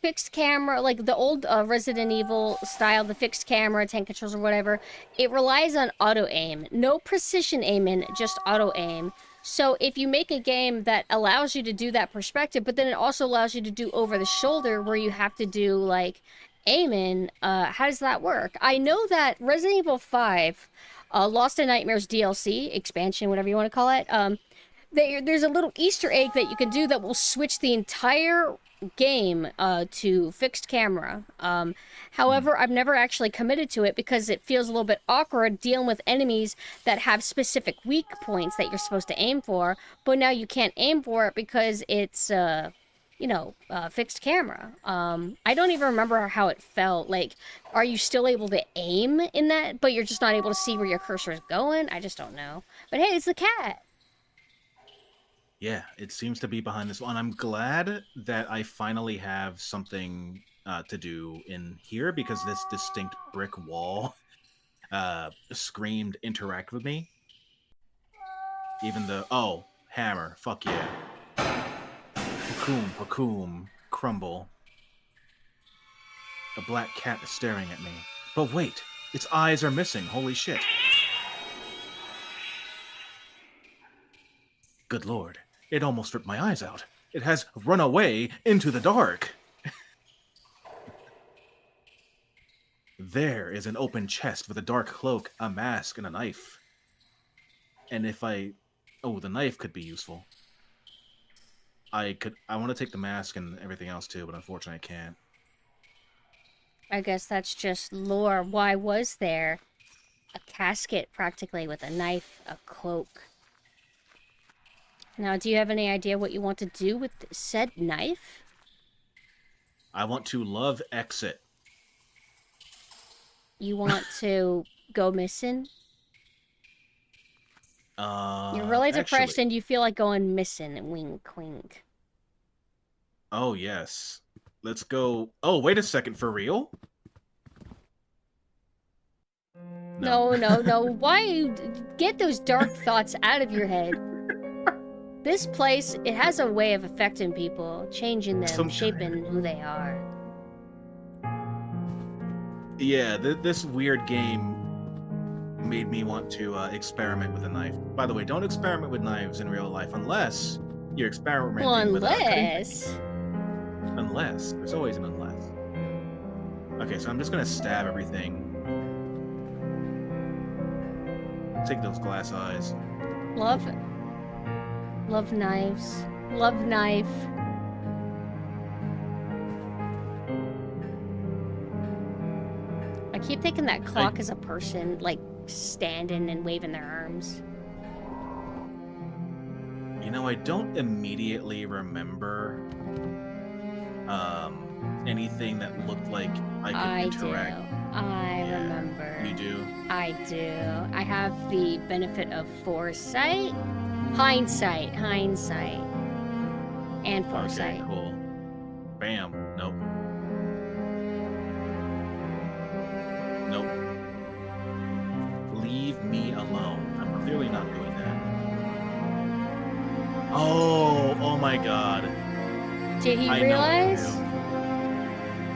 fixed camera, like the old Resident Evil style, the fixed camera, tank controls or whatever. It relies on auto aim, no precision aiming, just auto aim. So if you make a game that allows you to do that perspective, but then it also allows you to do over the shoulder where you have to do like aiming, how does that work? I know that Resident Evil 5, Lost in Nightmares DLC, expansion, whatever you want to call it, there's a little Easter egg that you can do that will switch the entire game to fixed camera. However, I've never actually committed to it because it feels a little bit awkward dealing with enemies that have specific weak points that you're supposed to aim for, but now you can't aim for it because it's fixed camera. I don't even remember how it felt. Like, are you still able to aim in that, but you're just not able to see where your cursor is going? I just don't know. But hey, it's the cat. Yeah, it seems to be behind this one. I'm glad that I finally have something to do in here because this distinct brick wall screamed interact with me. Even the hammer, fuck yeah. Pacoom, crumble. A black cat is staring at me. But wait, its eyes are missing, holy shit. Good lord, it almost ripped my eyes out. It has run away into the dark. There is an open chest with a dark cloak, a mask, and a knife. And if I... Oh, the knife could be useful. I want to take the mask and everything else too, but unfortunately I can't. I guess that's just lore. Why was there a casket practically with a knife, a cloak? Now, do you have any idea what you want to do with said knife? I want to love exit. You want to go missing? You're really depressed Actually, and you feel like going missing. Wink, wink. oh, yes. Let's go... Oh, wait a second, for real? No. Why you get those dark thoughts out of your head? This place, it has a way of affecting people, changing them, shaping who they are. Yeah, this weird game made me want to experiment with a knife. By the way, don't experiment with knives in real life unless you're experimenting with unless. There's always an unless. Okay, so I'm just gonna stab everything. Take those glass eyes. Love knives. Love knife. I keep thinking that clock is a person, like, standing and waving their arms. You know, I don't immediately remember anything that looked like I could interact. I remember. You do? I do. I have the benefit of foresight, hindsight, and foresight. Okay, cool. Bam. Nope. Leave me alone. I'm clearly not doing that. Oh my god. Did he realize?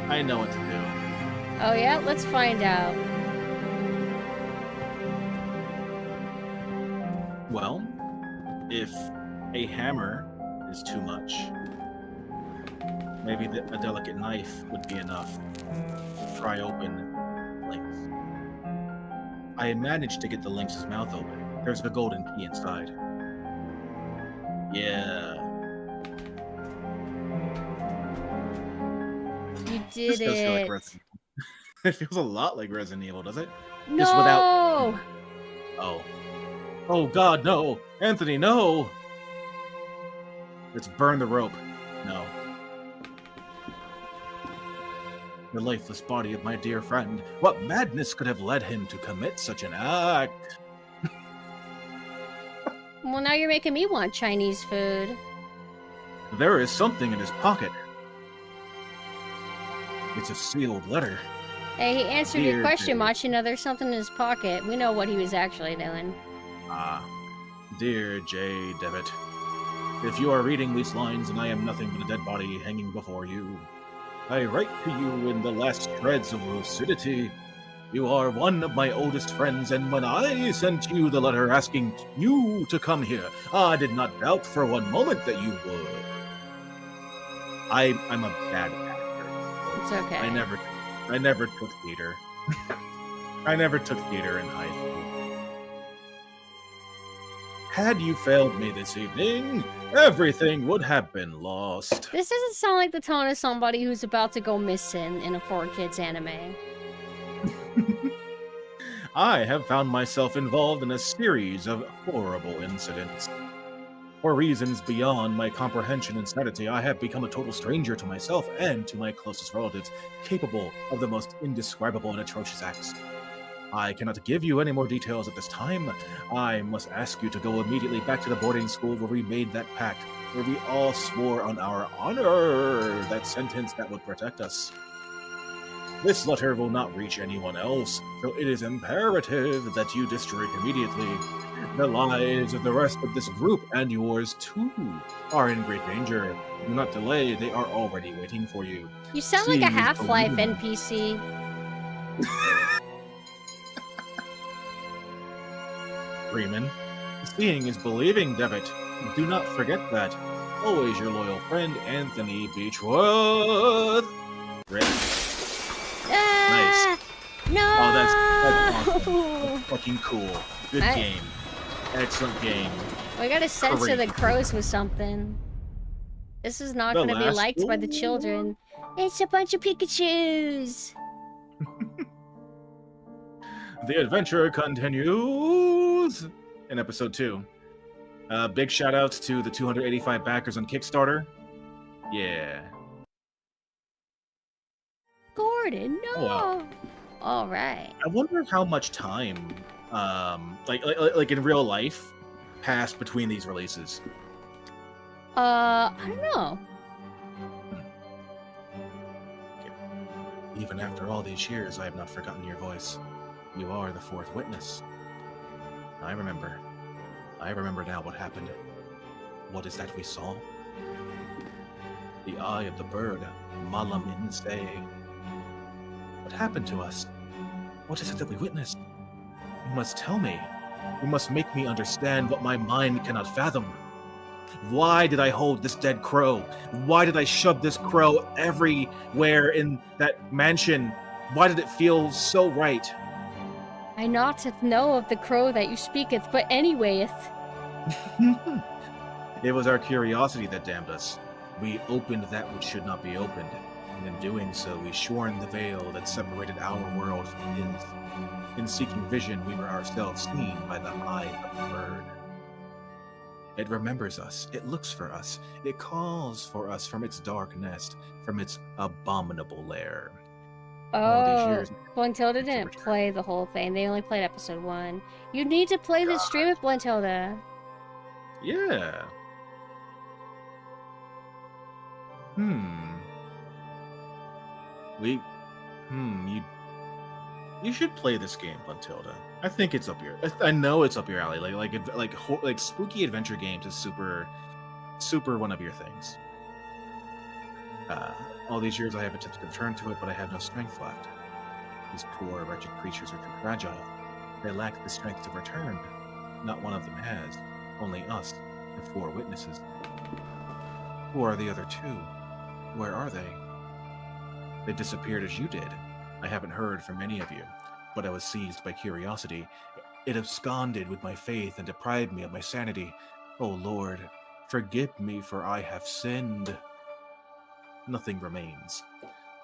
I know what to do. Oh yeah? Let's find out. Well, if a hammer is too much, maybe a delicate knife would be enough. Pry open Lynx. I managed to get the Lynx's mouth open. There's a golden key inside. Yeah. You did This does feel like it. Resident Evil. It feels a lot like Resident Evil, does it? No! Just without... Oh. Oh god, no! Anthony, no! Let's burn the rope. No. The lifeless body of my dear friend. What madness could have led him to commit such an act? Well, now you're making me want Chinese food. There is something in his pocket. It's a sealed letter. Hey, he answered your Dear question, David. Mach. You know, there's something in his pocket. We know what he was actually doing. Ah, dear J. Devitt. If you are reading these lines and I am nothing but a dead body hanging before you, I write to you in the last shreds of lucidity. You are one of my oldest friends, and when I sent you the letter asking you to come here, I did not doubt for one moment that you would. I'm a bad actor. It's okay. I never took theater. I never took theater in high school. Had you failed me this evening, everything would have been lost. This doesn't sound like the tone of somebody who's about to go missing in a 4Kids anime. I have found myself involved in a series of horrible incidents. For reasons beyond my comprehension and sanity, I have become a total stranger to myself and to my closest relatives, capable of the most indescribable and atrocious acts. I cannot give you any more details at this time. I must ask you to go immediately back to the boarding school where we made that pact, where we all swore on our honor that sentence that would protect us. This letter will not reach anyone else, so it is imperative that you destroy it immediately. The lives of the rest of this group and yours too are in great danger. Do not delay, they are already waiting for you. You sound Seeing like a is Half-Life believing. NPC. Freeman, seeing is believing, Devitt. Do not forget that. Always your loyal friend, Anthony Beechwood. Rip. Ah, no! Oh, that's awesome. That's fucking cool. Good game. Excellent game. We gotta censor Great. the crows with something. This is not The gonna be last liked by the one? children. It's a bunch of Pikachus! The adventure continues in episode 2. Big shout outs to the 285 backers on Kickstarter. Yeah. Gordon, no! Oh, wow. Alright. I wonder how much time, like in real life, passed between these releases. I don't know. Even after all these years, I have not forgotten your voice. You are the fourth witness. I remember. I remember now what happened. What is that we saw? The eye of the bird, Malam Inse. What happened to us? What is it that we witnessed? You must tell me. You must make me understand what my mind cannot fathom. Why did I hold this dead crow? Why did I shove this crow everywhere in that mansion? Why did it feel so right? I not know of the crow that you speaketh, but anywayeth. It was our curiosity that damned us. We opened that which should not be opened, and in doing so we shorn the veil that separated our world from his. In seeking vision, we were ourselves seen by the eye of the bird. It remembers us, it looks for us, it calls for us from its dark nest, from its abominable lair. All these Oh, years- Blentilda didn't play the whole thing. They only played episode 1. You need to play the stream of Blentilda. Yeah. You should play this game, Blentilda. I think it's up your. I know it's up your alley. Like spooky adventure games is super one of your things. All these years I have attempted to return to it, but I have no strength left. These poor, wretched creatures are too fragile. They lack the strength to return. Not one of them has. Only us, the 4 witnesses. Who are the other 2? Where are they? They disappeared as you did. I haven't heard from any of you, but I was seized by curiosity. It absconded with my faith and deprived me of my sanity. Oh Lord, forgive me, for I have sinned. Nothing remains.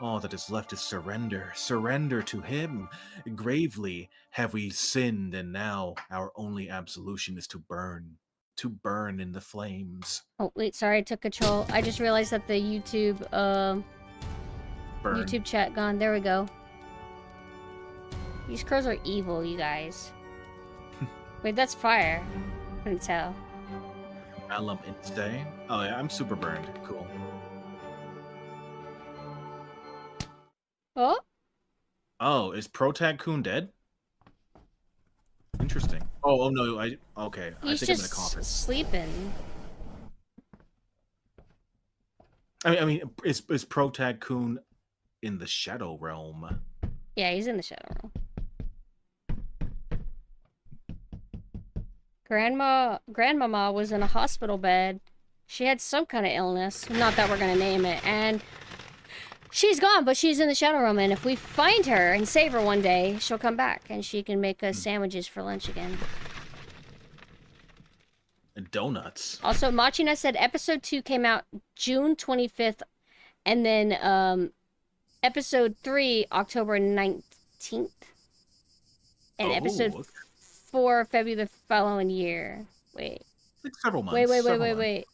All that is left is surrender. Surrender to him. Gravely have we sinned, and now our only absolution is to burn. To burn in the flames. Oh, wait, sorry, I took control. I just realized that the YouTube, Burn. YouTube chat gone. There we go. These crows are evil, you guys. Wait, that's fire. Couldn't tell. Alum Instay. Oh yeah, I'm super burned. Cool. Oh? Oh, is Protag Kun dead? Interesting. Oh no, okay. He's I think just I'm in a coffin. sleeping. I mean, is Protag Kun in the Shadow Realm? Yeah, he's in the shadow realm. Grandmama was in a hospital bed. She had some kind of illness. Not that we're gonna name it. And she's gone, but she's in the shadow realm. And if we find her and save her one day, she'll come back and she can make us sandwiches for lunch again. And donuts. Also, Machina said episode 2 came out June 25th, and then episode 3 October 19th, and episode 4 February the following year. Wait. Like several months. Wait.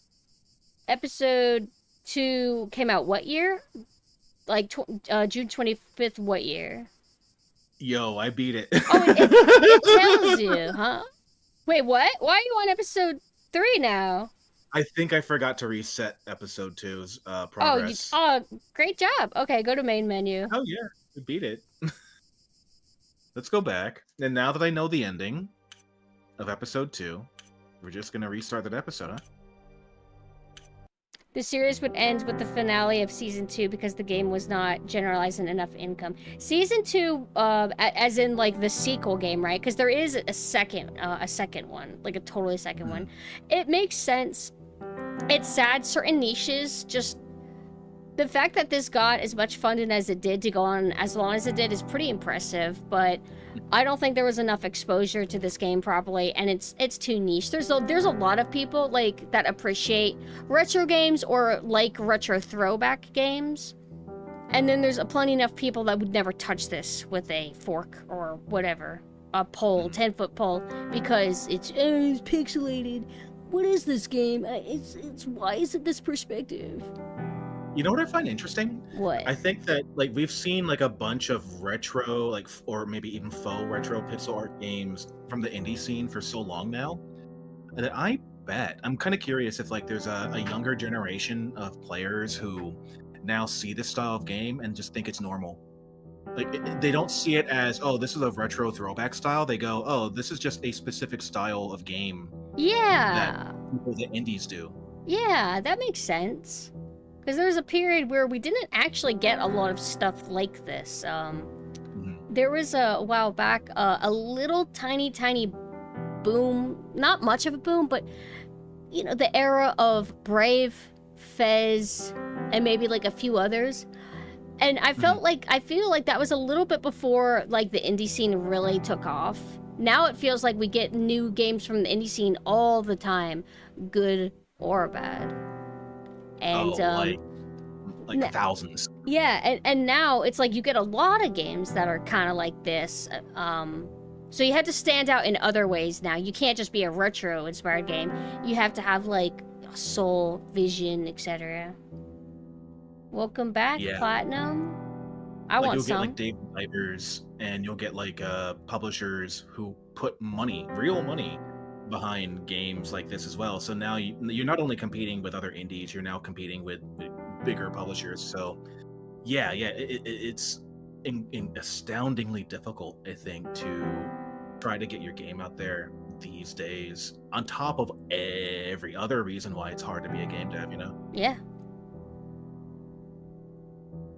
Episode 2 came out what year? Like June 25th, what year? Yo, I beat it. Oh, it tells you, huh? Wait, what? Why are you on episode 3 now? I think I forgot to reset episode 2's progress. Oh, great job. Okay, go to main menu. Oh yeah. We beat it. Let's go back. And now that I know the ending of episode 2, we're just gonna restart that episode, huh? The series would end with the finale of season 2 because the game was not generalizing enough income. Season 2, as in like the sequel game, right? Because there is a second one, like a totally second one. It makes sense. It's sad, certain niches, just the fact that this got as much funding as it did to go on as long as it did is pretty impressive, but I don't think there was enough exposure to this game properly, and it's too niche. There's a lot of people like that appreciate retro games or like retro throwback games, and then there's plenty enough people that would never touch this with a fork or whatever, a pole, 10-foot pole, because it's pixelated. What is this game? It's why is it this perspective? You know what I find interesting? What? I think that like we've seen like a bunch of retro, like or maybe even faux retro pixel art games from the indie scene for so long now, and I bet I'm kind of curious if like there's a younger generation of players who now see this style of game and just think it's normal. Like they don't see it as, oh, this is a retro throwback style. They go, oh, this is just a specific style of game. Yeah. That people the indies do. Yeah, that makes sense. Because there was a period where we didn't actually get a lot of stuff like this. There was a while back a little tiny boom, not much of a boom, but you know, the era of Brave, Fez, and maybe like a few others. And I feel like that was a little bit before like the indie scene really took off. Now it feels like we get new games from the indie scene all the time, good or bad. And like thousands. Yeah, and now it's like you get a lot of games that are kind of like this. So you have to stand out in other ways now. You can't just be a retro inspired game. You have to have like soul, vision, etc. Welcome back, Platinum. I want you'll some. Get like Dave Divers, and you'll get like publishers who put money, real money, behind games like this as well. So now you're not only competing with other indies, you're now competing with bigger publishers. So it's astoundingly difficult, I think, to try to get your game out there these days, on top of every other reason why it's hard to be a game dev, you know? Yeah.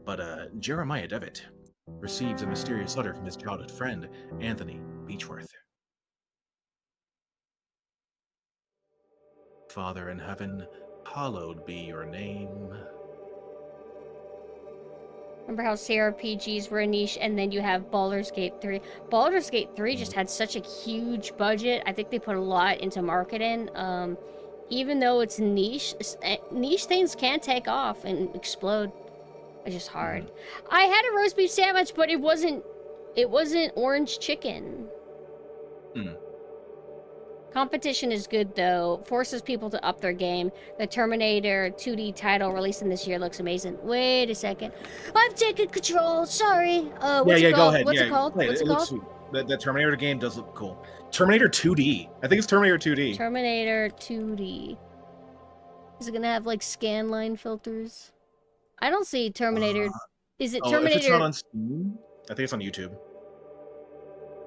But Jeremiah Devitt receives a mysterious letter from his childhood friend, Anthony Beechworth. Father in heaven, hallowed be your name. Remember how CRPGs were a niche, and then you have Baldur's Gate 3. Baldur's Gate 3 just had such a huge budget. I think they put a lot into marketing. Even though it's niche things can take off and explode. It's just hard. I had a roast beef sandwich, but it wasn't orange chicken. Competition is good, though. Forces people to up their game. The Terminator 2D title releasing this year looks amazing. Wait a second. I'm taking control. Sorry. What's it called? Go ahead. What's it called? What's it called? The Terminator game does look cool. Terminator 2D. I think it's Terminator 2D. Terminator 2D. Is it going to have, like, scan line filters? I don't see Terminator. Is it Terminator? If it's not on Steam, I think it's on YouTube.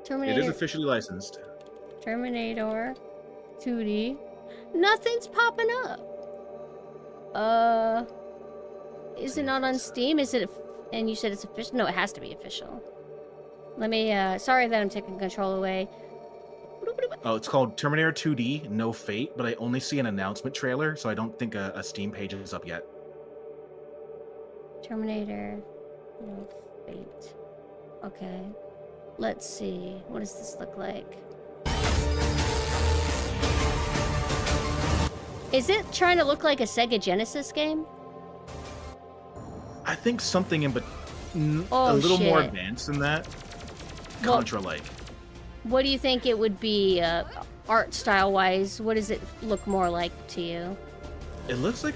Terminator. It is officially licensed. Terminator 2D. Nothing's popping up. Is it not on Steam? Is it? And you said it's official? No, it has to be official. Let me. Sorry that I'm taking control away. Oh, it's called Terminator 2D No Fate, but I only see an announcement trailer, so I don't think a Steam page is up yet. Terminator No Fate. Okay. Let's see. What does this look like? Is it trying to look like a Sega Genesis game? I think something a little more advanced than that. Contra-like. What do you think it would be, art style-wise? What does it look more like to you? It looks like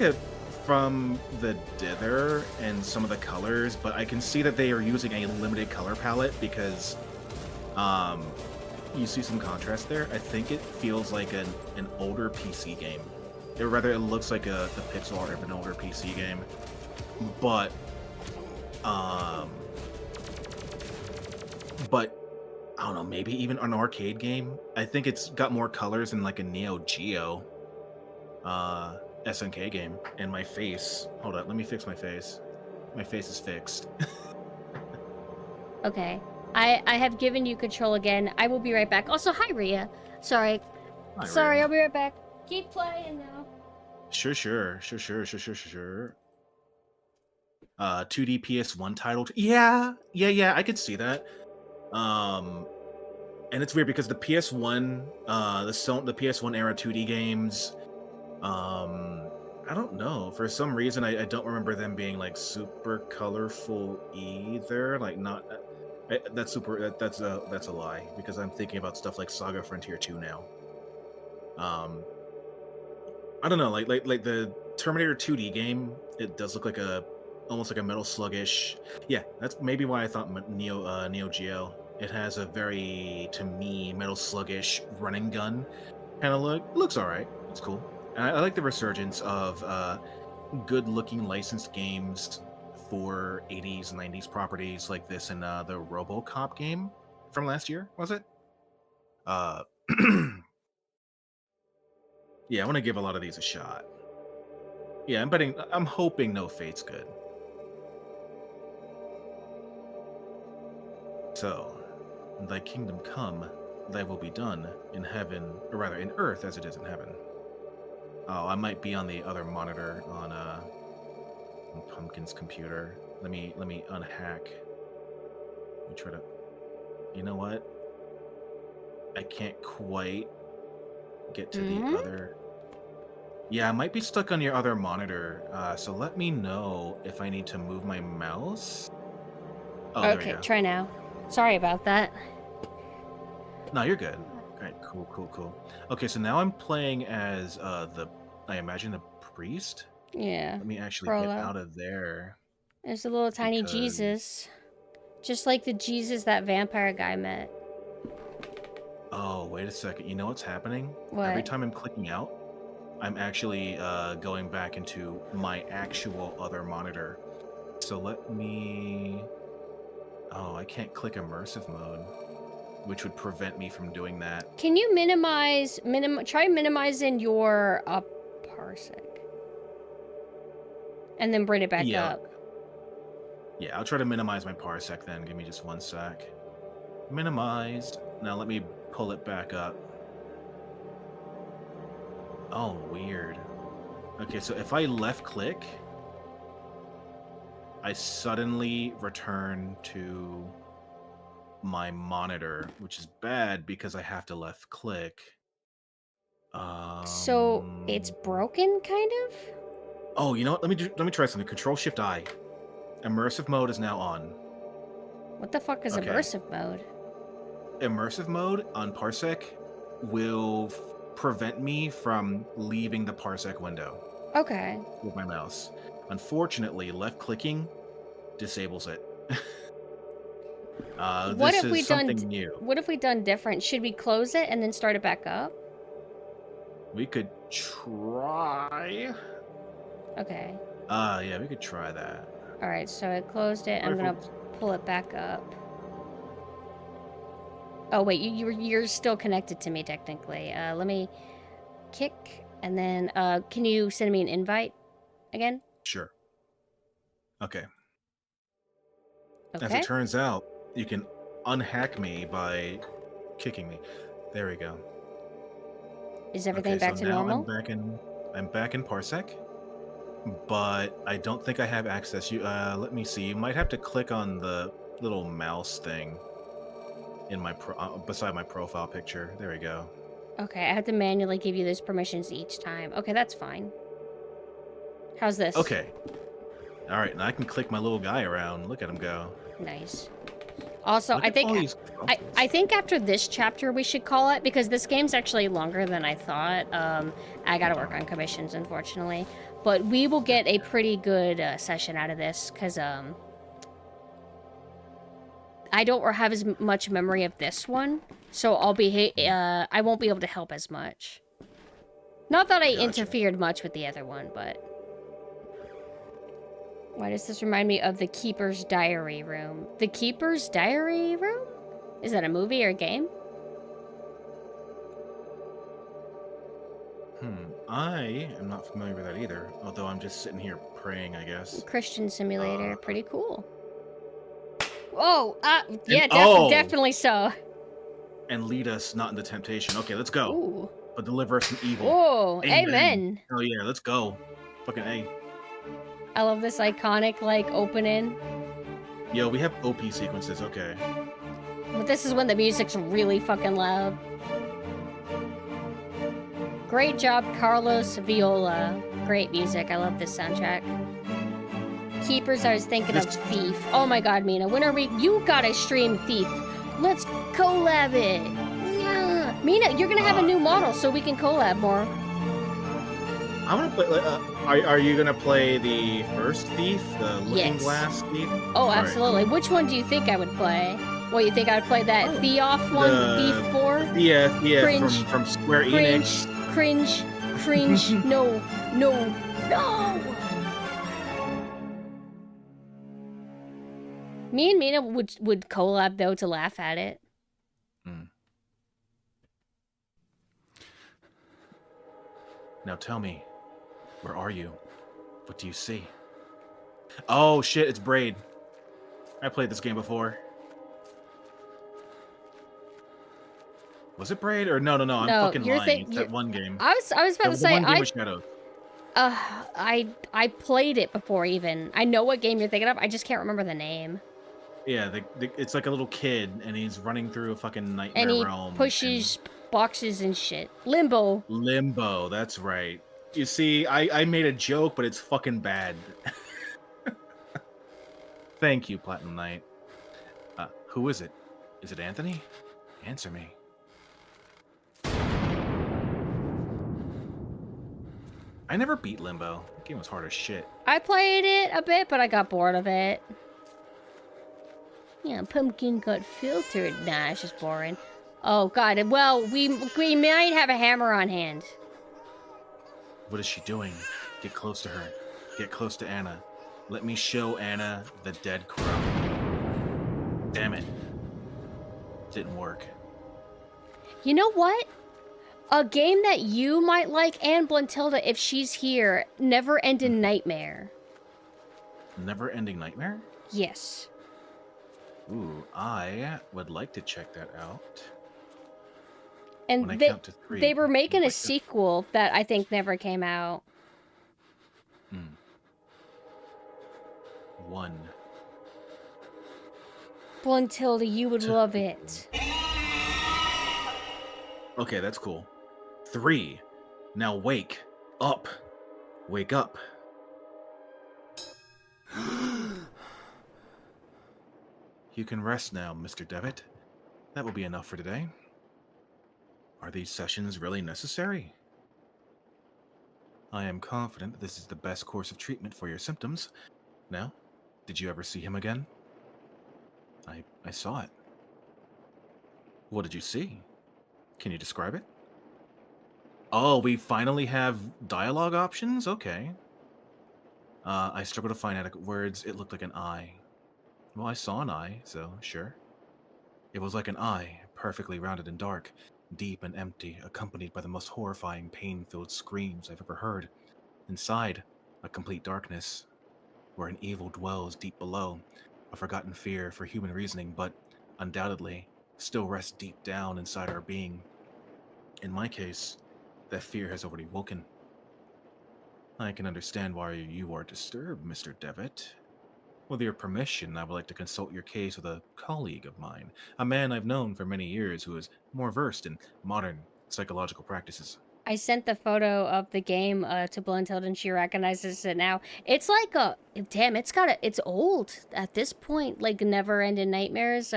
from the dither and some of the colors, but I can see that they are using a limited color palette because you see some contrast there. I think it feels like an older PC game. Or rather, it looks like the pixel art of an older PC game. But but I don't know, maybe even an arcade game. I think it's got more colors than like a Neo Geo SNK game. And my face, hold up, let me fix my face. My face is fixed. Okay. I have given you control again. I will be right back. Also, hi, Rhea. Sorry. Hi, Sorry, Ray. I'll be right back. Keep playing now. Sure. 2D PS1 title. Yeah, I could see that. And it's weird because the PS1, the PS1 era 2D games, I don't know. For some reason, I don't remember them being like super colorful either. Like not that's that's a lie because I'm thinking about stuff like Saga Frontier 2 now. I don't know, like the Terminator 2D game. It does look like almost like a Metal Sluggish. Yeah, that's maybe why I thought Neo Geo. It has a very, to me, Metal Sluggish running gun kind of look. It looks all right. It's cool. And I like the resurgence of good-looking licensed games for 80s, 90s properties like this and the RoboCop game from last year, was it? Yeah, I want to give a lot of these a shot. Yeah, I'm hoping No Fate's good. So, thy kingdom come, thy will be done in heaven, or rather in earth as it is in heaven. Oh, I might be on the other monitor on Pumpkin's computer. Let me unhack. Let me try to. You know what? I can't quite get to the other. Yeah, I might be stuck on your other monitor. So let me know if I need to move my mouse. Oh, there we Okay, go. try now. Sorry about that. No, you're good. All right, cool. Okay, so now I'm playing as I imagine the priest. Yeah. Let me actually Frollo. get out of there. There's a little tiny because- Jesus. Just like the Jesus that vampire guy met. Oh, wait a second. You know what's happening? What? Every time I'm clicking out, I'm actually going back into my actual other monitor. So let me... Oh, I can't click immersive mode, which would prevent me from doing that. Can you try minimizing your parsec? And then bring it back up. Yeah, I'll try to minimize my parsec then. Give me just one sec. Minimized. Now let me pull it back up. Oh, weird. Okay, so if I left click, I suddenly return to my monitor, which is bad because I have to left click. So it's broken, kind of? Oh, you know what? Let me try something. Control Shift I. Immersive mode is now on. What the fuck is Okay. immersive mode? Immersive mode on Parsec will prevent me from leaving the Parsec window Okay. with my mouse. Unfortunately, left clicking disables it. What this if we is something done? new. What if we done different? Should we close it and then start it back up? We could try. Okay. Yeah, we could try that. All right. So I closed it. I'm gonna pull it back up. Oh wait, you're still connected to me technically. Let me kick and then can you send me an invite again? Sure. Okay. Okay. As it turns out, you can unhack me by kicking me. There we go. Is everything Okay, back so to now normal? I'm back in Parsec, but I don't think I have access. Let me see. You might have to click on the little mouse thing in my beside my profile picture. There we go. Okay, I have to manually give you those permissions each time. Okay, that's fine. How's this? Okay. All right, now I can click my little guy around. Look at him go. Nice. Also, Look I at think all these I think after this chapter we should call it because this game's actually longer than I thought. I gotta work on commissions, unfortunately, but we will get a pretty good session out of this because I don't have as much memory of this one, so I'll be I won't be able to help as much. Not that I interfered much with the other one, but. Why does this remind me of the Keeper's Diary room? The Keeper's Diary room? Is that a movie or a game? I am not familiar with that either. Although I'm just sitting here praying, I guess. Christian Simulator. Pretty cool. Oh, yeah, definitely so. And lead us not into temptation. Okay, let's go. Ooh. But deliver us from evil. Oh, amen. Oh yeah, let's go. Fucking A. I love this iconic, like, opening. Yo, we have OP sequences, okay. But this is when the music's really fucking loud. Great job, Carlos Viola. Great music. I love this soundtrack. Keepers, I was thinking of Thief. Oh my god, Mina. When are we... You gotta stream Thief. Let's collab it. Yeah. Mina, you're gonna have a new model so we can collab more. I want to play... are you gonna play the first Thief? The Looking Glass Thief? Oh, absolutely. Right. Which one do you think I would play? What, you think I would play that Theoff one? Thief 4? Yeah, Cringe. from Square Enix. Cringe. No. Me and Mina would collab, though, to laugh at it. Now tell me, where are you? What do you see? Oh, shit, it's Braid. I played this game before. Was it Braid or no? I'm fucking lying. It's that one game. I was about to say one game with Shadows. I played it before even. I know what game you're thinking of. I just can't remember the name. Yeah, it's like a little kid and he's running through a fucking nightmare realm. And he pushes boxes and shit. Limbo. Limbo, that's right. You see, I made a joke, but it's fucking bad. Thank you, Platinum Knight. Who is it? Is it Anthony? Answer me. I never beat Limbo. That game was hard as shit. I played it a bit, but I got bored of it. Yeah, pumpkin got filtered. Nah, it's just boring. Oh, God. Well, we might have a hammer on hand. What is she doing? Get close to her. Get close to Anna. Let me show Anna the dead crow. Damn it. Didn't work. You know what? A game that you might like, and Blintilda, if she's here, Never Ending Nightmare. Never Ending Nightmare? Yes. Ooh, I would like to check that out. And when I count to 3, they were making a sequel that I think never came out. 1. Blintilda, you would love it. Okay, that's cool. 3. Now wake up. Wake up. You can rest now, Mr. Devitt. That will be enough for today. Are these sessions really necessary? I am confident that this is the best course of treatment for your symptoms. Now, did you ever see him again? I saw it. What did you see? Can you describe it? Oh, we finally have dialogue options? Okay. I struggle to find adequate words. It looked like an eye. Well, I saw an eye, so sure. It was like an eye, perfectly rounded and dark, deep and empty, accompanied by the most horrifying, pain-filled screams I've ever heard. Inside, a complete darkness, where an evil dwells deep below, a forgotten fear for human reasoning, but undoubtedly still rests deep down inside our being. In my case, that fear has already woken. I can understand why you are disturbed, Mr. Devitt. With your permission, I would like to consult your case with a colleague of mine, a man I've known for many years who is more versed in modern psychological practices. I sent the photo of the game to Blintilda and she recognizes it now. It's like a... Damn, it's old at this point, like Never Ending Nightmares.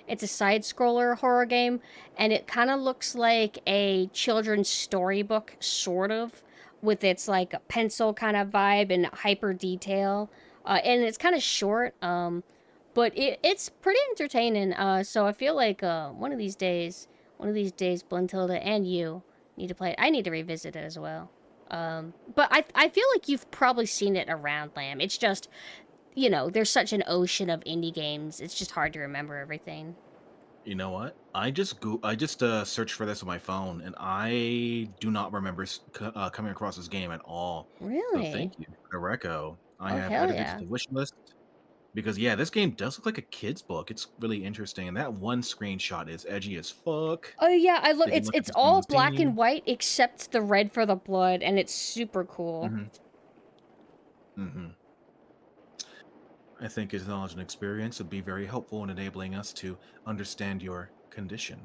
It's a side-scroller horror game, and it kind of looks like a children's storybook, sort of, with its like a pencil kind of vibe and hyper detail. And it's kind of short, but it's pretty entertaining. So I feel like one of these days, Blintilda and you need to play it. I need to revisit it as well. But I feel like you've probably seen it around, Lamb. It's just, you know, there's such an ocean of indie games. It's just hard to remember everything. You know what? I just searched for this on my phone, and I do not remember coming across this game at all. So Really? thank you for the reco. I Oh, have hell added it to yeah. the wish list because yeah, this game does look like a kid's book. It's really interesting, and that one screenshot is edgy as fuck. Oh yeah, I look. If you look at It's the all screen black and scene, white except the red for the blood, and it's super cool. hmm hmm I think his knowledge and experience would be very helpful in enabling us to understand your condition.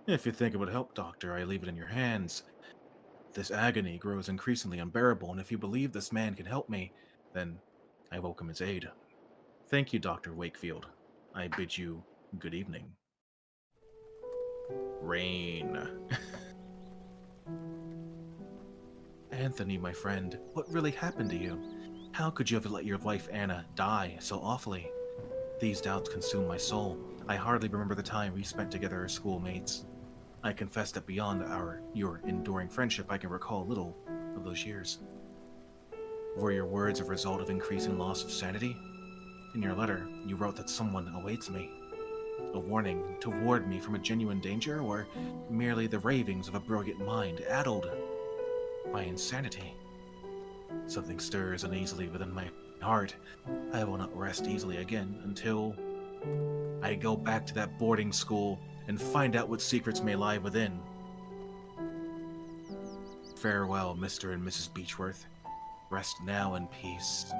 If you think it would help, Doctor, I leave it in your hands. This agony grows increasingly unbearable, and if you believe this man can help me, then I welcome his aid. Thank you, Dr. Wakefield. I bid you good evening. Rain. Anthony, my friend, what really happened to you? How could you have let your wife, Anna, die so awfully? These doubts consume my soul. I hardly remember the time we spent together as schoolmates. I confess that beyond your enduring friendship, I can recall little of those years. Were your words a result of increasing loss of sanity? In your letter, you wrote that someone awaits me. A warning to ward me from a genuine danger, or merely the ravings of a brilliant mind addled by insanity? Something stirs uneasily within my heart. I will not rest easily again until I go back to that boarding school and find out what secrets may lie within. Farewell, Mr. and Mrs. Beechworth. Rest now in peace.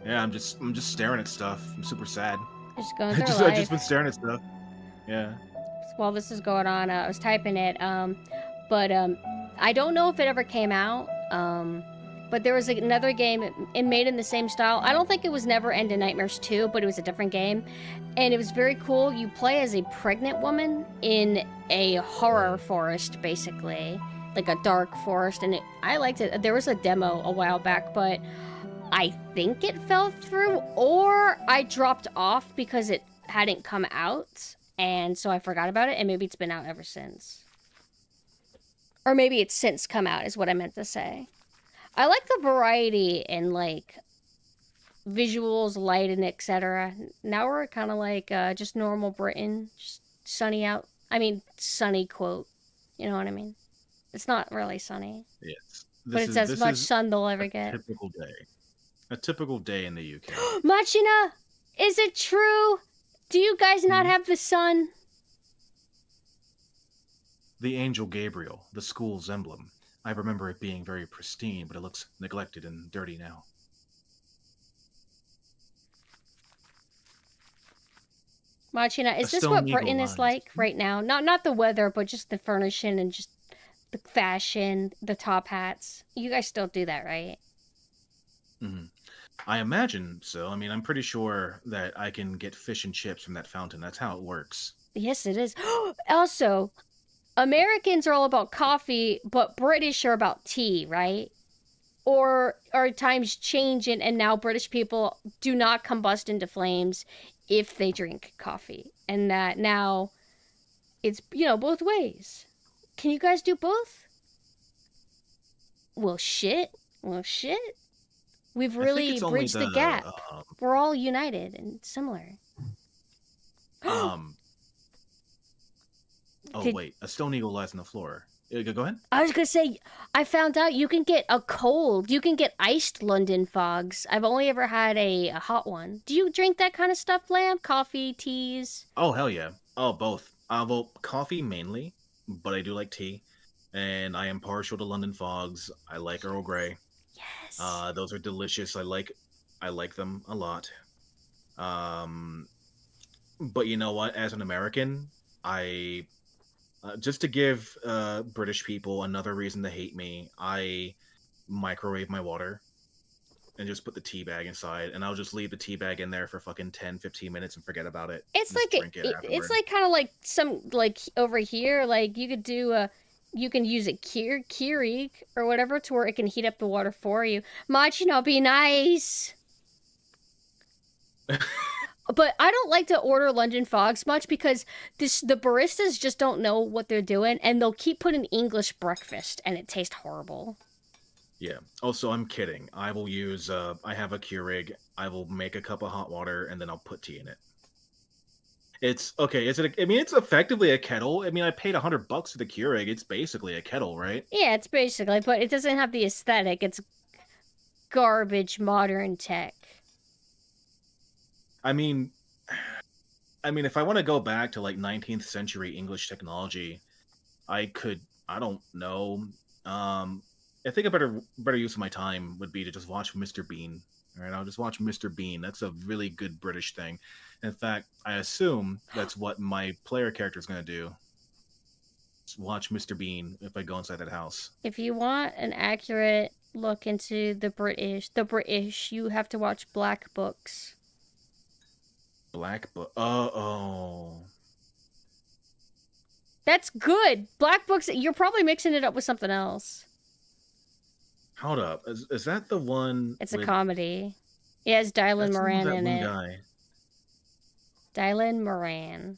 Yeah, I'm just staring at stuff. I'm super sad. Just going I through just life. been staring at stuff. Yeah. While this is going on, I was typing it. But I don't know if it ever came out. But there was another game made in the same style. I don't think it was Never End of Nightmares 2, but it was a different game. And it was very cool. You play as a pregnant woman in a horror forest, basically. Like a dark forest. And I liked it. There was a demo a while back, but I think it fell through. Or I dropped off because it hadn't come out. And so I forgot about it. And maybe it's been out ever since. Or maybe it's since come out is what I meant to say. I like the variety in, like, visuals, light, and etc. Now we're kind of like just normal Britain, just sunny out. I mean, sunny quote. You know what I mean? It's not really sunny. Yes. But it's as much sun they'll ever a get. typical day. A typical day in the UK. Machina, is it true? Do you guys not have the sun? The angel Gabriel, the school's emblem. I remember it being very pristine, but it looks neglected and dirty now. Machina, is A this what stone eagle Britain is lies. like right now? Not the weather, but just the furnishing and just the fashion, the top hats. You guys still do that, right? Mm-hmm. I imagine so. I mean, I'm pretty sure that I can get fish and chips from that fountain. That's how it works. Yes, it is. Also, Americans are all about coffee, but British are about tea, right? Or are times changing and now British people do not combust into flames if they drink coffee. And that now it's, both ways. Can you guys do both? Well, shit. We've really bridged the gap. We're all united and similar. Wait. A stone eagle lies on the floor. Go ahead. I was gonna say, I found out you can get a cold. You can get iced London fogs. I've only ever had a hot one. Do you drink that kind of stuff, Lamb? Coffee, teas? Oh, hell yeah. Oh, both. Well, coffee mainly, but I do like tea. And I am partial to London fogs. I like Earl Grey. Yes. Those are delicious. I like them a lot. But you know what? As an American, I just to give British people another reason to hate me, I microwave my water and just put the tea bag inside, and I'll just leave the tea bag in there for fucking 10-15 minutes and forget about it. It's Just like drink it it's like kind of like some like over here, like you could do you can use a Keurig or whatever to where it can heat up the water for you. Machina, be nice. But I don't like to order London fogs much because the baristas just don't know what they're doing, and they'll keep putting English breakfast, and it tastes horrible. Yeah. Also, I'm kidding. I will use. I have a Keurig. I will make a cup of hot water and then I'll put tea in it. It's okay. Is it? I mean, it's effectively a kettle. I mean, I paid $100 for the Keurig. It's basically a kettle, right? Yeah, it's basically, but it doesn't have the aesthetic. It's garbage modern tech. I mean, if I want to go back to like 19th century English technology, I could. I don't know. I think a better use of my time would be to just watch Mr. Bean. All right, I'll just watch Mr. Bean. That's a really good British thing. In fact, I assume that's what my player character is going to do. Just watch Mr. Bean if I go inside that house. If you want an accurate look into the British, you have to watch Black Books. Black Book. Oh. That's good. Black Books. You're probably mixing it up with something else. Hold up. Is that the one? It's a comedy. It has Dylan Moran in it. Guy. Dylan Moran.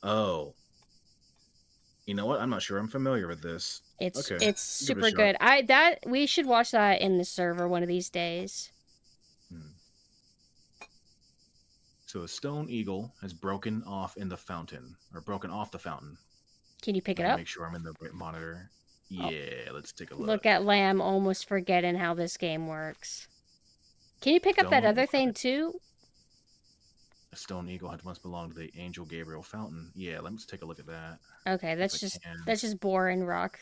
Oh. You know what? I'm not sure I'm familiar with this. It's super good. We should watch that in the server one of these days. So a stone eagle has broken off the fountain. Can you pick it up? Make sure I'm in the right monitor. Yeah, let's take a look. Look at Lamb almost forgetting how this game works. Can you pick up that other thing too? A stone eagle had once belonged to the angel Gabriel fountain. Yeah, let's take a look at that. Okay, that's just boring rock.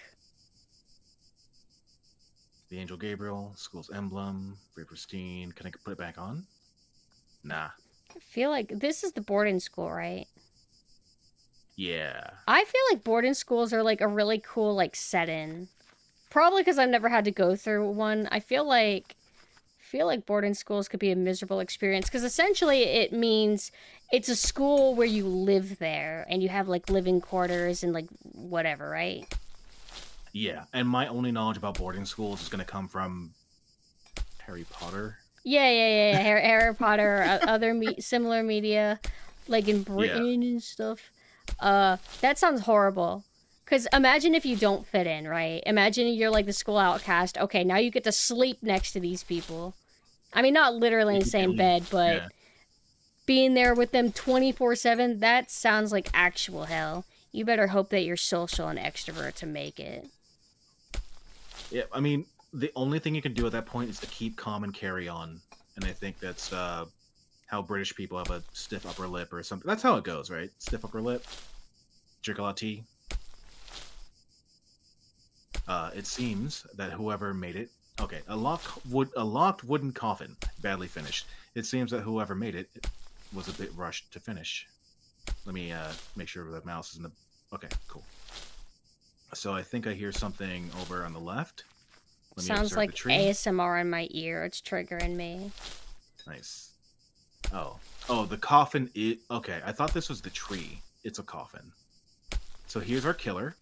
The angel Gabriel, school's emblem, very pristine. Can I put it back on? Nah. I feel like this is the boarding school, right? Yeah. I feel like boarding schools are like a really cool like setting. Probably because I've never had to go through one. I feel like boarding schools could be a miserable experience because essentially it means it's a school where you live there and you have like living quarters and like whatever, right? Yeah, and my only knowledge about boarding schools is going to come from Harry Potter. Yeah. Harry Potter, other similar media, like in Britain and stuff. That sounds horrible. Because imagine if you don't fit in, right? Imagine you're like the school outcast. Okay, now you get to sleep next to these people. I mean, not literally in the same bed, but being there with them 24/7, that sounds like actual hell. You better hope that you're social and extrovert to make it. Yeah, I mean, the only thing you can do at that point is to keep calm and carry on. And I think that's how British people have a stiff upper lip or something. That's how it goes, right? Stiff upper lip. Drink a lot of tea. It seems that whoever made it... Okay, a locked wooden coffin. Badly finished. It seems that whoever made it was a bit rushed to finish. Let me make sure the mouse is in the... Okay, cool. So I think I hear something over on the left. Sounds like ASMR in my ear. It's triggering me. Nice. Oh, the coffin is... Okay, I thought this was the tree. It's a coffin. So here's our killer.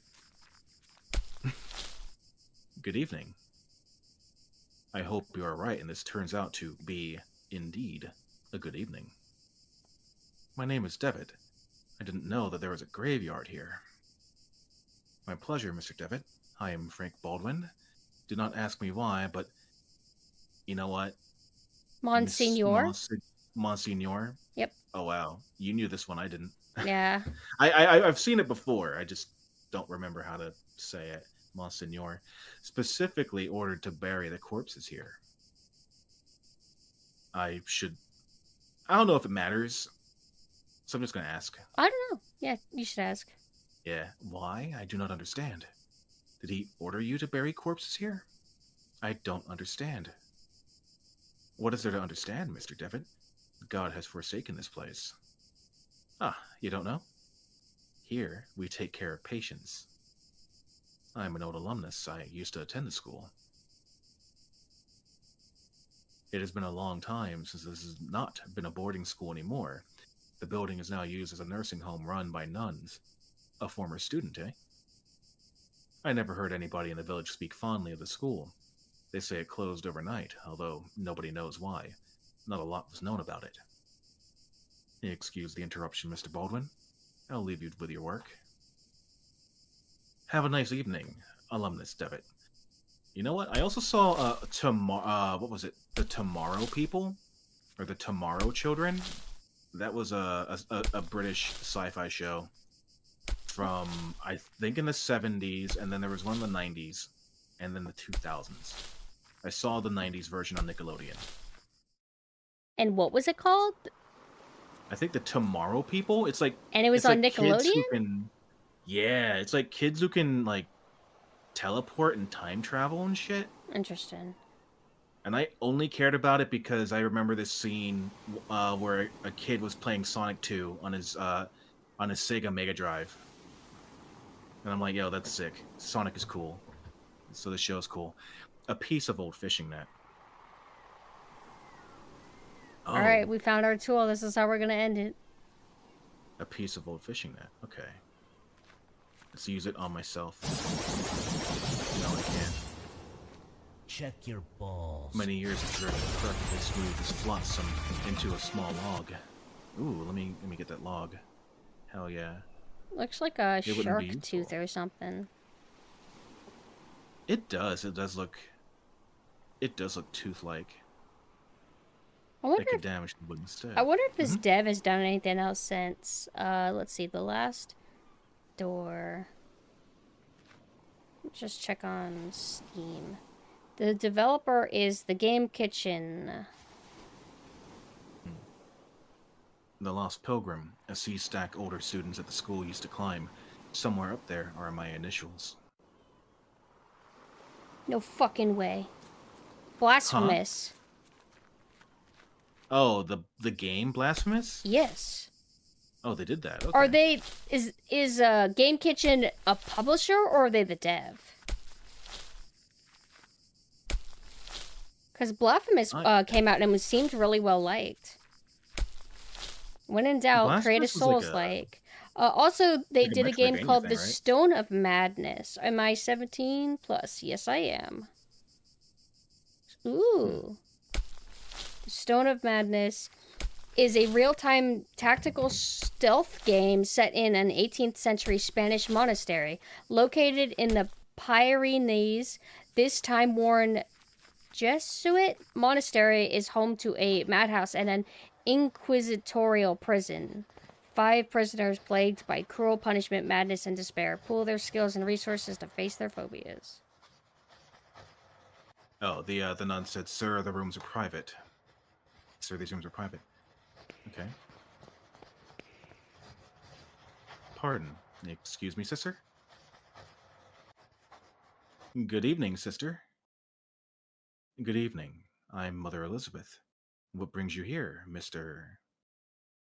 Good evening. I hope you are right and this turns out to be, indeed, a good evening. My name is Devitt. I didn't know that there was a graveyard here. My pleasure, Mr. Devitt. I am Frank Baldwin. Do not ask me why, but you know what? Monsignor? Monsignor? Yep. Oh, wow. You knew this one. I didn't. Yeah. I've seen it before. I just don't remember how to say it. Monsignor. Specifically ordered to bury the corpses here. I don't know if it matters, so I'm just going to ask. I don't know. Yeah, you should ask. Yeah, why? I do not understand. Did he order you to bury corpses here? I don't understand. What is there to understand, Mr. Devitt? God has forsaken this place. Ah, you don't know? Here, we take care of patients. I'm an old alumnus. I used to attend the school. It has been a long time since this has not been a boarding school anymore. The building is now used as a nursing home run by nuns. A former student, eh? I never heard anybody in the village speak fondly of the school. They say it closed overnight, although nobody knows why. Not a lot was known about it. Excuse the interruption, Mr. Baldwin. I'll leave you with your work. Have a nice evening, alumnus Devitt. You know what? I also saw what was it? The Tomorrow People or the Tomorrow Children. That was a British sci-fi show from I think in the 70s, and then there was one in the 90s, and then the 2000s. I saw the 90s version on Nickelodeon. And what was it called? I think the Tomorrow People. It's like And it was it's on like kids who Nickelodeon? can, yeah, it's like kids who can like teleport and time travel and shit. Interesting. And I only cared about it because I remember this scene where a kid was playing Sonic 2 on his Sega Mega Drive, and I'm like, yo, that's sick. Sonic is cool, so the show's cool. A piece of old fishing net. Oh, All right, we found our tool. This is how we're gonna end it. a piece of old fishing net. Okay, let's use it on myself. No, I can't. Check your balls. Many years of drilling perfectly smooth this flotsam into a small log. Ooh, let me get that log. Hell yeah. Looks like a It wouldn't shark be tooth useful. or something. It does. It does look tooth-like. I wonder It could if damage the wood instead. I wonder if this Mhm. dev has done anything else since. Let's see, the last door. Just check on Steam. The developer is the Game Kitchen. The Lost Pilgrim, a sea stack older students at the school used to climb. Somewhere up there are my initials. No fucking way. Blasphemous. Oh, the game Blasphemous? Yes. Oh, they did that. Okay. Are they is Game Kitchen a publisher or are they the dev? Because Blasphemous came out and seemed really well liked. When in doubt, create a Blasphemous was like Souls a- like. Also, they like a did a game Metroidvania called thing, The right? Stone of Madness. Am I 17 plus? Yes, I am. Ooh. Stone of Madness is a real-time tactical stealth game set in an 18th century Spanish monastery located in the Pyrenees. This time-worn Jesuit monastery is home to a madhouse and an inquisitorial prison. 5 prisoners plagued by cruel punishment, madness, and despair pool their skills and resources to face their phobias. Oh, the nun said, "Sir, the rooms are private." Sir, these rooms are private. Okay. Pardon. Excuse me, sister? Good evening, sister. Good evening. I'm Mother Elizabeth. What brings you here, Mr.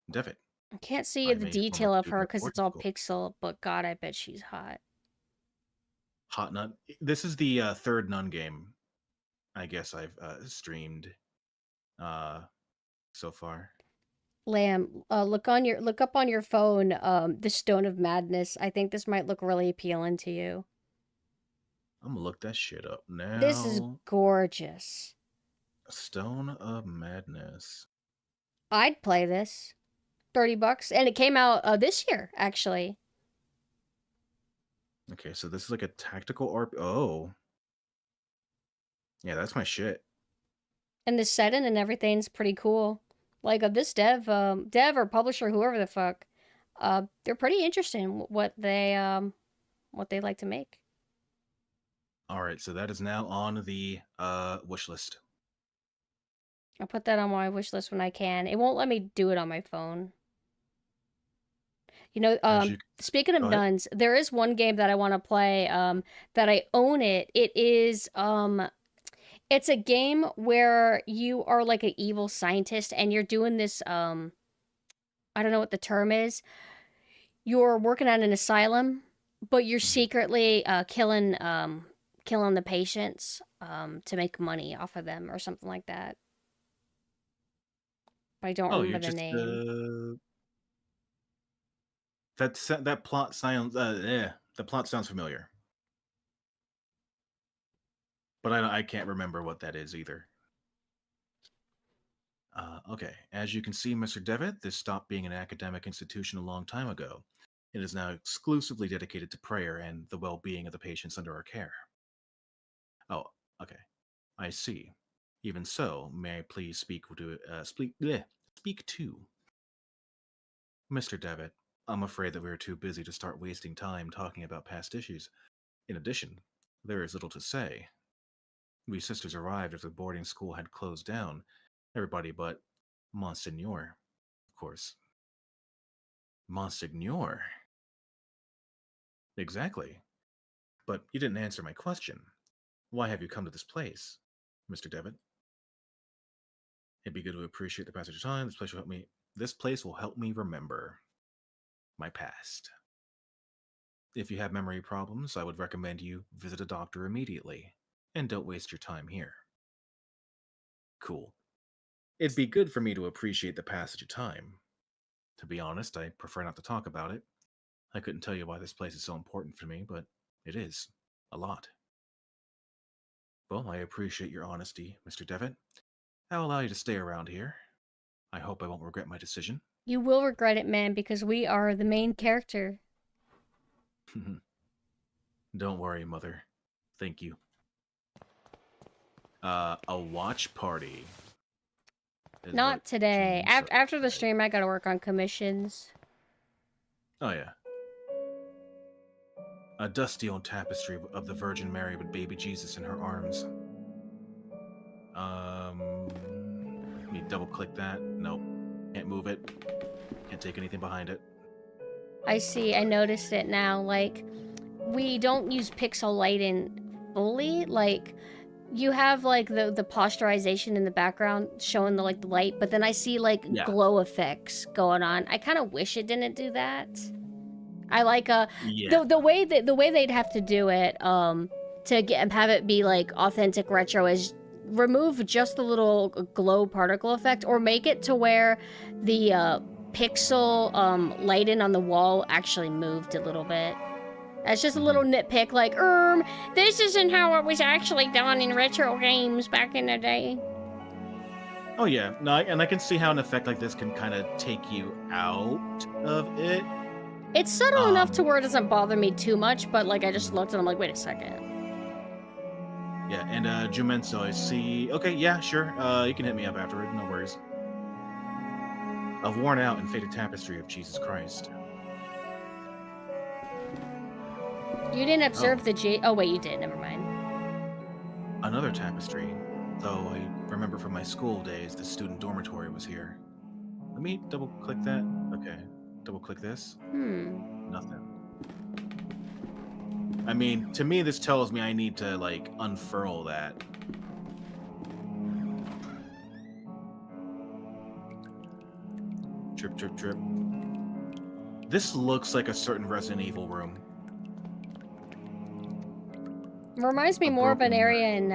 Devitt? I can't see I'm the a detail former of her student at because it's boarding all school. pixel, but God, I bet she's hot. Hot Nun. This is the third Nun game I guess I've streamed so far. Lamb, look up on your phone, the Stone of Madness. I think this might look really appealing to you. I'm gonna look that shit up now. This is gorgeous. Stone of Madness. I'd play this. $30, and it came out this year, actually. Okay, so this is like a tactical RP. Oh, yeah, that's my shit. And the setting and everything's pretty cool. Like this dev or publisher, whoever the fuck, they're pretty interesting in what they like to make. All right, so that is now on the wish list. I'll put that on my wish list when I can. It won't let me do it on my phone. You know, speaking of Go ahead. nuns, there is one game that I want to play, that I own it. It is, it's a game where you are like an evil scientist and you're doing this, I don't know what the term is. You're working at an asylum, but you're secretly, killing the patients, to make money off of them or something like that. But I don't Oh, remember you're the just name. that plot sounds the plot sounds familiar, but I can't remember what that is either. Okay, as you can see, Mr. Devitt, this stopped being an academic institution a long time ago. It is now exclusively dedicated to prayer and the well-being of the patients under our care. Oh, Okay, I see. Even so, may I please speak to Mr. Devitt? I'm afraid that we are too busy to start wasting time talking about past issues. In addition, there is little to say. We sisters arrived after the boarding school had closed down. Everybody but Monseigneur, of course. Monseigneur? Exactly. But you didn't answer my question. Why have you come to this place, Mr. Devitt? It'd be good to appreciate the passage of time. This place will help me. This place will help me remember my past. If you have memory problems, I would recommend you visit a doctor immediately, and don't waste your time here. Cool. It'd be good for me to appreciate the passage of time. To be honest, I prefer not to talk about it. I couldn't tell you why this place is so important for me, but it is. A lot. Well, I appreciate your honesty, Mr. Devitt. I'll allow you to stay around here. I hope I won't regret my decision. You will regret it, man, because we are the main character. Don't worry, Mother. Thank you. A watch party. Not today. After the stream, I gotta work on commissions. Oh, yeah. A dusty old tapestry of the Virgin Mary with baby Jesus in her arms. Let me double click that. Nope. Can't move it. Can't take anything behind it. I see. I noticed it now. Like, we don't use pixel lighting fully. Like, you have like the posturization in the background showing the like the light, but then I see like glow effects going on. I kind of wish it didn't do that. I like the way they'd have to do it to have it be like authentic retro is remove just the little glow particle effect, or make it to where the pixel lighting on the wall actually moved a little bit. That's just a little nitpick, like, this isn't how it was actually done in retro games back in the day. Oh yeah, no, and I can see how an effect like this can kind of take you out of it. It's subtle enough to where it doesn't bother me too much, but like I just looked and I'm like, wait a second. Yeah, and Jumenso, I see. Okay, yeah, sure. You can hit me up afterward, no worries. A worn out and faded tapestry of Jesus Christ. You didn't observe the oh wait, you did, never mind. Another tapestry, though I remember from my school days the student dormitory was here. Let me double click that. Okay, double click this. Nothing. I mean, to me this tells me I need to like unfurl that. Trip, trip, trip. This looks like a certain Resident Evil room. Reminds me more of an area in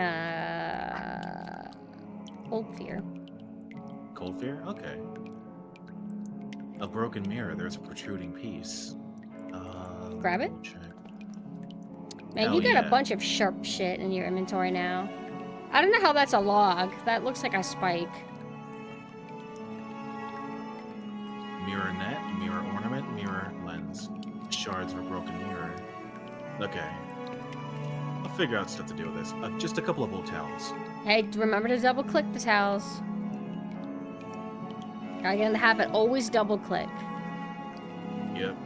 Cold Fear. Cold Fear? Okay. A broken mirror. There's a protruding piece. Grab it? Check. Man, you got a bunch of sharp shit in your inventory now. I don't know how that's a log. That looks like a spike. Mirror net, mirror ornament, mirror lens. Shards of a broken mirror. Okay. I'll figure out stuff to do with this. Just a couple of old towels. Hey, remember to double click the towels. I gotta have it always double click. Yep.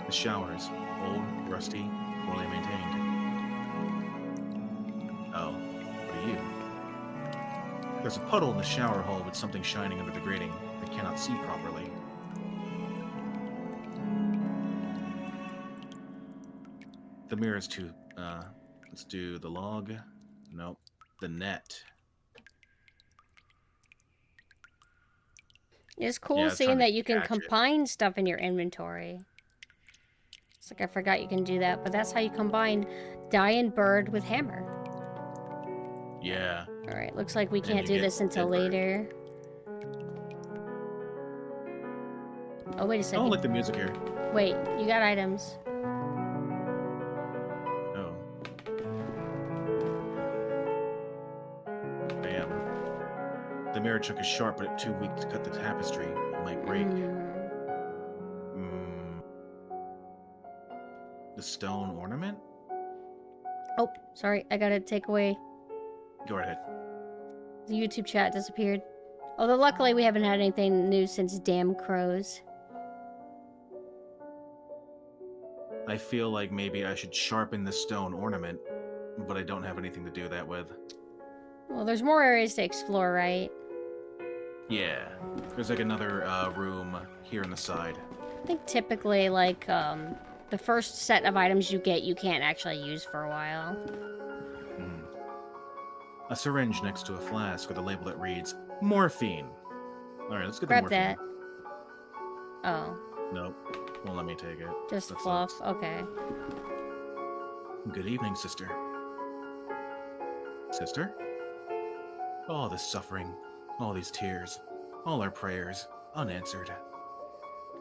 The showers. Old, rusty, poorly maintained. Oh, what are you? There's a puddle in the shower hole with something shining under the grating. I cannot see properly. The mirror's too... let's do the log. Nope. The net. It's cool seeing that you can combine stuff in your inventory. It's like I forgot you can do that, but that's how you combine dying bird with hammer. Yeah. Alright, looks like we can't do this until later. Oh, wait a second. Oh, I like the music here. Wait, you got items. Oh. Bam. The mirror chuck is sharp, but too weak to cut the tapestry. It might break. The stone ornament? Oh, sorry. I gotta take away. Go right ahead. The YouTube chat disappeared. Although luckily we haven't had anything new since Damn Crows. I feel like maybe I should sharpen the stone ornament, but I don't have anything to do that with. Well, there's more areas to explore, right? Yeah. There's like another room here on the side. I think typically, like, the first set of items you get, you can't actually use for a while. A syringe next to a flask with a label that reads, morphine. Alright, let's get Grab the morphine. that. Oh. Nope. Won't let me take it. Just That fluff. sucks. Okay. Good evening, sister. Sister? All this suffering, all these tears, all our prayers, unanswered.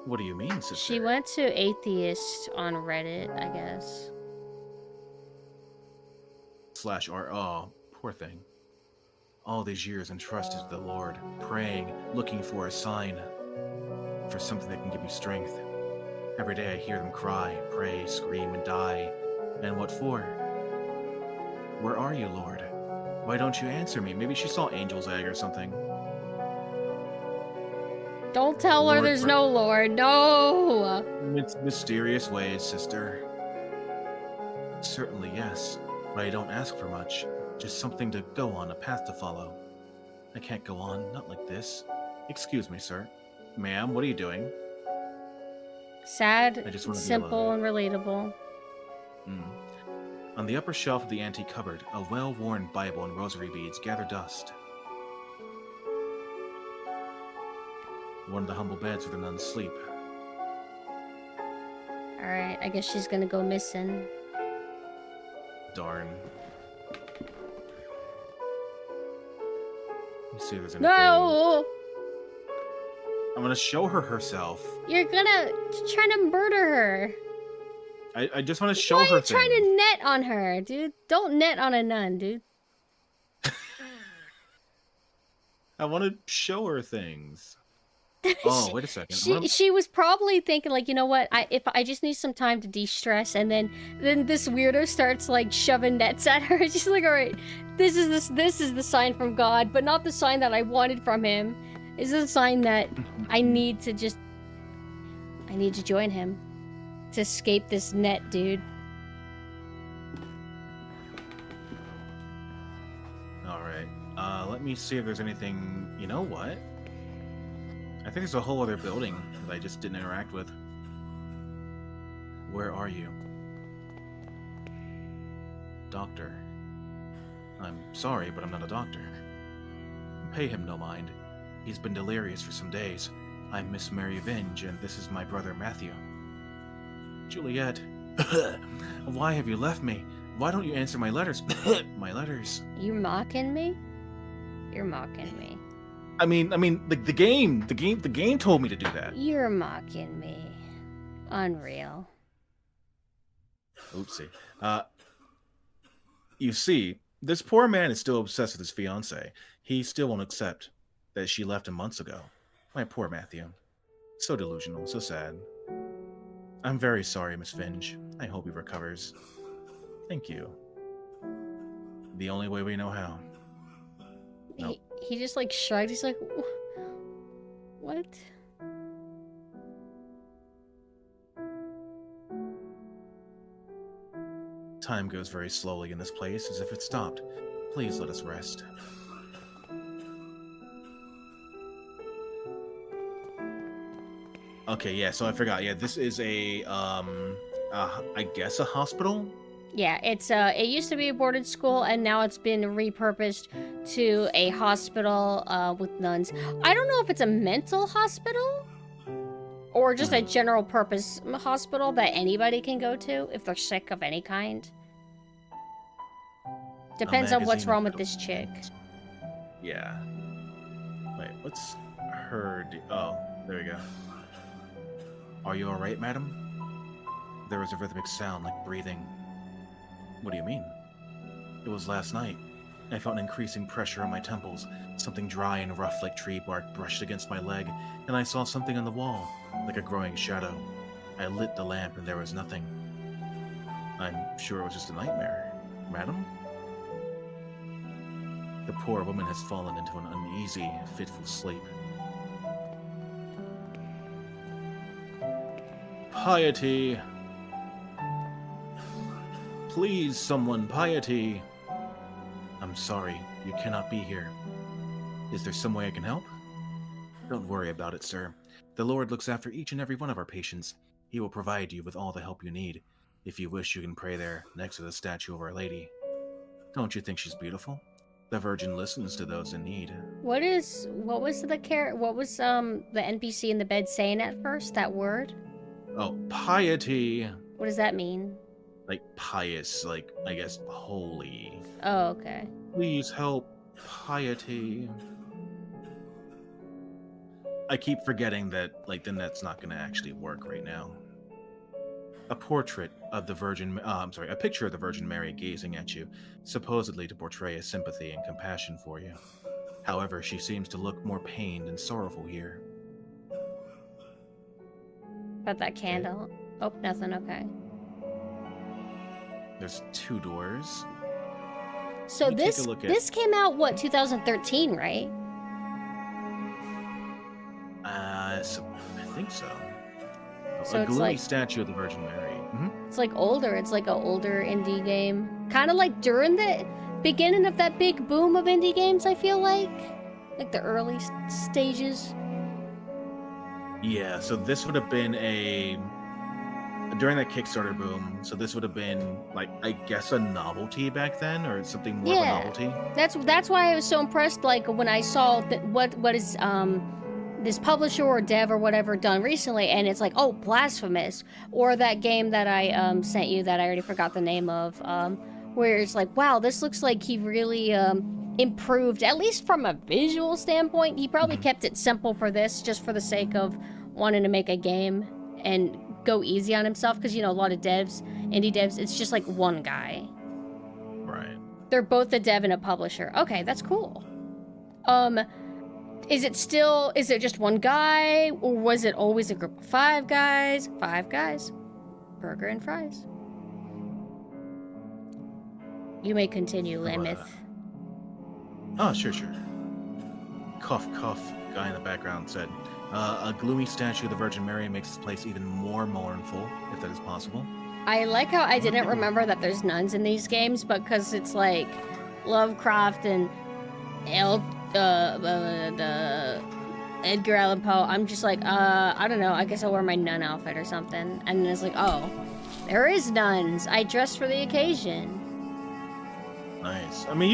What do you mean, sister? She went to Atheist on Reddit, I guess. /r. Oh, poor thing. All these years entrusted to the Lord, praying, looking for a sign, for something that can give me strength. Every day I hear them cry, pray, scream, and die. And what for? Where are you, Lord? Why don't you answer me? Maybe she saw Angel's Egg or something. Don't tell her Lord, there's no Lord. No! Mysterious ways, sister. Certainly, yes. But I don't ask for much. Just something to go on, a path to follow. I can't go on, not like this. Excuse me, sir. Ma'am, what are you doing? Sad, I just wanna be simple, and relatable. On the upper shelf of the antique cupboard, a well-worn Bible and rosary beads gather dust. One of the humble beds where the nuns sleep. Alright, I guess she's gonna go missing. Darn. Let's see if there's anything. No! I'm gonna show her herself. You're trying to murder her. I just want to show Why her are you trying things. to net on her, dude? Don't net on a nun, dude. I want to show her things. Oh, wait a second. She was probably thinking, like, you know what? If I just need some time to de-stress, and then this weirdo starts like shoving nets at her. She's like, all right, this is the sign from God, but not the sign that I wanted from him. This is a sign that I need to join him to escape this net, dude. All right. Let me see if there's anything. You know what? I think there's a whole other building that I just didn't interact with. Where are you? Doctor. I'm sorry, but I'm not a doctor. Pay him no mind. He's been delirious for some days. I'm Miss Mary Vinge, and this is my brother Matthew. Juliet. Why have you left me? Why don't you answer my letters? My letters. You mocking me? You're mocking me. I mean, the game told me to do that. You're mocking me. Unreal. Oopsie. You see, this poor man is still obsessed with his fiancée. He still won't accept that she left him months ago. My poor Matthew. So delusional, so sad. I'm very sorry, Miss Finge. I hope he recovers. Thank you. The only way we know how. Nope. He just like shrugged. He's like, what? Time goes very slowly in this place, as if it stopped. Please let us rest. Okay, yeah, so I forgot. Yeah, this is I guess a hospital? Yeah, it used to be a boarding school, and now it's been repurposed to a hospital with nuns. I don't know if it's a mental hospital or just a general purpose hospital that anybody can go to if they're sick of any kind. Depends on what's wrong with this chick. Yeah. Wait, what's her... Oh, there we go. Are you alright, madam? There was a rhythmic sound like breathing. What do you mean? It was last night. I felt an increasing pressure on my temples. Something dry and rough like tree bark brushed against my leg, and I saw something on the wall, like a growing shadow. I lit the lamp and there was nothing. I'm sure it was just a nightmare. Madam? The poor woman has fallen into an uneasy, fitful sleep. Piety! Please, someone, Piety! I'm sorry, you cannot be here. Is there some way I can help? Don't worry about it, sir. The Lord looks after each and every one of our patients. He will provide you with all the help you need. If you wish, you can pray there, next to the statue of Our Lady. Don't you think she's beautiful? The Virgin listens to those in need. What was the NPC in the bed saying at first? That word? Oh, piety! What does that mean? Like pious, like, I guess, holy. Oh, okay. Please help, piety. I keep forgetting that, like, then that's not gonna actually work right now. A portrait of the Virgin, a picture of the Virgin Mary gazing at you, supposedly to portray a sympathy and compassion for you. However, she seems to look more pained and sorrowful here. About that candle. Oh, nothing, okay. There's 2 doors. So Let me take this a look at- this came out, what, 2013, right? So, I think so. So A it's gloomy like- statue of the Virgin Mary. It's like older. It's like an older indie game. Kind of like during the beginning of that big boom of indie games, I feel like. Like the early stages. Yeah, so this would have been during that Kickstarter boom, so this would have been, like, I guess a novelty back then, or something more Yeah. of a novelty. That's why I was so impressed, like, when I saw what is this publisher or dev or whatever done recently, and it's like, oh, Blasphemous, or that game that I sent you that I already forgot the name of, where it's like, wow, this looks like he really improved, at least from a visual standpoint. He probably kept it simple for this, just for the sake of wanting to make a game and go easy on himself, because, you know, a lot of indie devs, it's just like one guy. Right. They're both a dev and a publisher. Okay, that's cool. Is it just one guy, or was it always a group of 5 guys? 5 guys. Burger and fries. You may continue, Lameth. Oh, sure. Cough, cough, guy in the background said. A gloomy statue of the Virgin Mary makes this place even more mournful, if that is possible. I like how I didn't remember that there's nuns in these games, because it's like Lovecraft and the Edgar Allan Poe. I'm just like, I don't know, I guess I'll wear my nun outfit or something. And then it's like, oh, there is nuns. I dressed for the occasion. Nice. I mean,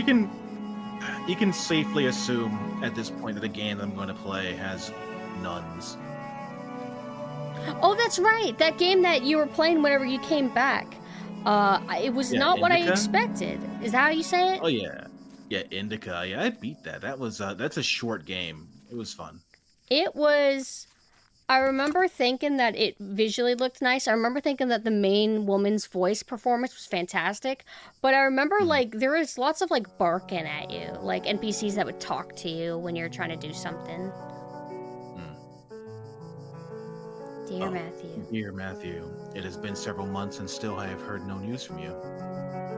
you can safely assume at this point that the game that I'm going to play has nuns. Oh, that's right. That game that you were playing whenever you came back. It was not what I Indica? expected. Is that how you say it? Oh yeah. Yeah, Indica. Yeah, I beat that. That's a short game. It was fun. It was... I remember thinking that it visually looked nice. I remember thinking that the main woman's voice performance was fantastic. But I remember, like, there was lots of, like, barking at you. Like, NPCs that would talk to you when you're trying to do something. Dear Matthew. Dear Matthew, it has been several months and still I have heard no news from you.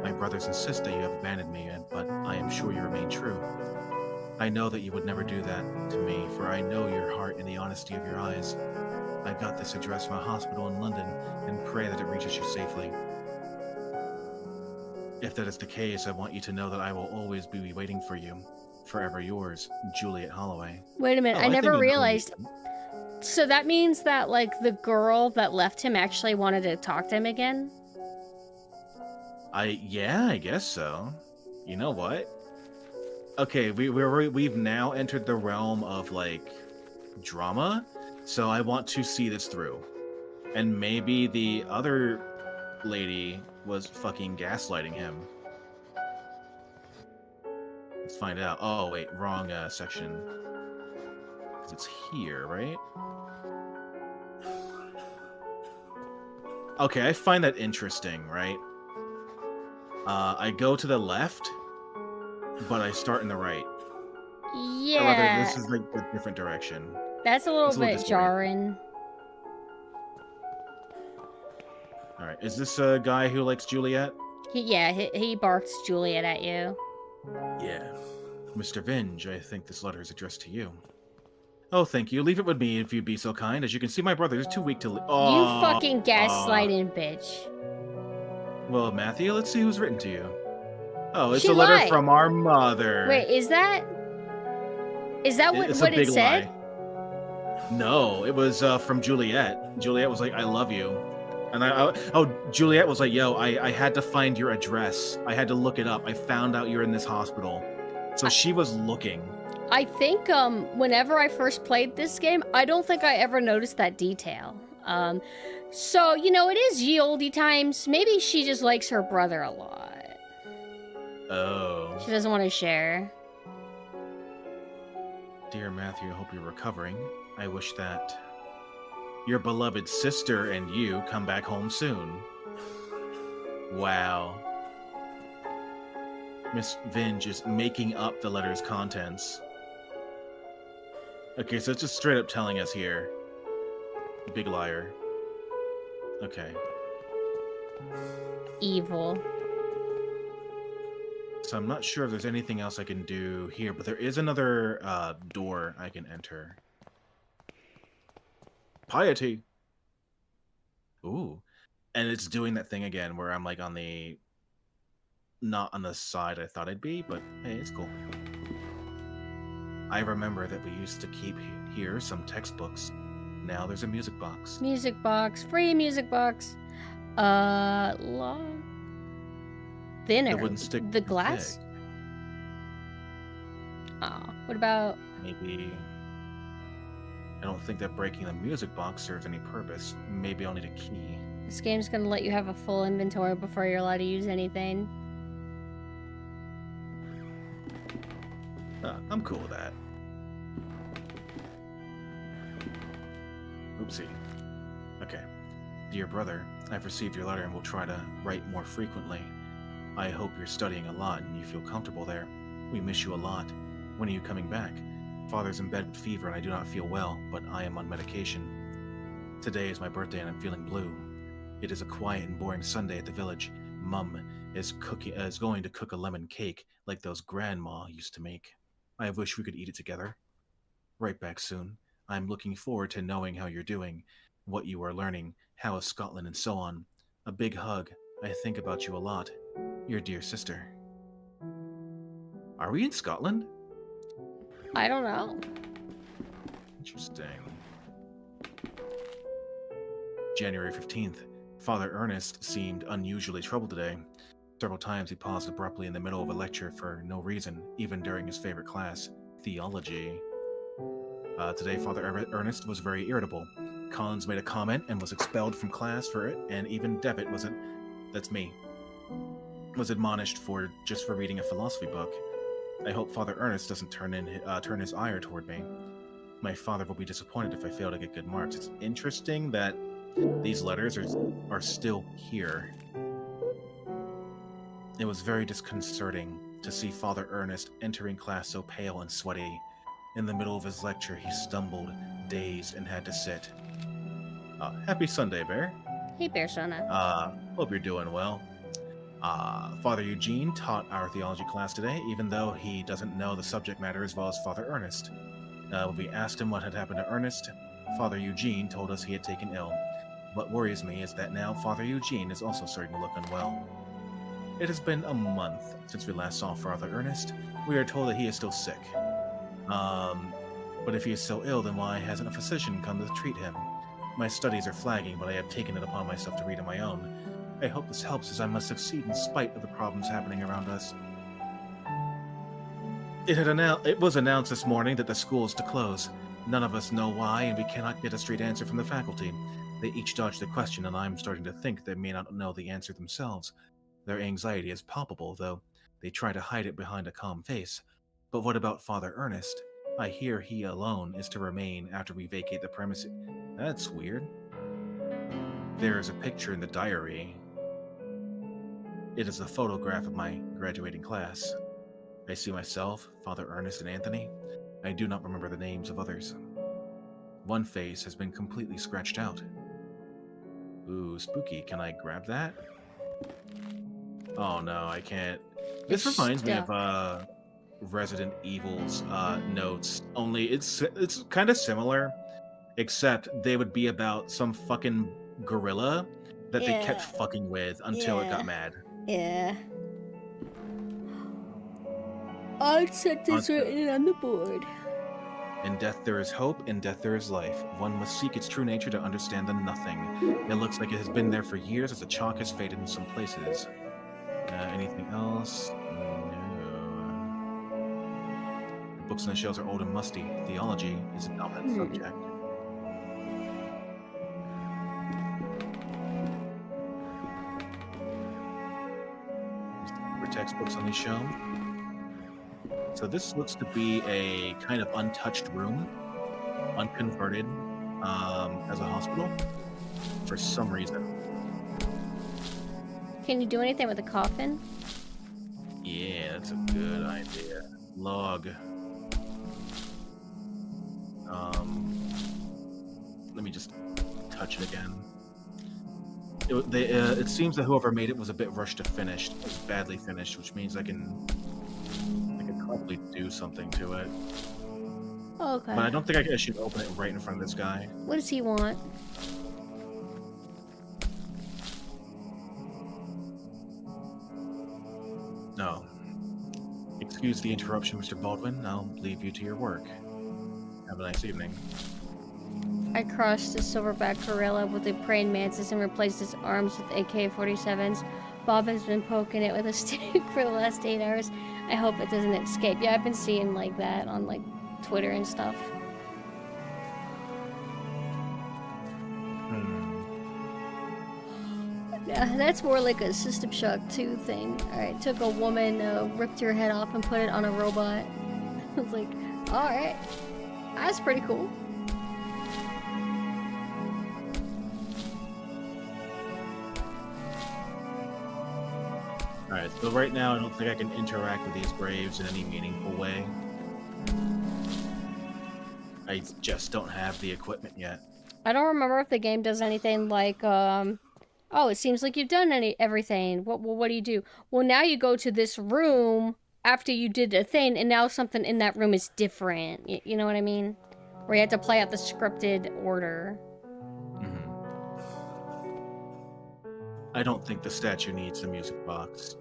My brothers insist that you have abandoned me, but I am sure you remain true. I know that you would never do that to me, for I know your heart and the honesty of your eyes. I got this address from a hospital in London and pray that it reaches you safely. If that is the case, I want you to know that I will always be waiting for you. Forever yours, Juliet Holloway. Wait a minute, Oh, I never think you know realized... me. So that means that, like, the girl that left him actually wanted to talk to him again? Yeah, I guess so. You know what? Okay, we've now entered the realm of, like, drama, so I want to see this through. And maybe the other lady was fucking gaslighting him. Let's find out. Oh, wait, wrong section. 'Cause it's here, right? Okay, I find that interesting, right? I go to the left, but I start in the right. Yeah. Or rather, this is like a different direction. That's a little It's a little bit jarring. Alright, is this a guy who likes Juliet? He barked Juliet at you. Yeah. Mr. Vinge, I think this letter is addressed to you. Oh, thank you. Leave it with me if you'd be so kind. As you can see, my brother is too weak to leave. You fucking gaslighting bitch. Well, Matthew, let's see who's written to you. Oh, it's She a letter lied. from our mother. Wait, is that what It's what a it big said? lie. No, it was from Juliet. Juliet was like, I love you. And Juliet was like, yo, I had to find your address. I had to look it up. I found out you're in this hospital. So she was looking. I think whenever I first played this game, I don't think I ever noticed that detail. So, you know, it is ye olde times. Maybe she just likes her brother a lot. Oh. She doesn't want to share. Dear Matthew, I hope you're recovering. I wish that your beloved sister and you come back home soon. Wow. Miss Vinge is making up the letter's contents. Okay, so it's just straight up telling us here. Big liar. Okay. Evil. So I'm not sure if there's anything else I can do here, but there is another door I can enter. Piety. Ooh. And it's doing that thing again where I'm like on the... not on the side I thought I'd be, but hey, it's cool. I remember that we used to keep here some textbooks. Now there's a music box. Music box. Free music box. Long. Thinner. It wouldn't stick the too glass? thick. Oh, what about... Maybe... I don't think that breaking the music box serves any purpose. Maybe I'll need a key. This game's gonna let you have a full inventory before you're allowed to use anything. I'm cool with that. Oopsie. Okay. Dear brother, I've received your letter and will try to write more frequently. I hope you're studying a lot and you feel comfortable there. We miss you a lot. When are you coming back? Father's in bed with fever and I do not feel well, but I am on medication. Today is my birthday and I'm feeling blue. It is a quiet and boring Sunday at the village. Mum is going to cook a lemon cake like those grandma used to make. I wish we could eat it together. Right back soon. I'm looking forward to knowing how you're doing, what you are learning, how is Scotland, and so on. A big hug. I think about you a lot. Your dear sister. Are we in Scotland? I don't know. Interesting. January 15th. Father Ernest seemed unusually troubled today. Several times he paused abruptly in the middle of a lecture for no reason, even during his favorite class, theology. Today, Father Ernest was very irritable. Collins made a comment and was expelled from class for it, and even Devitt that's me, was admonished just for reading a philosophy book. I hope Father Ernest doesn't turn his ire toward me. My father will be disappointed if I fail to get good marks. It's interesting that these letters are still here. It was very disconcerting to see Father Ernest entering class so pale and sweaty. In the middle of his lecture, he stumbled, dazed, and had to sit. Happy Sunday, Bear. Hey, Bearsona. Hope you're doing well. Father Eugene taught our theology class today, even though he doesn't know the subject matter as well as Father Ernest. When we asked him what had happened to Ernest, Father Eugene told us he had taken ill. What worries me is that now Father Eugene is also starting to look unwell. It has been a month since we last saw Father Ernest. We are told that he is still sick. But if he is so ill, then why hasn't a physician come to treat him? My studies are flagging, but I have taken it upon myself to read on my own. I hope this helps, as I must succeed in spite of the problems happening around us. It was announced this morning that the school is to close. None of us know why, and we cannot get a straight answer from the faculty. They each dodge the question, and I'm starting to think they may not know the answer themselves. Their anxiety is palpable, though they try to hide it behind a calm face. But what about Father Ernest? I hear he alone is to remain after we vacate the premises. That's weird. There is a picture in the diary. It is a photograph of my graduating class. I see myself, Father Ernest, and Anthony. I do not remember the names of others. One face has been completely scratched out. Ooh, spooky. Can I grab that? Oh no, I can't. This It's reminds me stuck. of Resident Evil's notes. Only it's kind of similar, except they would be about some fucking gorilla that they kept Yeah. fucking with until it got Yeah. mad. Yeah. I set this written on the board. In death there is hope, in death there is life. One must seek its true nature to understand the nothing. It looks like it has been there for years as the chalk has faded in some places. Anything else? No. The books on the shelves are old and musty. Theology is a dominant subject. There's textbooks on these shelves. So this looks to be a kind of untouched room, unconverted as a hospital for some reason. Can you do anything with the coffin? Yeah, that's a good idea. Log. Let me just touch it again. It seems that whoever made it was a bit rushed to finish. It was badly finished, which means I could probably do something to it. Okay. But I don't think I should open it right in front of this guy. What does he want? No. Excuse the interruption, Mr. Baldwin. I'll leave you to your work. Have a nice evening. I crushed the silverback gorilla with a praying mantis and replaced his arms with AK-47s. Bob has been poking it with a stick for the last 8 hours. I hope it doesn't escape. Yeah, I've been seeing like that on like Twitter and stuff. Yeah, that's more like a System Shock 2 thing. Alright, took a woman, ripped her head off and put it on a robot. I was like, alright. That's pretty cool. Alright, so right now I don't think I can interact with these graves in any meaningful way. I just don't have the equipment yet. I don't remember if the game does anything like, oh, it seems like you've done everything. What do you do? Well, now you go to this room after you did a thing, and now something in that room is different. You know what I mean? Where you have to play out the scripted order. I don't think the statue needs the music box.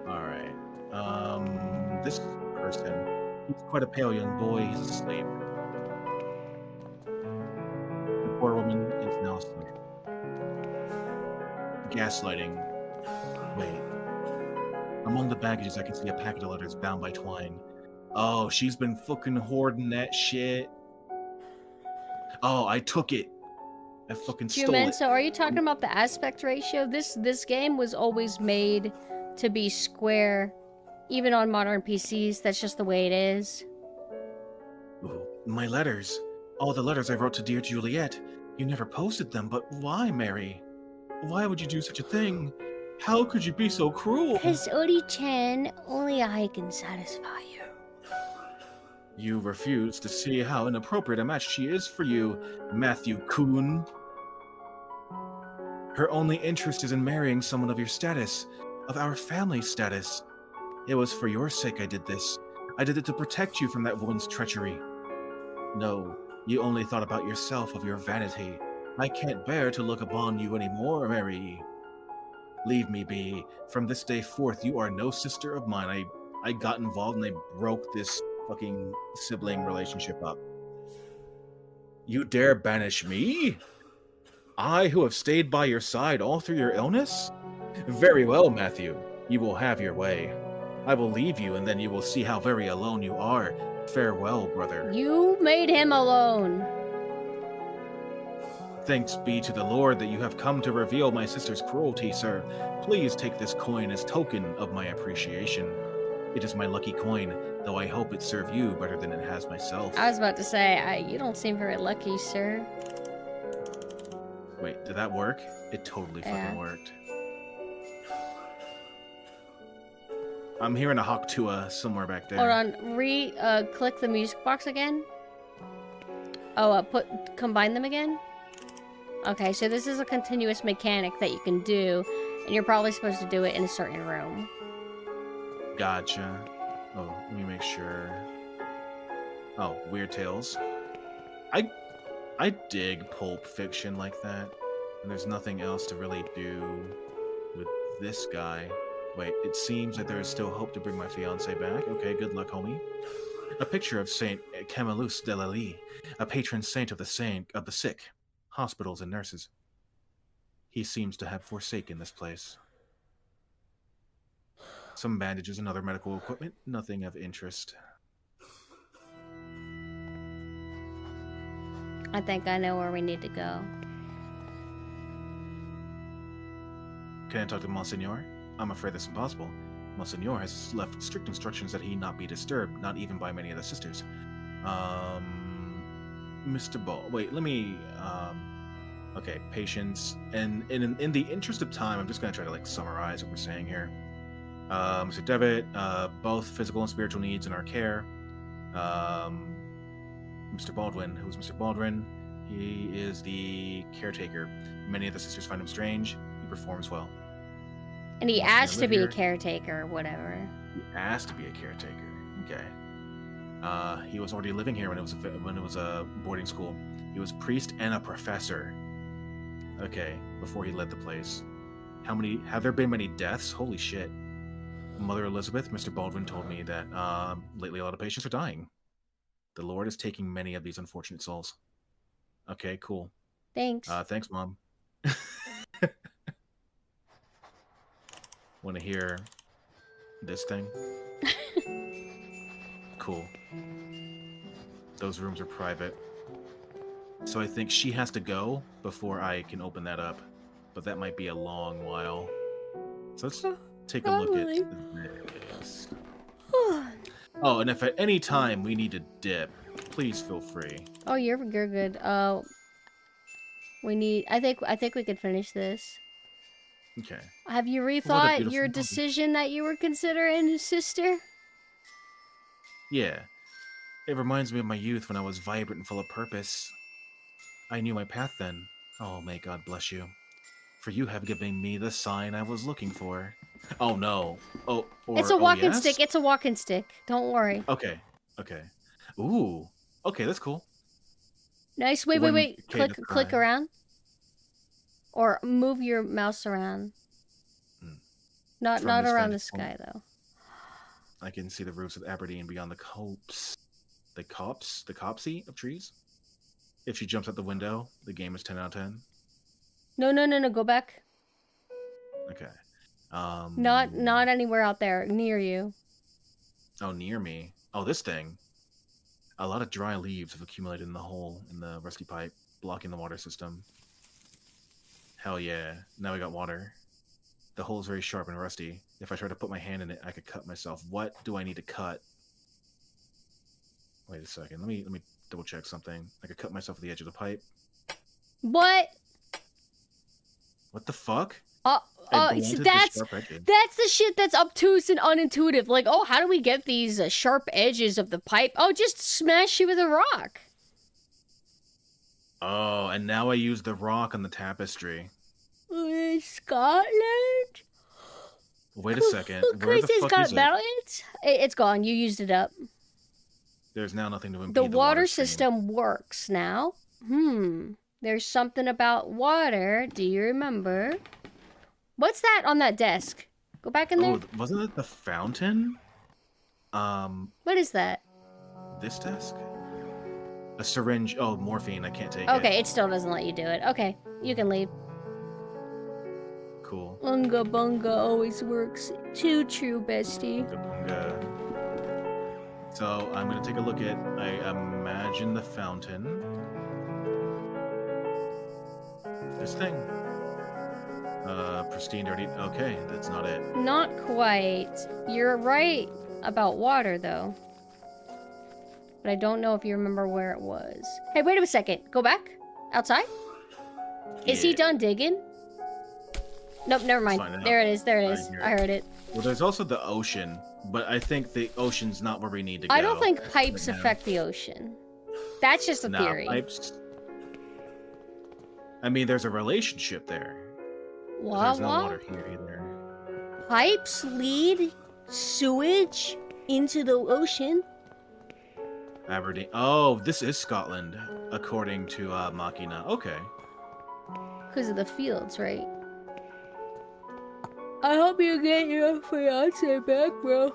Alright. This person. He's quite a pale young boy. He's asleep. The poor woman is now asleep. Gaslighting. Wait. Among the baggages, I can see a packet of letters bound by twine. Oh, she's been fucking hoarding that shit. Oh, I took it. I fucking stole it. So are you talking about the aspect ratio? This game was always made to be square, even on modern PCs. That's just the way it is. Ooh, my letters. All the letters I wrote to dear Juliet. You never posted them, but why, Mary? Why would you do such a thing? How could you be so cruel? Because Ori-chan, only I can satisfy you. You refuse to see how inappropriate a match she is for you, Matthew Kuhn. Her only interest is in marrying someone of your status, of our family status. It was for your sake I did this. I did it to protect you from that woman's treachery. No, you only thought about yourself, of your vanity. I can't bear to look upon you anymore, Mary. Leave me be. From this day forth, you are no sister of mine. I got involved and they broke this fucking sibling relationship up. You dare banish me? I, who have stayed by your side all through your illness? Very well, Matthew. You will have your way. I will leave you, and then you will see how very alone you are. Farewell, brother. You made him alone. Thanks be to the Lord that you have come to reveal my sister's cruelty, sir. Please take this coin as token of my appreciation. It is my lucky coin, though I hope it serve you better than it has myself. I was about to say, you don't seem very lucky, sir. Wait, did that work? It totally fucking worked. I'm hearing a Hawktua somewhere back there. Hold on, click the music box again. Oh, combine them again? Okay, so this is a continuous mechanic that you can do, and you're probably supposed to do it in a certain room. Gotcha. Oh, let me make sure. Oh, Weird Tales. I dig pulp fiction like that, and there's nothing else to really do with this guy. Wait, it seems like there is still hope to bring my fiancé back. Okay, good luck, homie. A picture of Saint Camillus de Lally, a patron saint of the sick, hospitals and nurses. He seems to have forsaken this place. Some bandages and other medical equipment, nothing of interest. I think I know where we need to go. Can I talk to Monsignor? I'm afraid that's impossible. Monsignor has left strict instructions that he not be disturbed, not even by many of the sisters. Mr. Ball. Wait, let me. Okay, patience. And in the interest of time, I'm just gonna try to like summarize what we're saying here. Mr. Devitt, both physical and spiritual needs in our care. Mr. Baldwin, who's Mr. Baldwin? He is the caretaker. Many of the sisters find him strange. He performs well. And he Wants asked to be a here. caretaker or whatever. He asked to be a caretaker. Okay. He was already living here when it was a boarding school. He was priest and a professor. Okay, before he led the place. Have there been many deaths? Holy shit. Mother Elizabeth, Mr. Baldwin told me that lately a lot of patients are dying. The Lord is taking many of these unfortunate souls. Okay, cool. Thanks. Thanks, Mom. Want to hear this thing? Cool. Those rooms are private. So I think she has to go before I can open that up. But that might be a long while. So let's take a look at this. Oh, and if at any time we need to dip, please feel free. Oh, you're good. We need. I think we could finish this. Okay. Have you beautiful rethought your movie. decision that you were considering, sister? Yeah. It reminds me of my youth when I was vibrant and full of purpose. I knew my path then. Oh, may God bless you. For you have given me the sign I was looking for. Oh, no. Oh, or, It's a walking yes? stick. It's a walking stick. Don't worry. Okay. Okay. Ooh. Okay, that's cool. Nice. Wait. Okay, Click fine. around. Or move your mouse around. Not From not this around the vantage point. sky though. I can see the roofs of Aberdeen beyond the copse. The copsey of trees. If she jumps out the window, the game is 10 out of 10. No. Go back. Okay. Not anywhere out there near you. Oh, near me. Oh, this thing. A lot of dry leaves have accumulated in the hole in the rusty pipe, blocking the water system. Hell yeah. Now we got water. The hole is very sharp and rusty. If I try to put my hand in it, I could cut myself. What do I need to cut? Wait a second. Let me double check something. I could cut myself at the edge of the pipe. What? What the fuck? So that's the shit that's obtuse and unintuitive. Like, oh, how do we get these sharp edges of the pipe? Oh, just smash it with a rock. Oh, and now I use the rock on the tapestry. Scotland? Wait a second. Where the Chrissy's fuck got is it? balance? It's gone. You used it up. There's now nothing to impede The the water stream. system works now. There's something about water. Do you remember? What's that on that desk? Go back in there. Oh, wasn't it the fountain? What is that? This desk? A syringe. Oh, morphine. I can't take it. Okay, it still doesn't let you do it. Okay, you can leave. Cool. Unga bunga always works. Too true, bestie. Kabunga. So I'm gonna take a look at. I imagine the fountain. This thing. Pristine, dirty. Okay, that's not it. Not quite. You're right about water, though. But I don't know if you remember where it was. Hey, wait a second. Go back. Outside? Is he Yeah. done digging? Nope, never mind. Find out. There it is. There it I is. hear I it. heard it. Well, there's also the ocean, but I think the ocean's not where we need to go. I don't think pipes right now. affect the ocean. That's just a Nah, theory. pipes. I mean, there's a relationship there. But What? there's no What? water here either. Pipes lead sewage into the ocean. Aberdeen. Oh, this is Scotland, according to Machina. Okay. Because of the fields, right? I hope you get your fiance back, bro.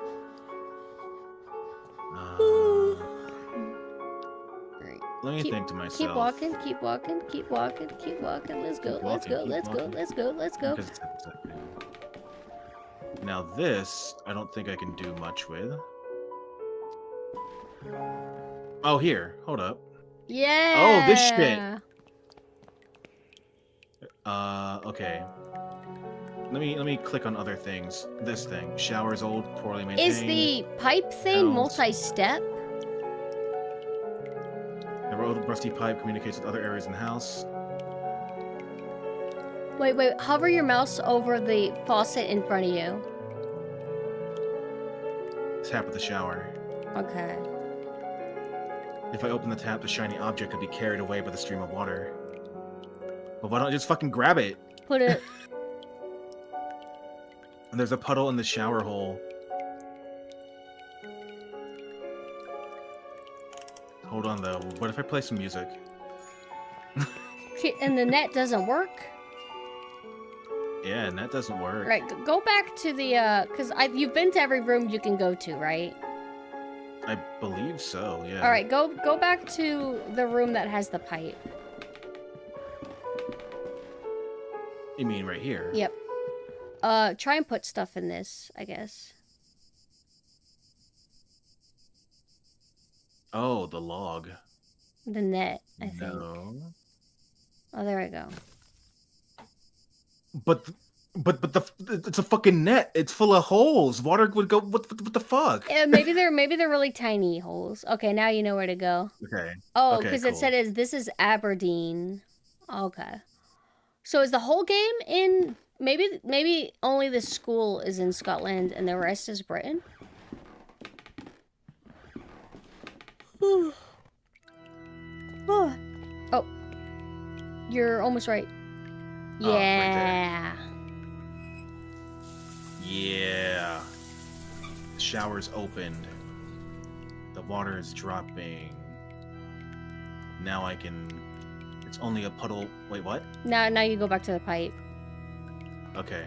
Alright. Let me Keep- think to myself. Keep walking, keep walking, keep walking, keep walking. Let's go, Keep let's walking, go, keep let's go, walking. let's go, let's go. Because it's episode 2. Now this, I don't think I can do much with. Oh, here. Hold up. Yeah. Oh, this shit. Okay. Let me click on other things. This thing. Shower's old, poorly maintained. Is the pipe thing Sounds- multi-step? The old rusty pipe communicates with other areas in the house. Wait, hover your mouse over the faucet in front of you. Tap of the shower. Okay. If I open the tap, the shiny object could be carried away by the stream of water. Well, why don't I just fucking grab it? Put it... And there's a puddle in the shower hole. Hold on, though. What if I play some music? And the net doesn't work? Yeah, and that doesn't work. Right, go back to the, because you've been to every room you can go to, right? I believe so, yeah. Alright, go back to the room that has the pipe. You mean right here? Yep. Try and put stuff in this, I guess. Oh, the log. The net, I think. No. Oh, there we go. But it's a fucking net. It's full of holes. Water would go. What the fuck? Maybe they're really tiny holes. Okay, now you know where to go. Okay. Oh, Okay, because cool. it said this is Aberdeen. Okay. So is the whole game in? Maybe only the school is in Scotland and the rest is Britain. Oh, you're almost right. Oh, right there. Yeah. Yeah. The shower's opened. The water is dropping. Now I can. It's only a puddle. Wait, what? Now you go back to the pipe. Okay.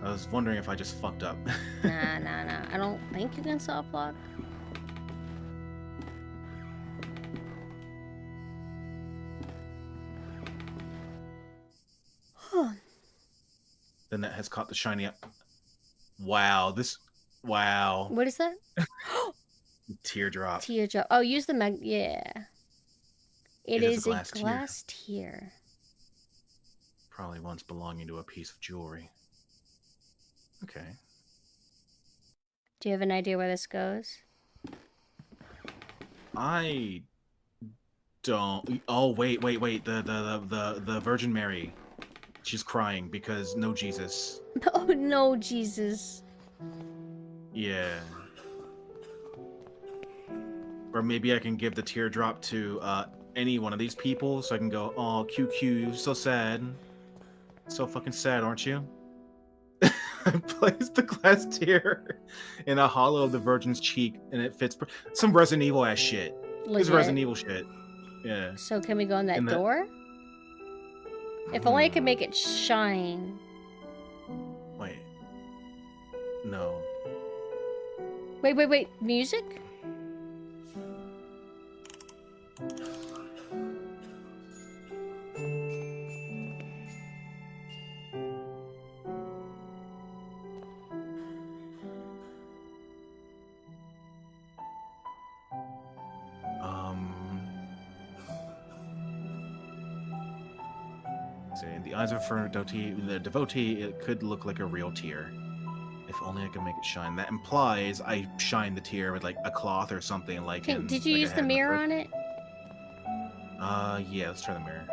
I was wondering if I just fucked up. Nah. I don't think you can soft lock. The net has caught the shiny. Wow. Wow. What is that? Teardrop. Teardrop. Oh, use the yeah. It is a glass glass tear. Probably once belonging to a piece of jewelry. Okay. Do you have an idea where this goes? I don't. Oh wait. The Virgin Mary. She's crying because no Jesus. Oh no, Jesus. Yeah. Or maybe I can give the teardrop to any one of these people, so I can go, oh, QQ, so sad. So fucking sad, aren't you? I placed the glass tear in a hollow of the Virgin's cheek, and it fits. Some Resident Evil ass shit. This is Resident Evil shit. Yeah. So can we go in that In the- door? If only I could make it shine. Wait. No. Wait. Music? In the eyes of a devotee, it could look like a real tear. If only I could make it shine. That implies I shine the tear with like a cloth or something like. Did you use the mirror on it? Yeah. Let's try the mirror.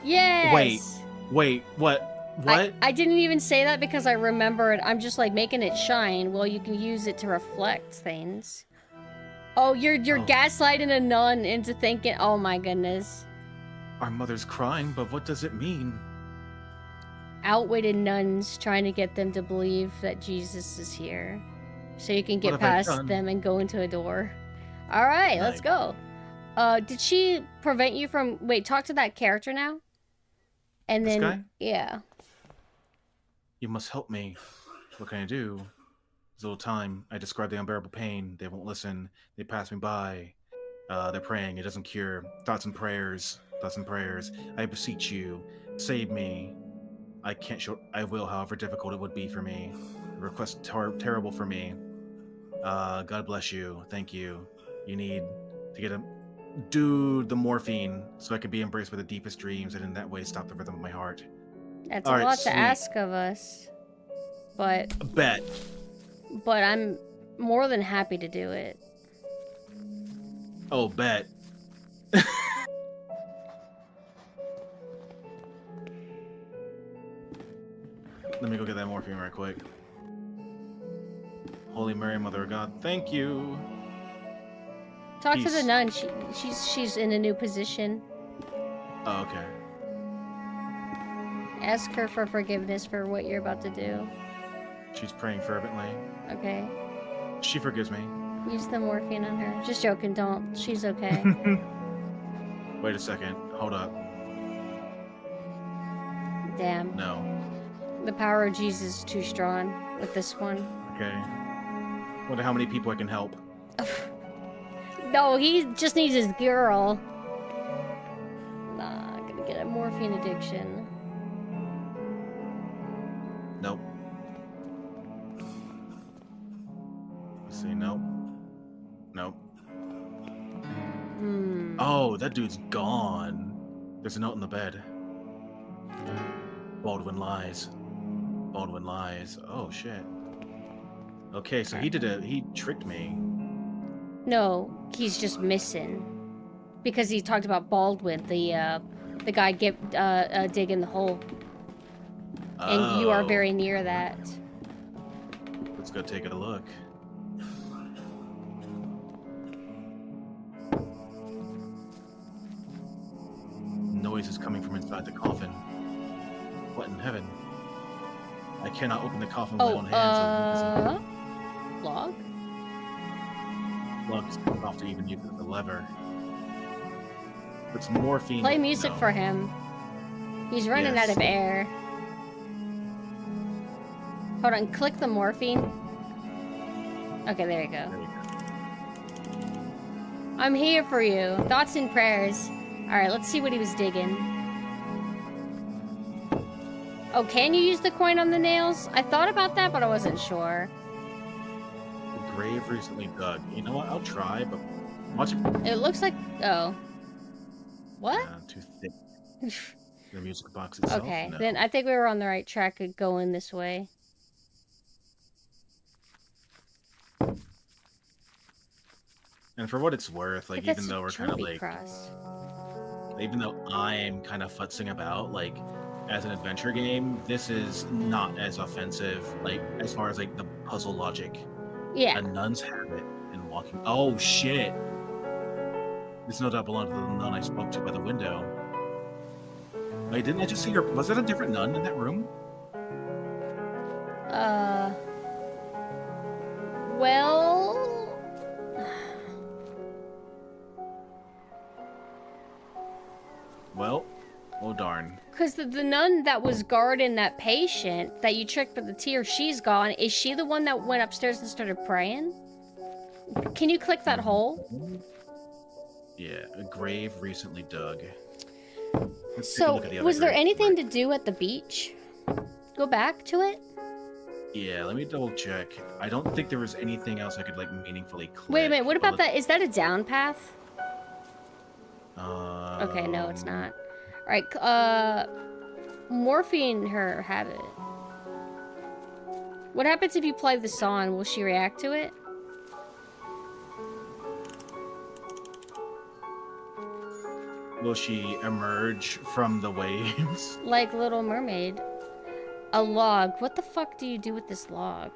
Yes. Wait. What? What? I didn't even say that because I remembered. I'm just like making it shine. Well, you can use it to reflect things. Oh, you're Oh. gaslighting a nun into thinking. Oh my goodness. Our mother's crying, but what does it mean? Outwitted nuns trying to get them to believe that Jesus is here, so you can What get have I past done? them and go into a door. All right, let's go. Did she prevent you from? Wait, talk to that character now. And This then, guy? yeah. You must help me. What can I do? There's little time. I describe the unbearable pain. They won't listen. They pass me by. They're praying. It doesn't cure. Thoughts and prayers. Thoughts and prayers. I beseech you, save me. I can't show. I will, however difficult it would be for me. The request terrible for me. God bless you. Thank you. You need to get the morphine so I can be embraced by the deepest dreams, and in that way stop the rhythm of my heart. That's All a right, lot sweet. to ask of us, but Bet. I'm more than happy to do it. Oh, bet. Let me go get that morphine right quick. Holy Mary, Mother of God, thank you. Talk to the Peace. nun. She's in a new position. Oh, okay. Ask her for forgiveness for what you're about to do. She's praying fervently. Okay. She forgives me. Use the morphine on her. Just joking, don't. She's okay. Wait a second. Hold up. Damn. No. The power of Jesus is too strong with this one. Okay. Wonder how many people I can help. No, he just needs his girl. Nah, gonna get a morphine addiction. Nope. Let's see. Nope. Nope. Oh, that dude's gone. There's a note in the bed. Baldwin lies. Baldwin lies. Oh, shit. Okay, so he tricked me. No, he's just missing. Because he talked about Baldwin, the guy digging the hole. And you are Oh. very near that. Let's go take a look. Noise is coming from inside the coffin. What in heaven? I cannot open the coffin with my own hands. Log? Lugs come off to even use the lever. It's morphine. Play music no. for him. He's running Yes. out of air. Hold on, click the morphine. Okay, there you go. There you go. I'm here for you. Thoughts and prayers. Alright, let's see what he was digging. Oh, can you use the coin on the nails? I thought about that, but I wasn't sure. The grave recently dug. You know what? I'll try, but watch it. It looks like... Oh. What? Too thick. The music box itself. Okay, no. then I think we were on the right track of going this way. And for what it's worth, like, But even that's though a we're kind of Joby like, cross. even though I'm kind of futzing about, like, as an adventure game, this is not as offensive, like, as far as like the puzzle logic. Yeah. A nun's habit and walking. Oh shit! This no doubt belonged to the nun I spoke to by the window. Wait, didn't I just see her? Was that a different nun in that room? Well... Well, oh darn. Because the nun that was guarding that patient that you tricked with the tear, she's gone. Is she the one that went upstairs and started praying? Can you click that hole? Yeah, a grave recently dug. Let's take a So, look at the other was there grave. anything to do at the beach? Go back to it? Yeah, let me double check. I don't think there was anything else I could like meaningfully click. Wait a minute, what but about that? Is that a down path? let's- Okay, no, it's not. Alright, morphine her habit. What happens if you play the song? Will she react to it? Will she emerge from the waves? Like Little Mermaid. A log. What the fuck do you do with this log?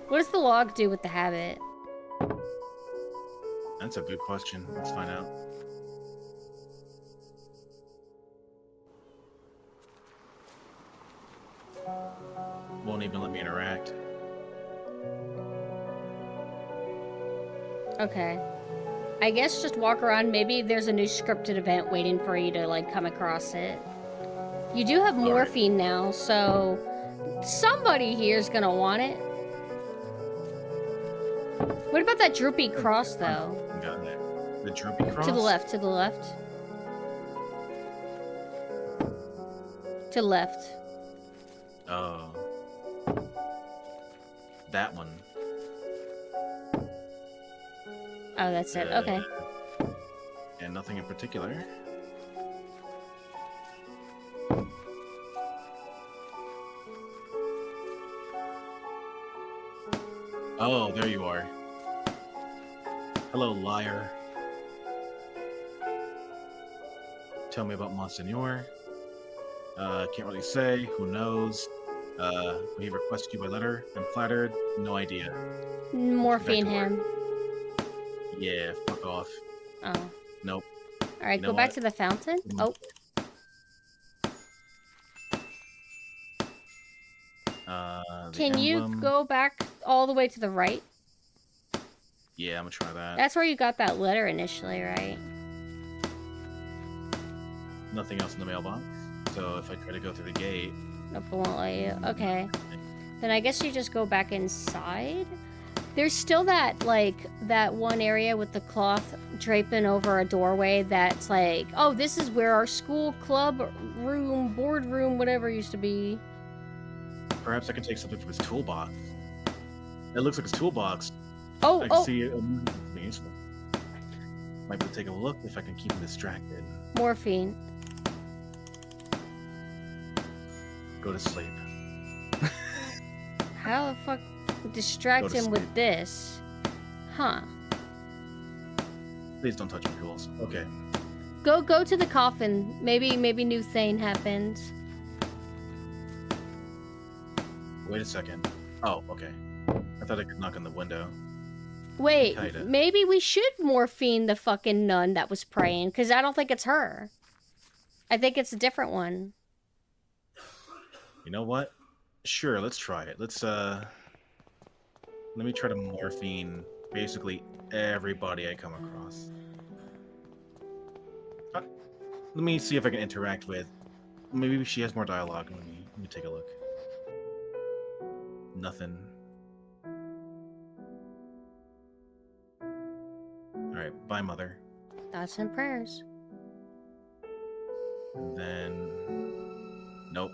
What does the log do with the habit? That's a good question. Let's find out. Won't even let me interact. Okay. I guess just walk around. Maybe there's a new scripted event waiting for you to, like, come across it. You do have morphine now, so somebody here is gonna want it. What about that droopy cross, though? Got that. The droopy cross? To the left, to the left. To the left. Oh. That one. Oh, that's it. Okay. And nothing in particular. Oh, there you are. Hello, liar. Tell me about Monsignor. Can't really say. Who knows? He requested you by letter. I'm flattered. No idea. Morphine him. Yeah, fuck off. Oh. Nope. Alright, You know go back what? to the fountain. Oh. Can you emblem. go back all the way to the right? Yeah, I'm gonna try that. That's where you got that letter initially, right? Nothing else in the mailbox. So if I try to go through the gate, Nope, it won't let you. Okay. Then I guess you just go back inside. There's still that, like, that one area with the cloth draping over a doorway that's like, oh, this is where our school club room, board room, whatever used to be. perhaps I can take something from his toolbox. It looks like his toolbox. Oh, I can oh, see it being useful. Might be able to take a look if I can keep him distracted. morphine. Go to sleep. How the fuck distract Go to him with sleep. this? Huh. Please don't touch my tools. Okay. Go to the coffin. Maybe new thing happened. Wait a second. Oh, okay. I thought I could knock on the window. Wait, Kinda. maybe we should morphine the fucking nun that was praying, because I don't think it's her. I think it's a different one. You know what? Sure, let's try it. Let me try to morphine basically everybody I come across. Let me see if I can interact with. Maybe she has more dialogue. Let me take a look. Nothing. Alright, bye, mother. Thoughts and prayers. And then. Nope.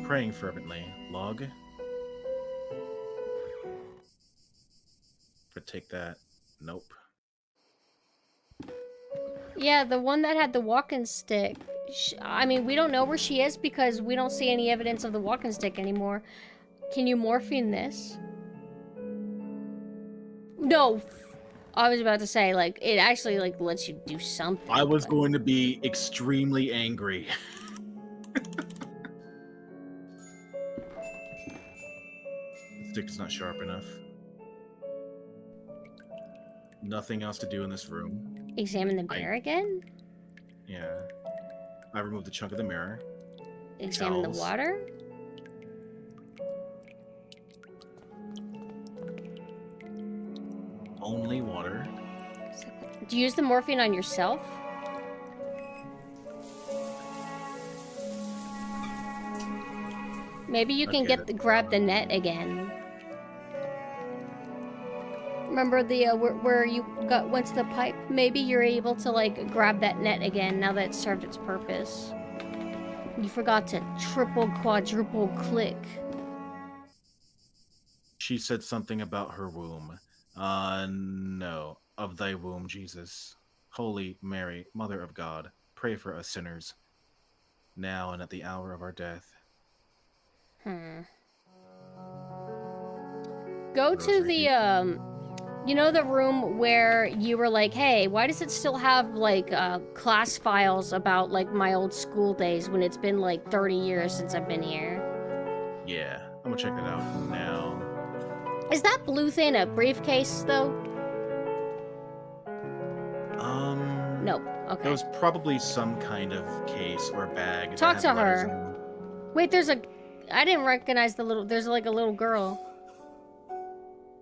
Praying fervently. Log. But take that. Nope. Yeah, the one that had the walking stick. I mean, we don't know where she is because we don't see any evidence of the walking stick anymore. Can you morphine this? No. I was about to say, like, it actually, like, lets you do something. I was but- going to be extremely angry. The stick is not sharp enough. Nothing else to do in this room. Examine the mirror again? Yeah. I removed the chunk of the mirror. Examine Towels. the water? Only water. Do you use the morphine on yourself? Maybe you can Okay, grab the net again. Remember the where you went to the pipe? Maybe you're able to like grab that net again now that it served its purpose. You forgot to triple, quadruple click. She said something about her womb. No. Of thy womb, Jesus. Holy Mary, Mother of God, pray for us sinners, now and at the hour of our death. Go to the you know the room where you were like, hey, why does it still have like class files about like my old school days when it's been like 30 years since I've been here? Yeah, I'm gonna check that out now. Is that blue thing a briefcase, though? Nope. Okay. There was probably some kind of case or bag. that Talk had to letters her. in them. Wait, there's a... I didn't recognize the little... There's like a little girl.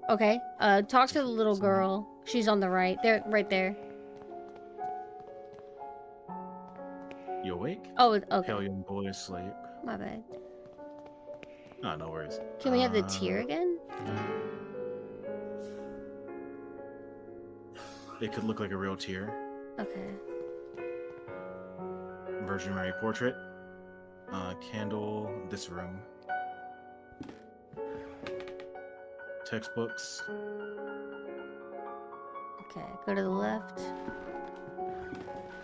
Okay. Talk to the little girl. She's on the right. There, right there. You awake? Oh, okay. Pale young boy asleep. My bad. Oh, no worries. Can we have the tear again? It could look like a real tear. Okay. Virgin Mary portrait. Candle. This room. Textbooks. Okay, go to the left.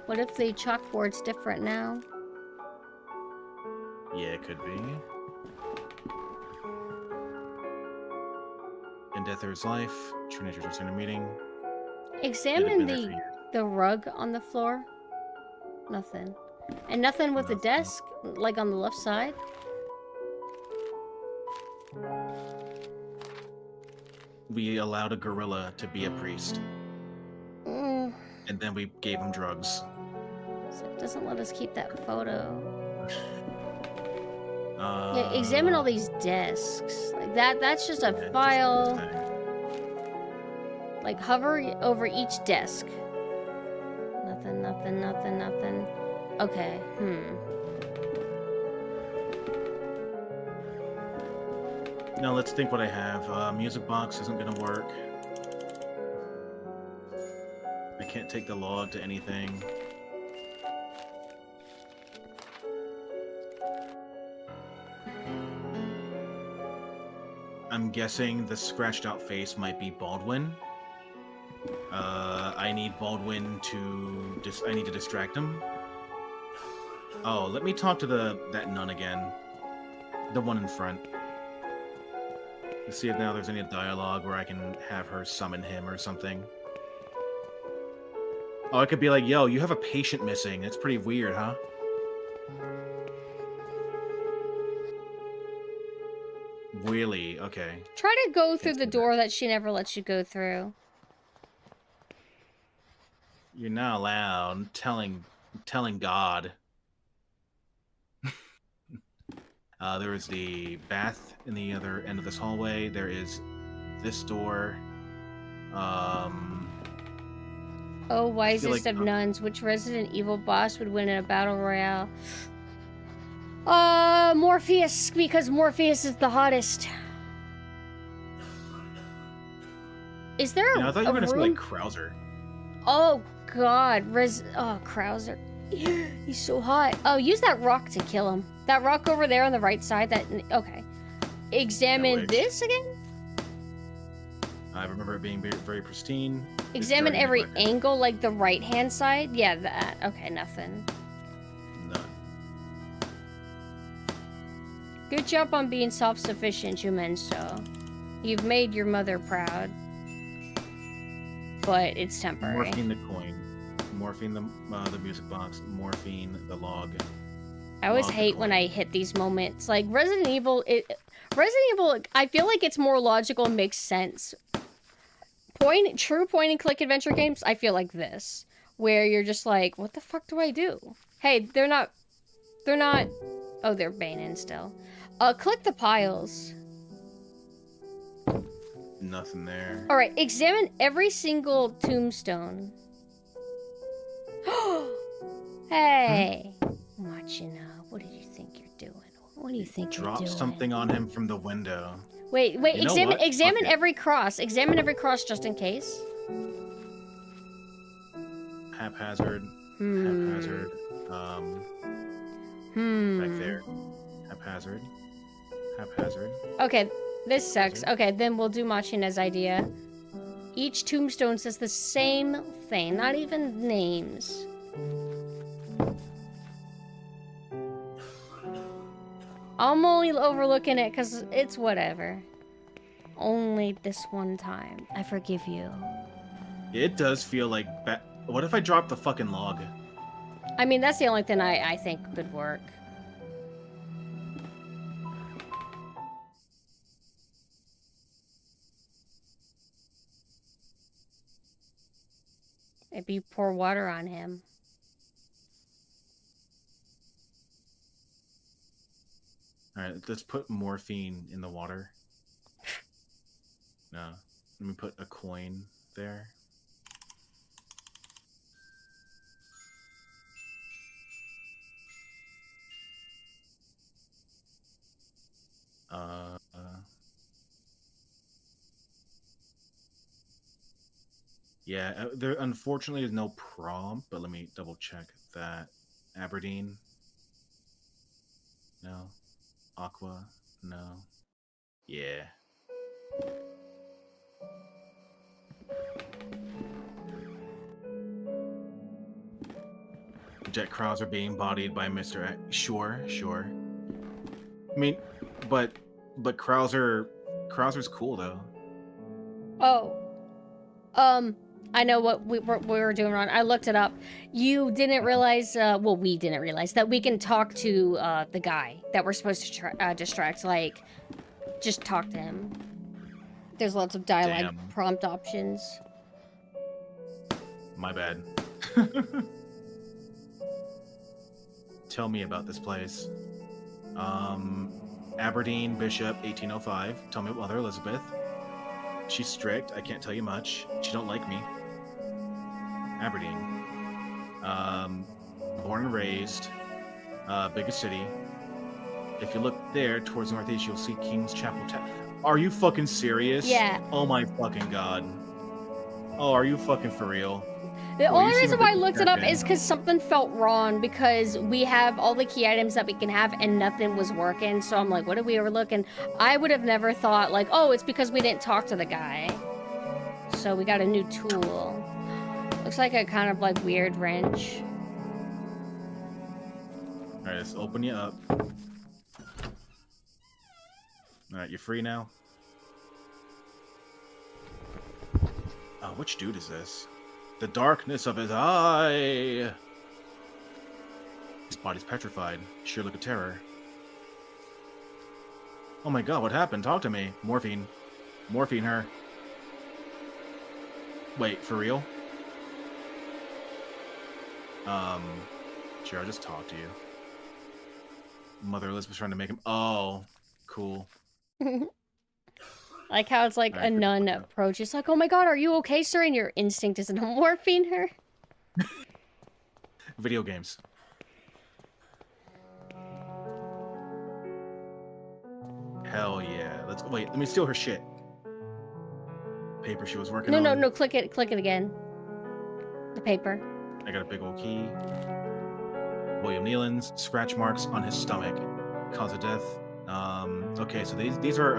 What if the chalkboard's different now? Yeah, it could be. In Death There Is Life. True Nature's Return to Meeting. Examine been there for years. the rug on the floor. Nothing. And nothing with the Nothing. desk, like on the left side. We allowed a gorilla to be a priest. Mm, And then we gave him drugs. so it doesn't let us keep that photo. Uh, Yeah, examine all these desks. Like that's just a yeah, file. just- Like hover over each desk. Nothing, nothing, nothing, nothing. Okay, Now let's think what I have. Music box isn't gonna work. I can't take the log to anything. I'm guessing the scratched out face might be Baldwin. I need Baldwin to I need to distract him. Oh, let me talk to that nun again. The one in front. Let's see if now there's any dialogue where I can have her summon him or something. Oh, I could be like, yo, you have a patient missing. That's pretty weird, huh? Really? Okay. Try to go through Can't the do that. door that she never lets you go through. You're not allowed. Telling God. There is the bath in the other end of this hallway. There is this door. Oh, wisest like- of nuns, which Resident Evil boss would win in a battle royale? Morpheus, because Morpheus is the hottest. Is there I thought you a were gonna say room? like Krauser. Oh God, Krauser. He's so hot. Oh, use that rock to kill him. That rock over there on the right side. Okay. Examine wish. this again. I remember it being very pristine. It's Examine dirty every neglected. angle, like the right hand side. Yeah, that. Okay, nothing. None. Good job on being self-sufficient, Jumenso. You've made your mother proud. But it's temporary. Morphine the coin. Morphine the music box. Morphine the log. I always log the hate when coin. I hit these moments. Like Resident Evil, I feel like it's more logical and makes sense. True point and click adventure games, I feel like this. Where you're just like, what the fuck do I do? Hey, they're not, oh, they're banning still. Click the piles. Nothing there. Alright, examine every single tombstone. Hey! Machina, what do you think you're doing? What do you think you're Drop doing? something on him from the window. Wait, You know what? examine Fuck it. every cross. Examine every cross just in case. Haphazard. Hmm. Haphazard. Back there. Haphazard. Haphazard. Okay, this sucks. Okay, then we'll do Machina's idea. Each tombstone says the same thing, not even names. I'm only overlooking it because it's whatever. Only this one time. I forgive you. It does feel like... What if I drop the fucking log? I mean, that's the only thing I think could work. Maybe you pour water on him. Alright, let's put morphine in the water. No. Let me put a coin there. Yeah, there unfortunately is no prompt, but let me double check that. Aberdeen. No. Aqua. No. Yeah. Jet Krauser being bodied by Mr. X. Sure. I mean, but Krauser's cool though. Oh. I know what we were doing wrong. I looked it up. You didn't realize, well, we didn't realize that we can talk to the guy that we're supposed to distract. Like, just talk to him. There's lots of dialogue prompt options. My bad. Tell me about this place. Aberdeen Bishop 1805. Tell me about Mother Elizabeth. She's strict. I can't tell you much. She don't like me. Aberdeen. Born and raised. Biggest city. If you look there towards northeast, you'll see King's Chapel. Are you fucking serious? Yeah. Oh my fucking god. Oh, are you fucking for real? The only reason why I looked it up is because something felt wrong, because we have all the key items that we can have and nothing was working. So I'm like, what did we overlook? And I would have never thought, like, oh, it's because we didn't talk to the guy. So we got a new tool. Looks like a kind of like weird wrench. Alright, let's open you up. Alright, you're free now? Oh, which dude is this? The darkness of his eye! His body's petrified. Sure look of terror. Oh my god, what happened? Talk to me. Morphine. Morphine her. Wait, for real? Sure, I'll just talk to you. Mother Elizabeth's trying to make him... Oh, cool. Like how it's like a nun approach. It's like, oh my god, are you okay, sir? And your instinct is to morphine her. Video games. Hell yeah. Let's wait, let me steal her shit. Paper she was working on. No, click it again. The paper. I got a big old key. William Nealon's scratch marks on his stomach. Cause of death. Okay, so these are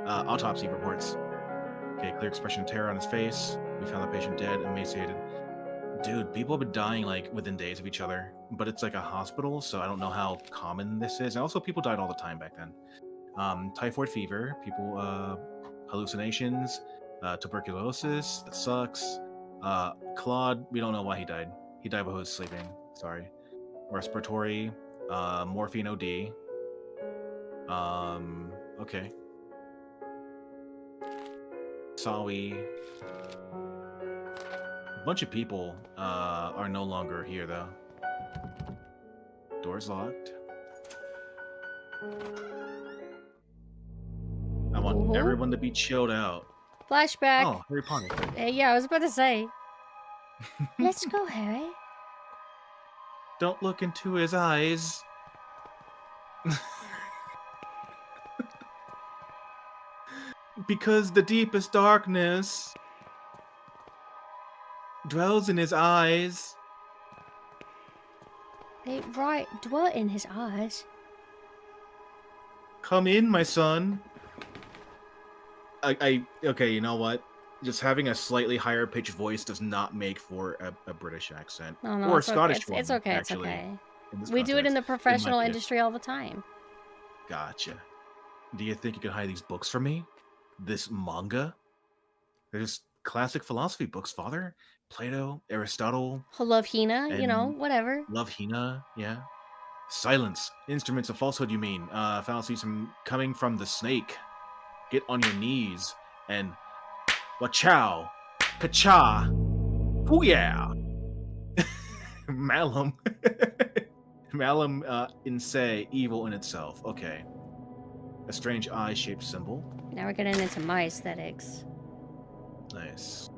autopsy reports. Okay, clear expression of terror on his face. We found the patient dead, emaciated. Dude, people have been dying like within days of each other, but it's like a hospital, so I don't know how common this is. And also, people died all the time back then. Typhoid fever, people, hallucinations, tuberculosis, that sucks. Claude, we don't know why he died. He died while he was sleeping. Sorry. Respiratory, morphine OD. Okay. Sawi. A bunch of people are no longer here, though. Door's locked. I want everyone to be chilled out. Flashback. Oh, Harry Potter. Yeah, I was about to say. Let's go, Harry. Don't look into his eyes. Because the deepest darkness dwells in his eyes. They dwell in his eyes. Come in, my son. Okay, you know what? Just having a slightly higher pitched voice does not make for a British accent. No, or a Scottish one. It's okay, actually, it's okay. We do it in the professional industry all the time. Gotcha. Do you think you could hide these books for me? This manga? They're just classic philosophy books, Father. Plato, Aristotle. Love Hina, you know, whatever. Love Hina, yeah. Silence. Instruments of falsehood, you mean. Fallacies coming from the snake. Get on your knees and... Wachow. Kacha. Oh yeah. Malum. Malum in se, evil in itself. Okay. A strange eye-shaped symbol. Now we're getting into my aesthetics. Nice.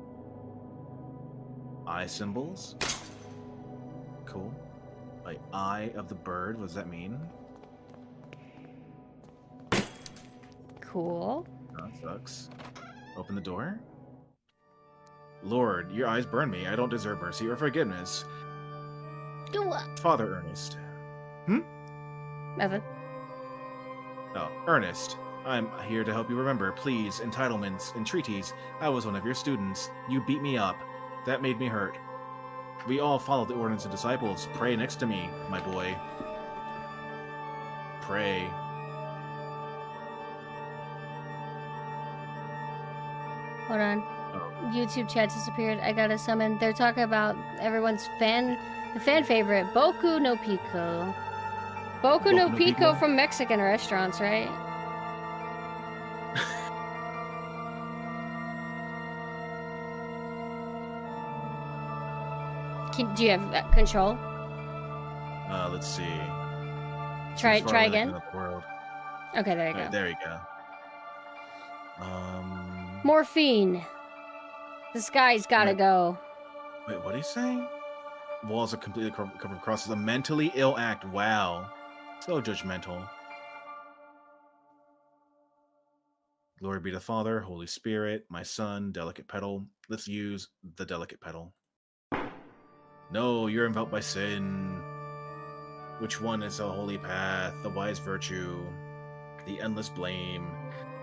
Eye symbols. Cool. Like eye of the bird. What does that mean? Cool. Oh, that sucks. Open the door. Lord, your eyes burn me. I don't deserve mercy or forgiveness. Do what? Father Ernest. Evan. Oh, Ernest. I'm here to help you remember. Please, entitlements, entreaties. I was one of your students. You beat me up. That made me hurt. We all follow the ordinance of disciples. Pray next to me, my boy. Pray. Hold on. Oh. YouTube chat disappeared. I gotta summon. They're talking about everyone's the fan favorite, Boku no Pico. Boku no Pico from Mexican restaurants, right? Do you have control? Let's see. Try Too far away again. from the world. Okay, there you Alright, go. there you go. Morphine. This guy's gotta Wait. go. Wait, what are you saying? Walls are completely covered with crosses. A mentally ill act. Wow. So judgmental. Glory be to Father, Holy Spirit, my son, delicate petal. Let's use the delicate petal. No, you're enveloped by sin. Which one is the holy path, the wise virtue, the endless blame?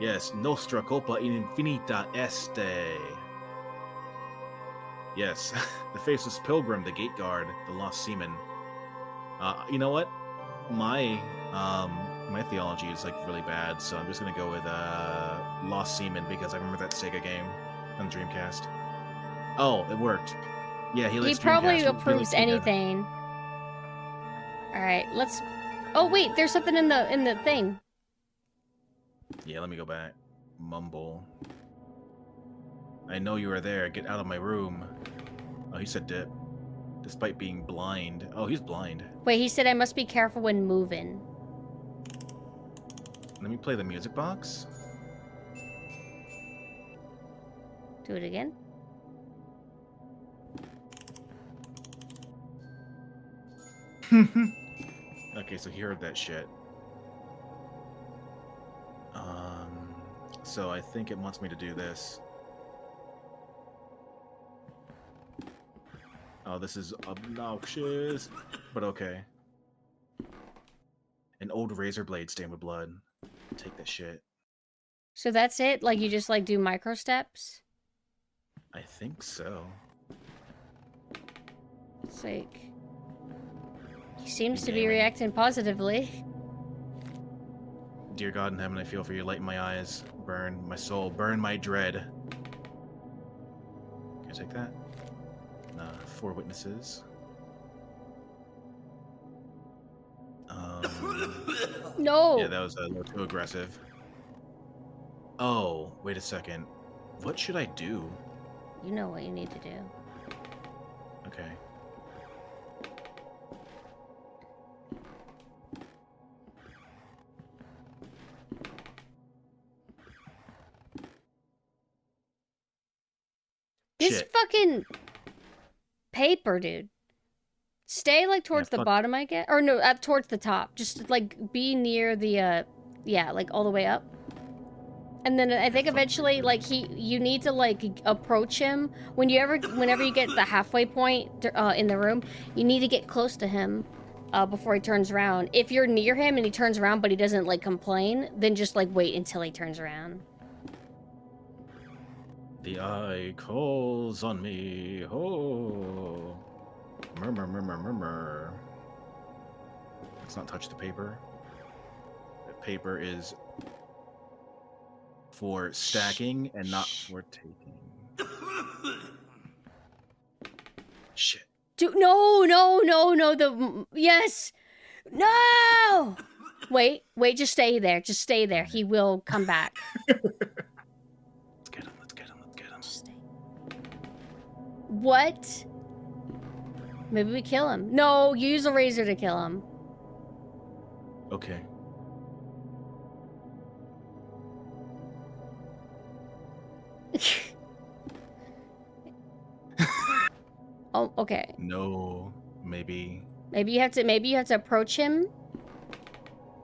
Yes, nostra culpa infinita este. Yes, the faceless pilgrim, the gate guard, the lost seaman. You know what? My theology is like really bad, so I'm just gonna go with Lost Seaman because I remember that Sega game on the Dreamcast. Oh, it worked. Yeah, He probably approves anything. All right, let's. Oh wait, there's something in the thing. Yeah, let me go back. Mumble. I know you are there. Get out of my room. Oh, he said dip. Despite being blind. Oh, he's blind. Wait, he said I must be careful when moving. Let me play the music box. Do it again. Okay, so he heard that shit. So I think it wants me to do this. Oh, this is obnoxious, but okay. An old razor blade stained with blood. Take that shit. So that's it? Like you just like do micro steps? I think so. It's like he seems to be Damn it. reacting positively. Dear God in heaven, I feel for you. Light in my eyes. Burn my soul. Burn my dread. Can I take that? 4 witnesses. No. Yeah, that was a little too aggressive. Oh, wait a second. What should I do? You know what you need to do. Okay. This Shit. fucking paper, dude. Stay like towards the fuck. bottom, I guess, or no, towards the top. Just like be near the yeah, like all the way up. And then I think eventually, like you need to like approach him whenever you get the halfway point in the room, you need to get close to him before he turns around. If you're near him and he turns around but he doesn't like complain, then just like wait until he turns around. The eye calls on me. Oh. Murmur, murmur, murmur. Let's not touch the paper. The paper is for stacking and not for taking. Shit. Dude, no, yes, no. Wait, just stay there. Just stay there. He will come back. Let's get him. Just stay. What? Maybe we kill him. No, you use a razor to kill him. Okay. Oh, okay. No, maybe. Maybe you have to approach him. You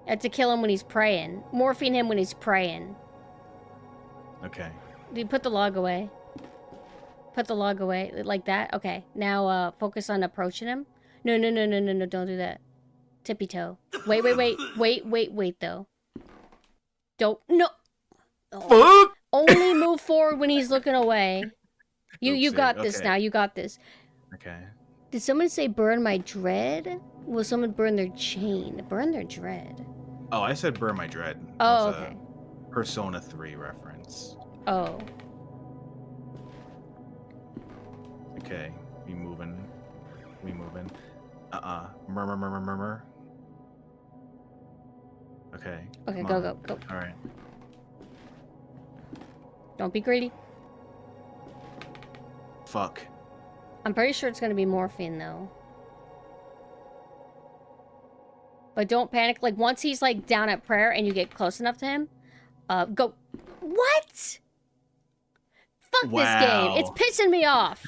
have to kill him when he's praying. Morphine him when he's praying. Okay. You put the log away. Put the log away like that. Okay. Now focus on approaching him. No, don't do that. Tippy toe. Wait though. Don't no. Oh. Fuck! Only move forward when he's looking away. You Oopsie, got this okay. now. You got this. Okay. Did someone say burn my dread? Will someone burn their chain? Burn their dread. Oh, I said burn my dread. Oh, That's a okay. Persona 3 reference. Oh. Okay. We moving. Murmur. Okay. Okay, come go. on. All right. Don't be greedy. Fuck. I'm pretty sure it's gonna be morphine though. But don't panic. Like once he's like down at prayer and you get close enough to him, go. What? Fuck this game. It's pissing me off.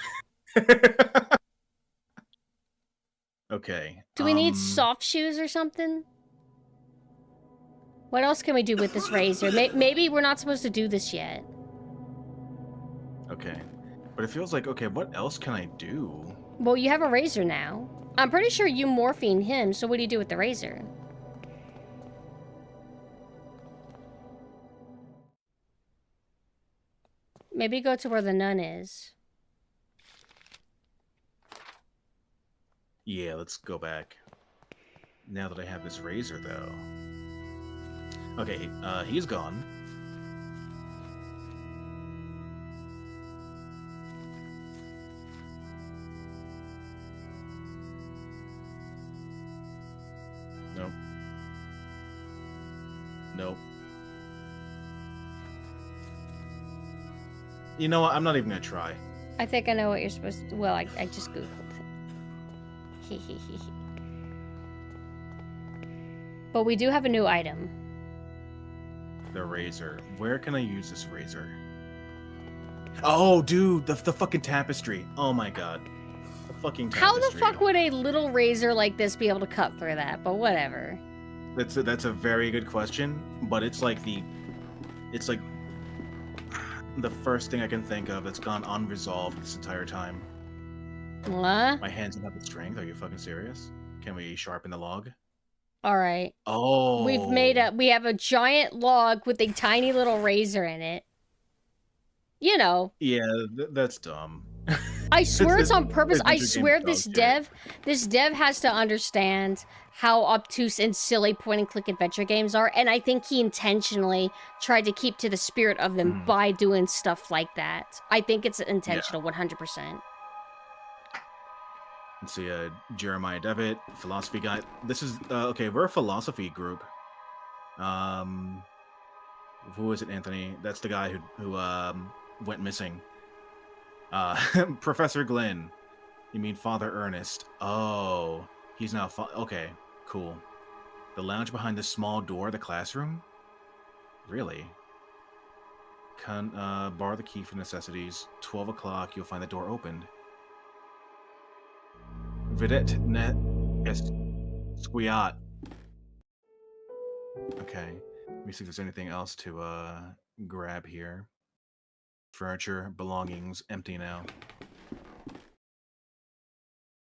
Okay. Do we need soft shoes or something? What else can we do with this razor? Maybe we're not supposed to do this yet. Okay. But it feels like, okay, what else can I do? Well, you have a razor now. I'm pretty sure you morphine him, so what do you do with the razor? Maybe go to where the nun is. Yeah, let's go back. Now that I have this razor, though. Okay, he's gone. Nope. Nope. You know what? I'm not even gonna try. I think I know what you're supposed to... Well, I just Googled it. But we do have a new item. The razor. Where can I use this razor? Oh, dude, the fucking tapestry. Oh my god. The fucking tapestry. How the fuck would a little razor like this be able to cut through that? But whatever. That's a very good question, but it's like the first thing I can think of that's gone unresolved this entire time. What? My hands don't have the strength. Are you fucking serious? Can we sharpen the log? All right. Oh. We have a giant log with a tiny little razor in it. You know. Yeah, that's dumb. I swear it's on purpose. I Adventure swear games this dev has to understand how obtuse and silly point-and-click adventure games are, and I think he intentionally tried to keep to the spirit of them by doing stuff like that. I think it's intentional, 100%. Let's see, Jeremiah Devitt, philosophy guy. This is okay. We're a philosophy group. Who is it, Anthony? That's the guy who went missing. Professor Glenn. You mean Father Ernest? Oh, he's now. Okay, cool. The lounge behind the small door, the classroom. Really? Can borrow the key for necessities. 12 o'clock. You'll find the door opened. Videt net est squiat. Okay. Let me see if there's anything else to grab here. Furniture, belongings, empty now.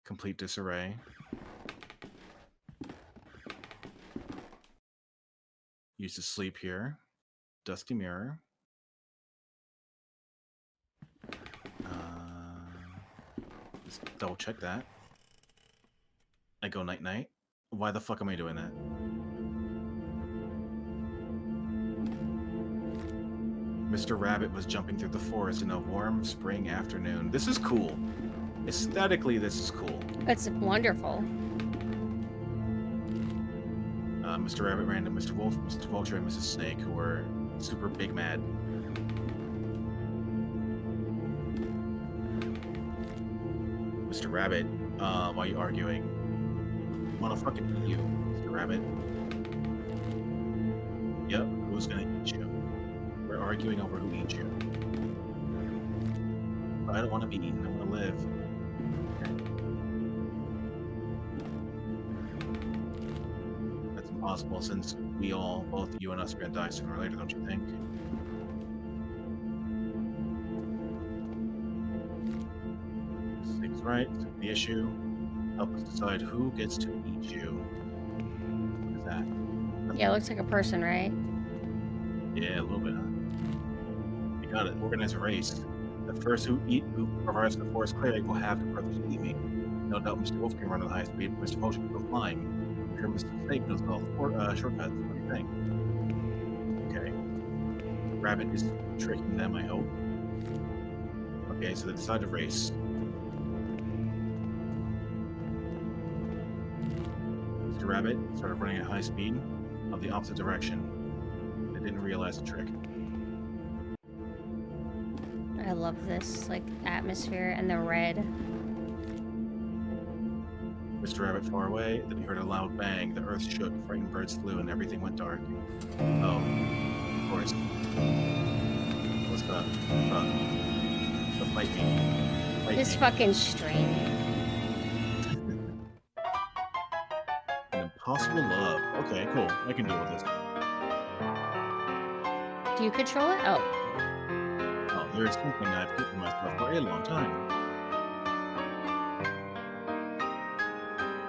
Complete disarray. Used to sleep here. Dusty mirror. Let's double check that. I go night-night. Why the fuck am I doing that? Mr. Rabbit was jumping through the forest in a warm spring afternoon. This is cool. Aesthetically, this is cool. That's wonderful. Mr. Rabbit ran to Mr. Wolf, Mr. Vulture, and Mrs. Snake, who were super big mad. Mr. Rabbit, why are you arguing? I wanna fucking eat you, Mr. Rabbit. Yep, who's gonna eat you? We're arguing over who eats you. But I don't want to be eaten, I want to live. That's impossible since we all, both you and us, are gonna die sooner or later, don't you think? Seems right. The issue. Help us decide who gets to eat you. What is that? Yeah, it looks like a person, right? Yeah, a little bit, huh? You got it. Organize a race. The first who provides the forest cleric will have the privilege to eat me. No doubt Mr. Wolf can run at high speed, but Mr. Potion can go flying. I'm sure Mr. Snake knows all the shortcuts. What do you think? Okay. Rabbit is tricking them, I hope. Okay, so they decide to race. Mr. Rabbit started running at high speed of the opposite direction. They didn't realize the trick. I love this, like, atmosphere and the red. Mr. Rabbit far away, then he heard a loud bang. The earth shook, frightened birds flew, and everything went dark. Oh, of course. What's the fight mean? It's fucking straining. An impossible love. Okay, cool. I can deal with this. Do you control it? Oh. Oh, there's something I've given myself for a long time.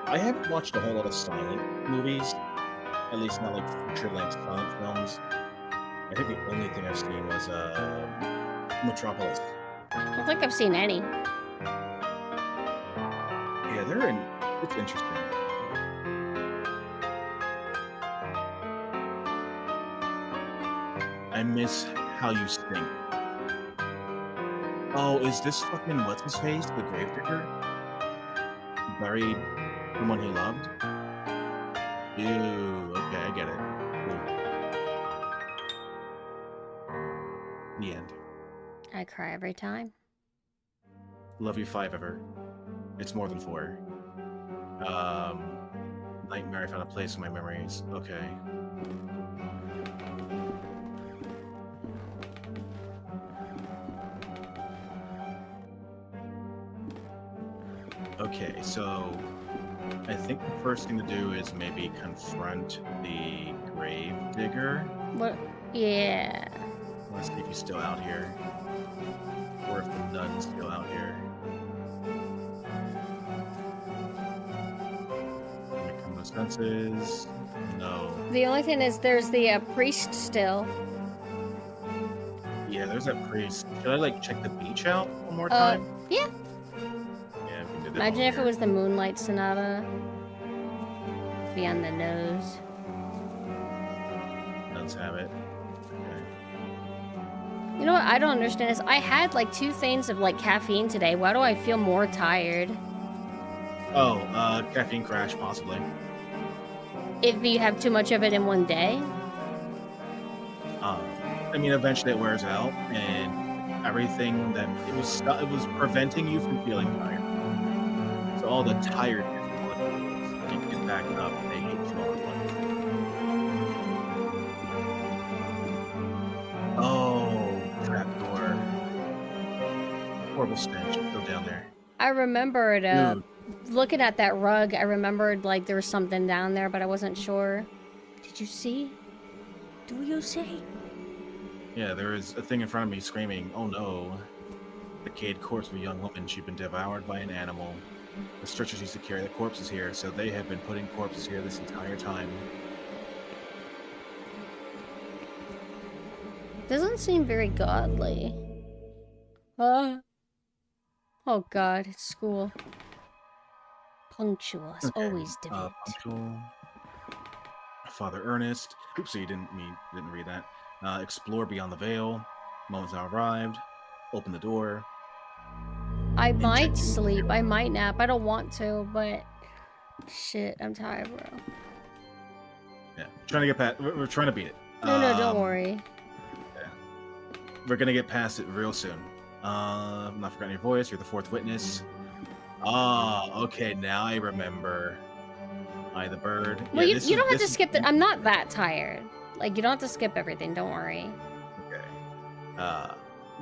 I haven't watched a whole lot of silent movies, at least not like feature-length silent films. I think the only thing I've seen was Metropolis. I don't think I've seen any. Yeah, it's interesting. I miss how you sing. Oh, is this fucking what's his face? The gravedigger? Buried someone he loved? Ew, okay, I get it. Cool. The end. I cry every time. Love you 5 ever. It's more than 4. Nightmare, I found a place in my memories. Okay. Okay, so I think the first thing to do is maybe confront the grave digger. What? Yeah. Let's see if he's still out here. Or if the nun's still out here. Can I come to senses? No. The only thing is there's the priest still. Yeah, there's that priest. Should I like check the beach out one more time? Yeah. Yeah, we can do that. Imagine if it was the Moonlight Sonata. Be on the nose. Nuns have it. You know what I don't understand is I had like 2 things of like caffeine today. Why do I feel more tired? Oh, caffeine crash, possibly. If you have too much of it in one day? I mean, eventually it wears out, and everything that it was preventing you from feeling tired. So all the tiredness you get back up, and they hit you all at once. Oh, trapdoor. Horrible stench. Go down there. I remembered looking at that rug. I remembered like there was something down there, but I wasn't sure. Did you see? Do you see? Yeah, there is a thing in front of me screaming, "Oh no!" The decayed corpse of a young woman. She'd been devoured by an animal. The stretchers used to carry the corpses here, so they have been putting corpses here this entire time. Doesn't seem very godly. Oh god, it's school. Punctual as always, David. Punctual. Father Ernest. Oops, so you didn't read that. Explore beyond the veil. Moments now arrived. Open the door. I might sleep. I might nap. I don't want to, but shit, I'm tired, bro. Yeah, trying to get past. We're trying to beat it. No, don't worry. Yeah, we're gonna get past it real soon. Not forgotten your voice. You're the 4th witness. Ah, okay, now I remember. I the bird. Well, Yeah, you don't have to skip it. I'm not that tired. Like, you don't have to skip everything. Don't worry. Okay.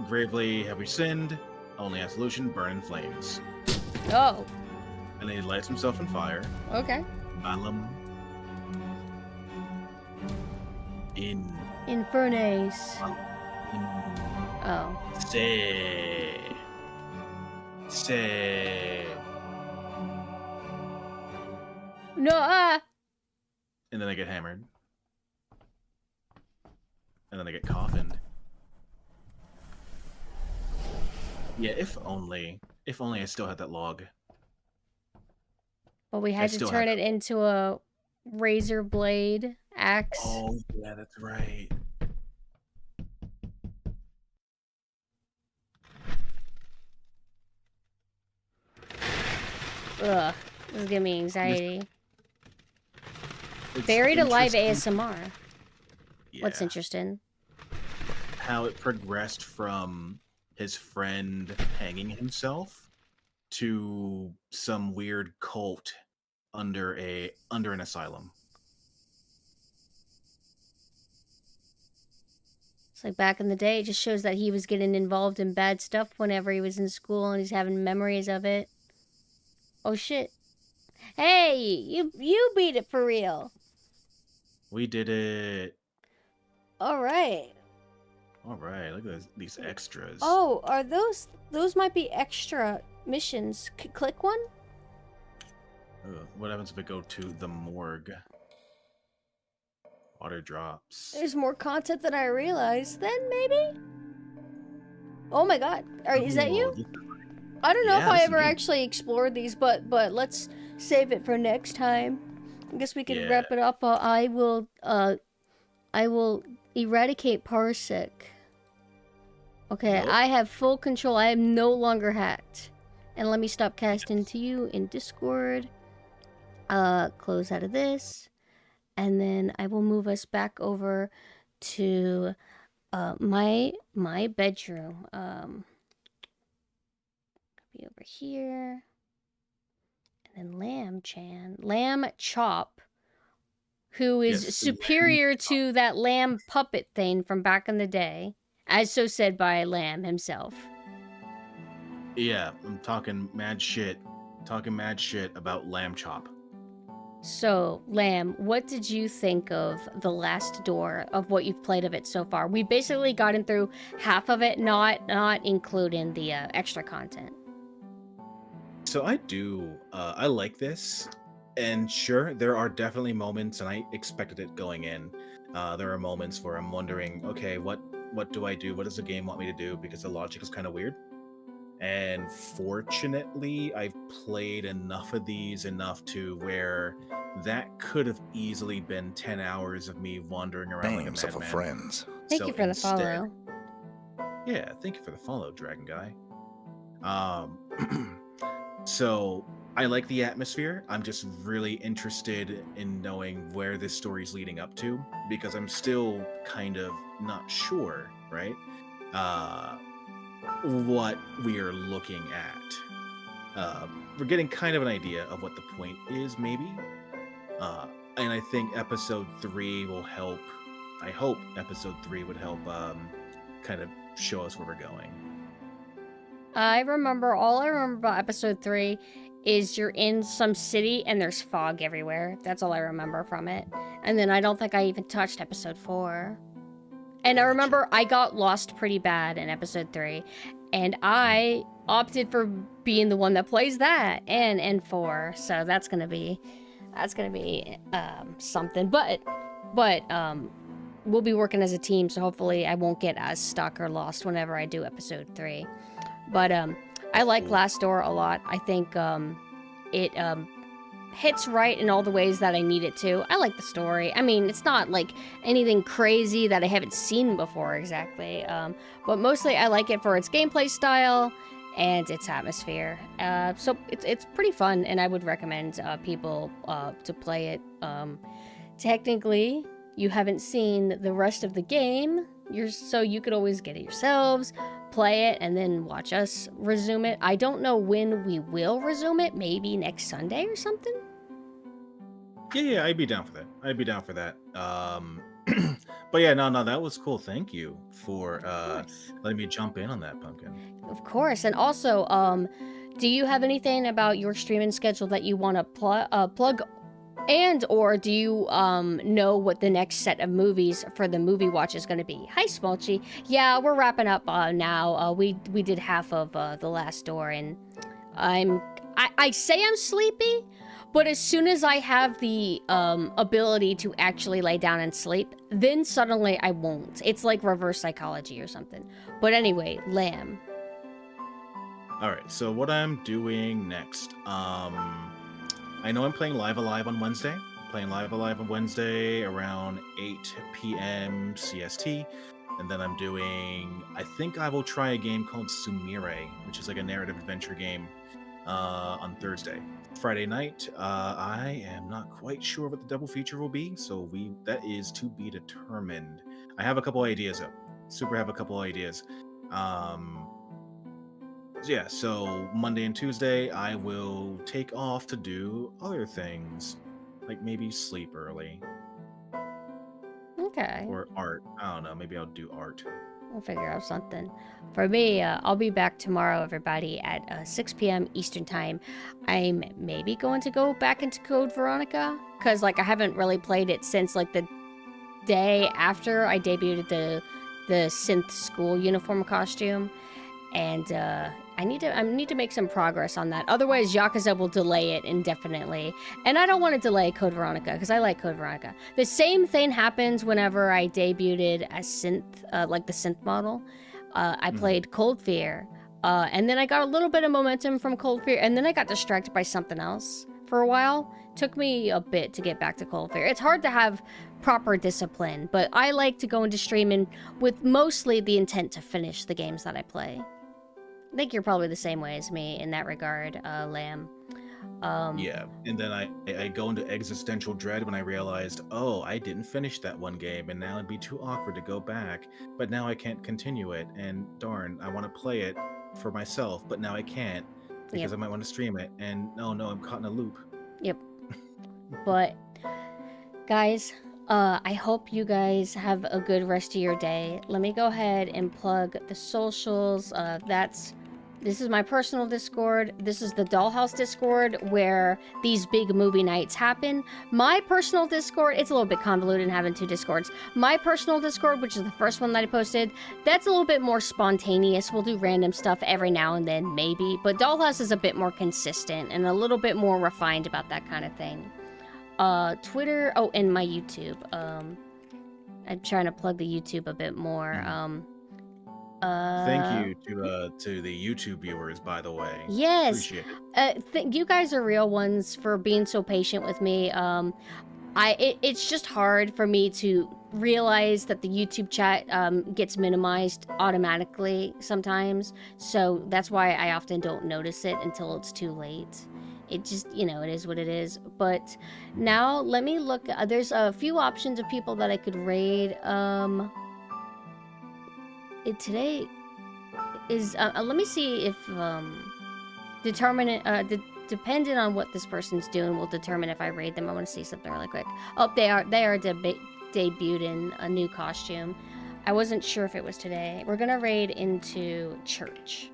Gravely have we sinned? Only a solution: burn in flames. Oh. And then he lights himself on fire. Okay. Malum. In. Infernace. Oh. Say. No. And then I get hammered. And then I get coffined. Yeah, if only I still had that log. Well, we had to turn it into a razor blade axe. Oh, yeah, that's right. Ugh, this is giving me anxiety. It's Buried alive interesting. ASMR. Yeah. What's interesting? How it progressed from his friend hanging himself to some weird cult under an asylum. It's like back in the day, it just shows that he was getting involved in bad stuff whenever he was in school and he's having memories of it. Oh shit. Hey, you beat it for real. We did it. All right. All right, look at these extras. Oh, are those might be extra missions. Click one? Ugh, what happens if I go to the morgue? Water drops. There's more content than I realized then, maybe? Oh my god. Is that you? I don't know if I ever actually explored these, but let's save it for next time. I guess we can wrap it up. I will eradicate Parsec. Okay, nope. I have full control. I am no longer hacked. And let me stop casting to you in Discord. Close out of this. And then I will move us back over to my bedroom. Be over here. And then Lamb Chop, who is superior to that lamb puppet thing from back in the day, as so said by Lamb himself. Yeah, I'm talking mad shit about Lamb Chop. So, Lamb, what did you think of The Last Door, of what you've played of it so far? We've basically gotten through half of it, not including the extra content. So I like this, and sure, there are definitely moments, and I expected it going in. There are moments where I'm wondering, okay, what do I do? What does the game want me to do? Because the logic is kind of weird. And fortunately, I've played enough of these to where that could have easily been 10 hours of me wandering around like a madman. Friends. Thank you for the follow. Yeah, thank you for the follow, Dragon Guy. So I like the atmosphere. I'm just really interested in knowing where this story's leading up to, because I'm still kind of not sure, right? What we are looking at. We're getting kind of an idea of what the point is, maybe. And I think episode 3 will help. I hope episode 3 would help kind of show us where we're going. All I remember about episode 3 is you're in some city and there's fog everywhere. That's all I remember from it. And then I don't think I even touched episode 4. And I remember I got lost pretty bad in episode 3. And I opted for being the one that plays that and 4. So that's gonna be something. But we'll be working as a team, so hopefully I won't get as stuck or lost whenever I do episode 3. But I like Last Door a lot. I think it hits right in all the ways that I need it to. I like the story. I mean, it's not like anything crazy that I haven't seen before exactly. But mostly I like it for its gameplay style and its atmosphere. So it's pretty fun, and I would recommend people to play it. Technically, you haven't seen the rest of the game, So you could always get it yourselves, play it, and then watch us resume it. I don't know when we will resume it. Maybe next Sunday or something. Yeah, I'd be down for that. But yeah, no, that was cool. Thank you for letting me jump in on that, Pumpkin. Of course. And also, do you have anything about your streaming schedule that you want to plug? And or do you know what the next set of movies for the movie watch is going to be? Hi, Smolchy. Yeah, we're wrapping up now. We did half of The Last Door, and I say I'm sleepy, but as soon as I have the ability to actually lay down and sleep, then suddenly I won't. It's like reverse psychology or something. But anyway, Lamb. All right, so what I'm doing next, I know I'm playing Live Alive on Wednesday. Playing Live Alive on Wednesday around 8 p.m. CST. And then I'm doing, I think I will try a game called Sumire, which is like a narrative adventure game on Thursday. Friday night, I am not quite sure what the double feature will be, so that is to be determined. I have a couple ideas though. Have a couple ideas. Yeah, so Monday and Tuesday, I will take off to do other things, like maybe sleep early. Okay. Or art. I don't know. Maybe I'll do art. We'll figure out something. For me, I'll be back tomorrow, everybody, at 6 p.m. Eastern Time. I'm maybe going to go back into Code Veronica, because, like, I haven't really played it since, like, the day after I debuted the synth school uniform costume. And, I need to make some progress on that. Otherwise, Yakuza will delay it indefinitely. And I don't want to delay Code Veronica, because I like Code Veronica. The same thing happens whenever I debuted as synth, like the synth model. I played Cold Fear. And then I got a little bit of momentum from Cold Fear, and then I got distracted by something else for a while. Took me a bit to get back to Cold Fear. It's hard to have proper discipline, but I like to go into streaming with mostly the intent to finish the games that I play. I think you're probably the same way as me in that regard, Lamb. Yeah, and then I go into existential dread when I realized, oh, I didn't finish that one game, and now it'd be too awkward to go back, but now I can't continue it, and darn, I want to play it for myself, but now I can't, because I might want to stream it, and no, I'm caught in a loop. Yep. But, guys, I hope you guys have a good rest of your day. Let me go ahead and plug the socials. This is my personal Discord. This is the Dollhouse Discord where these big movie nights happen. My personal Discord, it's a little bit convoluted having two Discords. My personal Discord, which is the first one that I posted, that's a little bit more spontaneous. We'll do random stuff every now and then, maybe. But Dollhouse is a bit more consistent and a little bit more refined about that kind of thing. Twitter, and my YouTube. I'm trying to plug the YouTube a bit more. Thank you to the YouTube viewers, by the way. Yes. Appreciate it. You guys are real ones for being so patient with me. It's just hard for me to realize that the YouTube chat gets minimized automatically sometimes. So that's why I often don't notice it until it's too late. It just, it is what it is. But now let me look. There's a few options of people that I could raid. Today is let me see if depending on what this person's doing will determine if I raid them. I want to see something really quick. Oh, they are debuting a new costume. I wasn't sure if it was today. We're gonna raid into Church.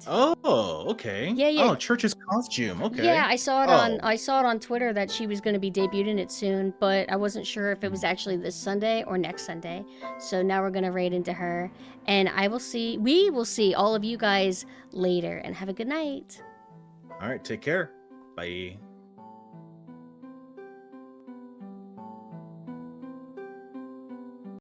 Oh, okay. Yeah. Oh, Church's costume. Okay. Yeah, I saw it on Twitter that she was going to be debuting it soon, but I wasn't sure if it was actually this Sunday or next Sunday. So now we're going to raid into her, and we will see all of you guys later, and have a good night. All right, take care. Bye.